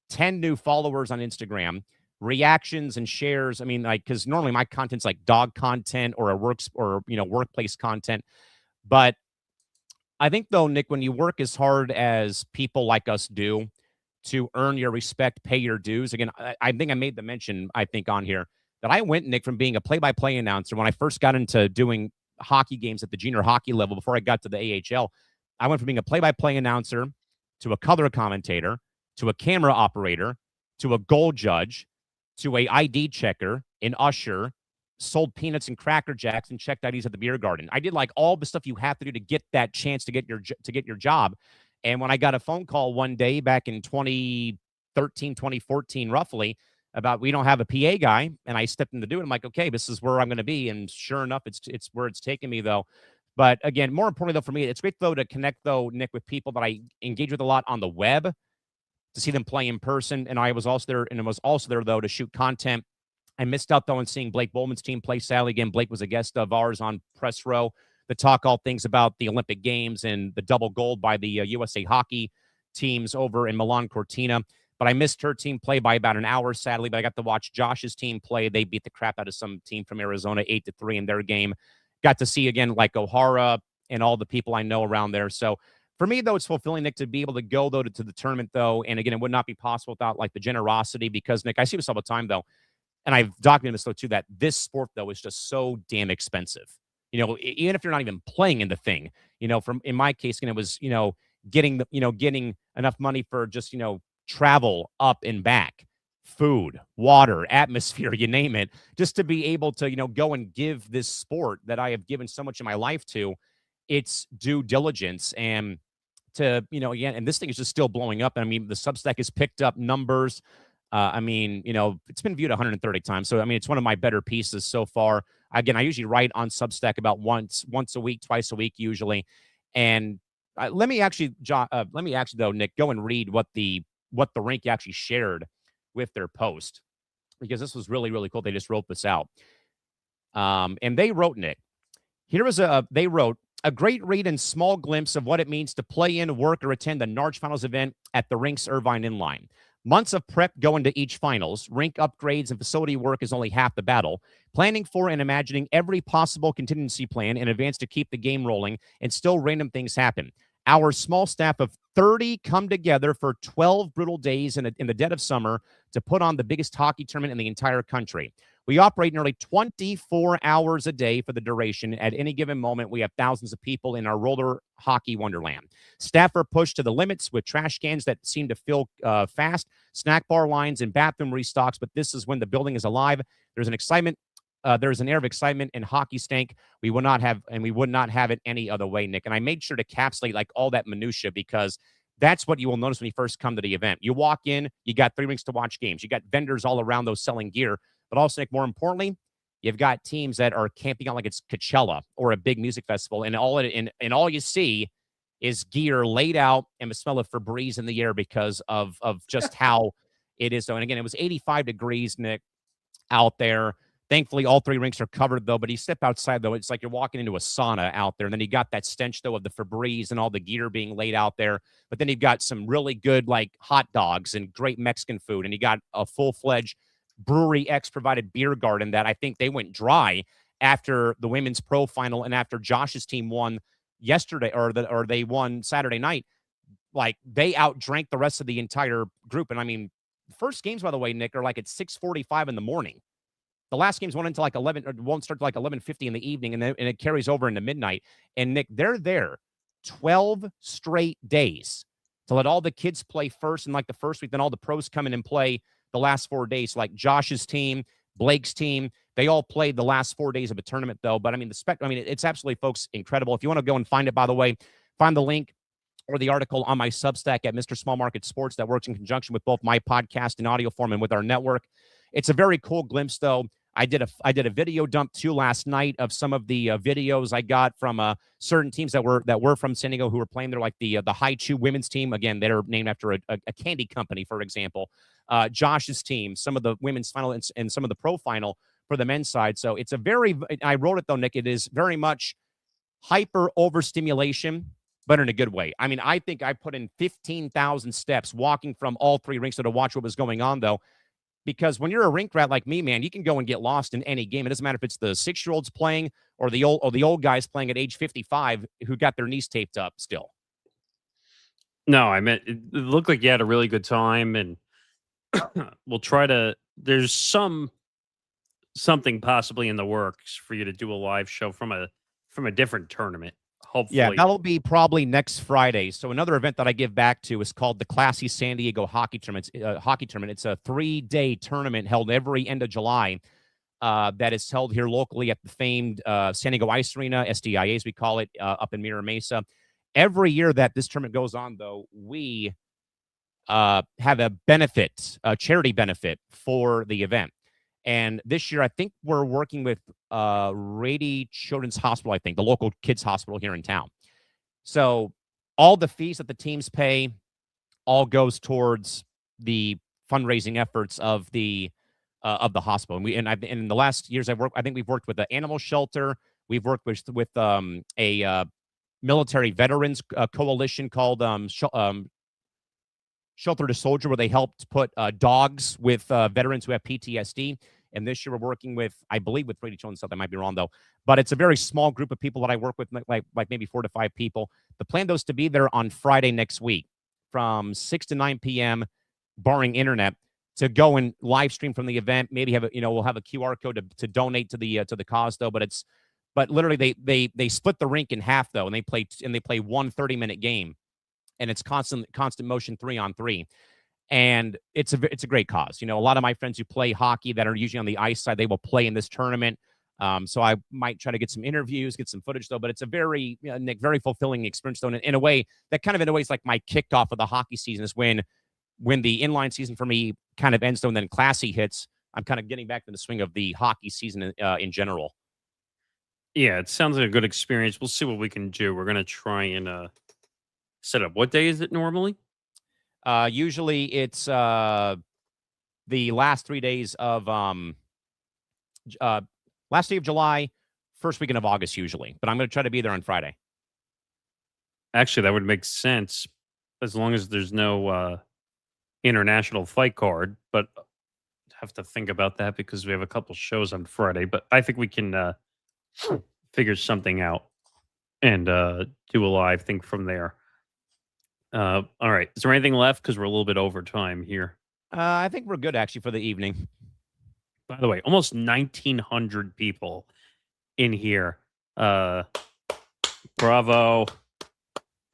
10 new followers on Instagram, reactions and shares. I mean, like, because normally my content's like dog content or workplace content. But I think, though, Nick, when you work as hard as people like us do to earn your respect, pay your dues. Again, I think I made the mention, I think, on here that I went, Nick, from being a play-by-play announcer when I first got into doing hockey games at the junior hockey level before I got to the AHL. I went from being a play-by-play announcer to a color commentator, to a camera operator, to a goal judge, to a ID checker, an usher, sold peanuts and Cracker Jacks and checked IDs at the beer garden. I did like all the stuff you have to do to get that chance to get your job. And when I got a phone call one day back in 2013, 2014, roughly, about we don't have a PA guy, and I stepped in to do it. I'm like, okay, this is where I'm going to be. And sure enough, it's where it's taken me, though. But again, more importantly, though, for me, it's great, though, to connect, though, Nick, with people that I engage with a lot on the web, to see them play in person. And I was also there, though, to shoot content. I missed out, though, on seeing Blake Bowman's team play. Sadly, again, Blake was a guest of ours on Press Row to talk all things about the Olympic Games and the double gold by the USA hockey teams over in Milan Cortina. But I missed her team play by about an hour, sadly. But I got to watch Josh's team play. They beat the crap out of some team from Arizona 8-3 in their game. Got to see, again, like O'Hara and all the people I know around there. So for me, though, it's fulfilling, Nick, to be able to go, though, to the tournament, though. And again, it would not be possible without like the generosity, because, Nick, I see this all the time, though. And I've documented this, though, too, that this sport, though, is just so damn expensive. Even if you're not even playing in the thing, in my case, it was, getting enough money for just, travel up and back, food, water, atmosphere, you name it, just to be able to, go and give this sport that I have given so much of my life to its due diligence. And to, again, and this thing is just still blowing up. I mean, the Substack has picked up numbers. It's been viewed 130 times. So, I mean, it's one of my better pieces so far. Again, I usually write on Substack about once a week, twice a week, usually. And let me actually, though, Nick, go and read what the rink actually shared with their post, because this was really, really cool. They just wrote this out. And they wrote, Nick, they wrote, a great read and small glimpse of what it means to play in, work, or attend the Narch Finals event at the rink's Irvine Inline. Months of prep go into each finals. Rink upgrades and facility work is only half the battle. Planning for and imagining every possible contingency plan in advance to keep the game rolling, and still random things happen. Our small staff of 30 come together for 12 brutal days in the dead of summer to put on the biggest hockey tournament in the entire country. We operate nearly 24 hours a day for the duration. At any given moment, we have thousands of people in our roller hockey wonderland. Staff are pushed to the limits with trash cans that seem to fill fast, snack bar lines, and bathroom restocks. But this is when the building is alive. There's an excitement. There's an air of excitement and hockey stank we would not have it any other way, Nick. And I made sure to capsulate like all that minutia, because that's what you will notice when you first come to the event. You walk in, you got 3 rinks to watch games. You got vendors all around those selling gear. But also, Nick, more importantly, you've got teams that are camping out like it's Coachella or a big music festival, and all you see is gear laid out and the smell of Febreze in the air because of just how it is. So, and again, it was 85 degrees, Nick, out there. Thankfully, all 3 rinks are covered, though. But you step outside, though, it's like you're walking into a sauna out there. And then you got that stench, though, of the Febreze and all the gear being laid out there. But then you've got some really good, like, hot dogs and great Mexican food. And you got a full-fledged Brewery X provided beer garden that I think they went dry after the women's pro final and after Josh's team won yesterday, or they won Saturday night. Like, they outdrank the rest of the entire group. And I mean, the first games, by the way, Nick, are like at 6:45 in the morning. The last games went into like 11, or won't start to like 11:50 in the evening, and it carries over into midnight. And Nick, they're there 12 straight days to let all the kids play first in like the first week. Then all the pros come in and play the last 4 days. Like Josh's team, Blake's team, they all played the last 4 days of a tournament, though. But I mean, it's absolutely, folks, incredible. If you want to go and find it, by the way, find the link or the article on my Substack at Mr. Small Market Sports that works in conjunction with both my podcast in audio form and with our network. It's a very cool glimpse, though. I did a video dump too last night of some of the videos I got from certain teams that were from San Diego who were playing there, like the Haichu women's team. Again, that are named after a candy company, for example. Josh's team, some of the women's final and some of the pro final for the men's side. So it's I wrote it, though, Nick. It is very much hyper overstimulation, but in a good way. I mean, I think I put in 15,000 steps walking from all 3 rinks to watch what was going on, though. Because when you're a rink rat like me, man, you can go and get lost in any game. It doesn't matter if it's the 6-year-olds playing or the old guys playing at age 55 who got their knees taped up still. No, I meant it looked like you had a really good time, and we'll try to. There's something possibly in the works for you to do a live show from a different tournament. Hopefully. Yeah, that'll be probably next Friday. So another event that I give back to is called the Classy San Diego Hockey Tournament. It's a 3-day tournament held every end of July that is held here locally at the famed San Diego Ice Arena, SDIA as we call it, up in Mira Mesa. Every year that this tournament goes on, though, we have a charity benefit for the event. And this year, I think we're working with Rady Children's Hospital, I think, the local kids' hospital here in town. So all the fees that the teams pay all goes towards the fundraising efforts of the hospital. And in the last years I think we've worked with the animal shelter. We've worked with a military veterans coalition called Shelter to Soldier, where they helped put dogs with veterans who have PTSD. And this year we're working with, I believe, with Brady Children's stuff. I might be wrong, though. But it's a very small group of people that I work with, like maybe 4 to 5 people. The plan, though, is to be there on Friday next week from 6 to 9 p.m., barring internet, to go and live stream from the event. Maybe we'll have a QR code to donate to the cause, though. But literally they split the rink in half, though, and they play one 30-minute game. And it's constant motion 3-on-3. And it's a great cause. A lot of my friends who play hockey that are usually on the ice side, they will play in this tournament. So I might try to get some interviews, get some footage, though. But it's a very, Nick, very fulfilling experience, though. In a way, is like my kickoff of the hockey season is when the inline season for me kind of ends, though, and then Classy hits. I'm kind of getting back to the swing of the hockey season in general. Yeah, it sounds like a good experience. We'll see what we can do. We're going to try and set up. What day is it normally? Usually it's the last 3 days of last day of July, first weekend of August usually. But I'm going to try to be there on Friday. Actually, that would make sense as long as there's no international fight card. But have to think about that because we have a couple shows on Friday. But I think we can figure something out and do a live thing from there. All right. Is there anything left? Because we're a little bit over time here. I think we're good, actually, for the evening. By the way, almost 1,900 people in here. Bravo.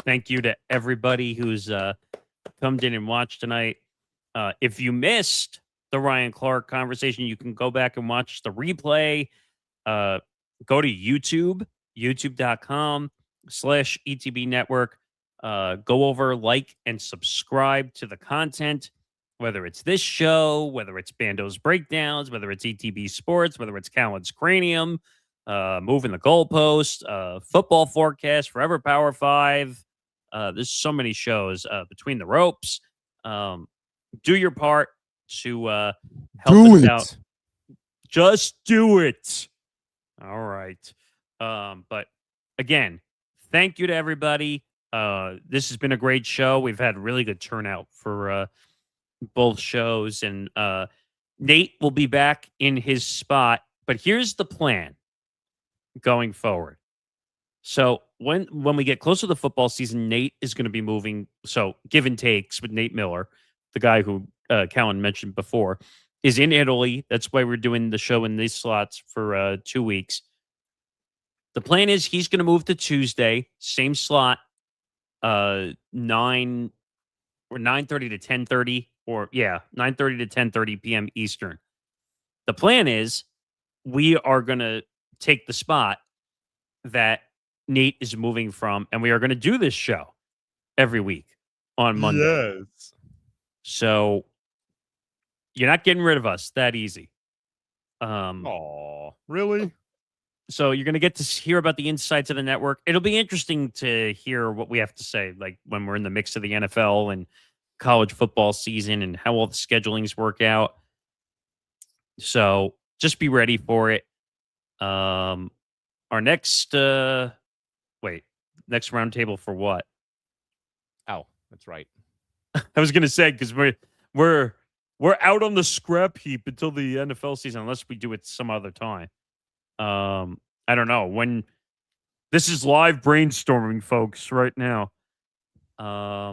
Thank you to everybody who's come in and watched tonight. If you missed the Ryan Clark conversation, you can go back and watch the replay. Go to YouTube, youtube.com/ETB Network. Go over, like, and subscribe to the content, whether it's this show, whether it's Bando's Breakdowns, whether it's ETB Sports, whether it's Callan's Cranium, Moving the Goalpost, Football Forecast, Forever Power 5. There's so many shows Between the Ropes. Do your part to help us out. Just do it. All right. But again, thank you to everybody. This has been a great show. We've had really good turnout for both shows, and Nate will be back in his spot. But here's the plan going forward. So when we get closer to the football season, Nate is going to be moving. So give and takes with Nate Miller, the guy who Callan mentioned before, is in Italy. That's why we're doing the show in these slots for 2 weeks. The plan is he's going to move to Tuesday, same slot, 9 or 9:30 to 10:30, or 9:30 to 10:30 p.m. Eastern. The plan is we are going to take the spot that Nate is moving from, and we are going to do this show every week on Monday. Yes. So you're not getting rid of us that easy. Oh, really? So you're going to get to hear about the insights of the network. It'll be interesting to hear what we have to say, like when we're in the mix of the NFL and college football season and how all the schedulings work out. So just be ready for it. Our next next roundtable for what? Oh, that's right. I was going to say, because we're out on the scrap heap until the NFL season, unless we do it some other time. I don't know when. This is live brainstorming, folks, right now. I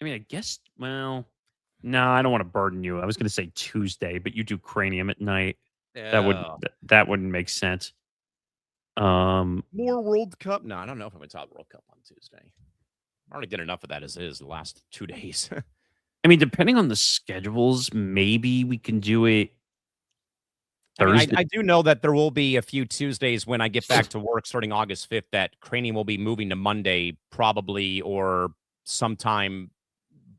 mean, I guess. Well, no, I don't want to burden you. I was going to say Tuesday, but you do cranium at night. That wouldn't make sense. More World Cup? No, I don't know if I'm going to talk World Cup on Tuesday. I already did enough of that as is the last 2 days. I mean, depending on the schedules, maybe we can do it Thursday. I do know that there will be a few Tuesdays when I get back to work starting August 5th that Cranium will be moving to Monday probably, or sometime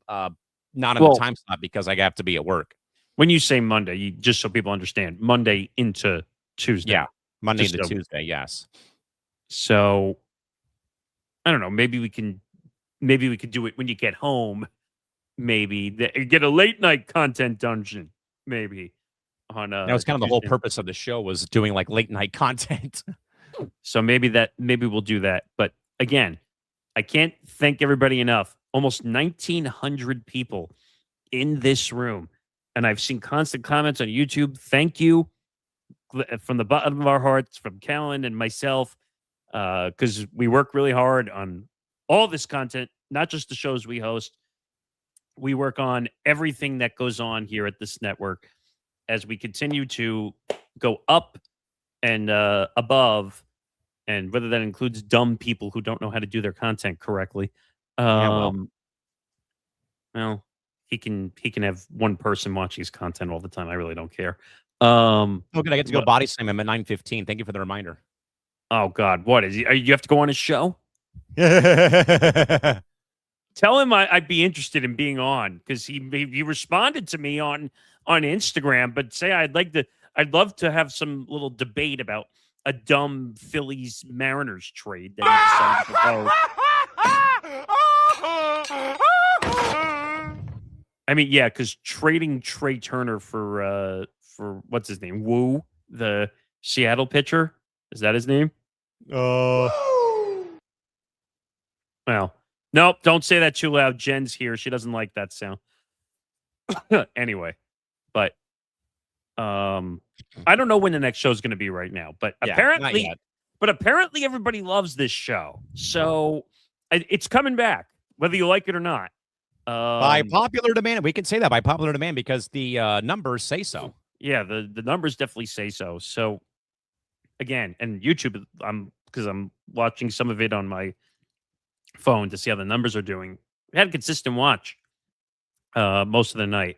not in the time slot because I have to be at work. When you say Monday, just so people understand, Monday into Tuesday. Yeah, Monday into Tuesday, yes. So I don't know. Maybe we can do it when you get home. Maybe get a late night content dungeon. Maybe on that was kind of the whole purpose of the show, was doing like late night content. So maybe we'll do that. But again, I can't thank everybody enough. Almost 1,900 people in this room, and I've seen constant comments on YouTube. Thank you from the bottom of our hearts, from Callan and myself, because we work really hard on all this content, not just the shows we host. We work on everything that goes on here at this network as we continue to go up and above, and whether that includes dumb people who don't know how to do their content correctly. Well, he can have one person watching his content all the time. I really don't care. Oh, good. I get to go body slam him at 9:15. Thank you for the reminder. Oh God, what is he? You have to go on his show? Tell him I'd be interested in being on, because he responded to me on Instagram, but say I'd love to have some little debate about a dumb Phillies Mariners trade that he decided to go. I mean, yeah, because trading Trey Turner for what's his name? Wu, the Seattle pitcher. Is that his name? Well, nope, don't say that too loud. Jen's here. She doesn't like that sound. Anyway, but I don't know when the next show is going to be right now, but apparently everybody loves this show. So it's coming back, whether you like it or not. By popular demand. We can say that by popular demand because the numbers say so. Yeah, the numbers definitely say so. So again, and YouTube, because I'm watching some of it on my phone to see how the numbers are doing. We had a consistent watch most of the night.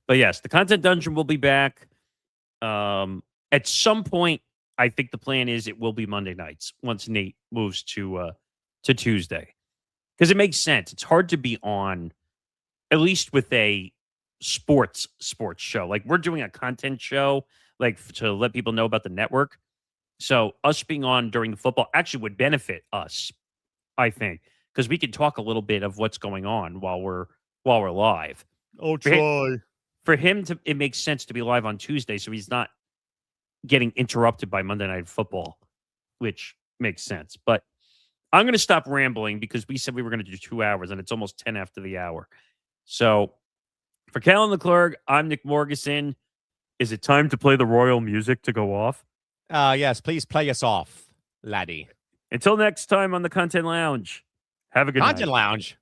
But yes, the content dungeon will be back. At some point, I think the plan is it will be Monday nights once Nate moves to Tuesday. Because it makes sense. It's hard to be on, at least with a sports show. Like, we're doing a content show, like, to let people know about the network. So us being on during the football actually would benefit us, I think, because we can talk a little bit of what's going on while we're live. Oh, try. For him it makes sense to be live on Tuesday, so he's not getting interrupted by Monday Night Football, which makes sense. But I'm going to stop rambling because we said we were going to do 2 hours, and it's almost 10 after the hour. So for Callan McClurg, I'm Nick Morgasen. Is it time to play the royal music to go off? Yes, please play us off, laddie. Until next time on the Content Lounge, have a good night. Content Lounge.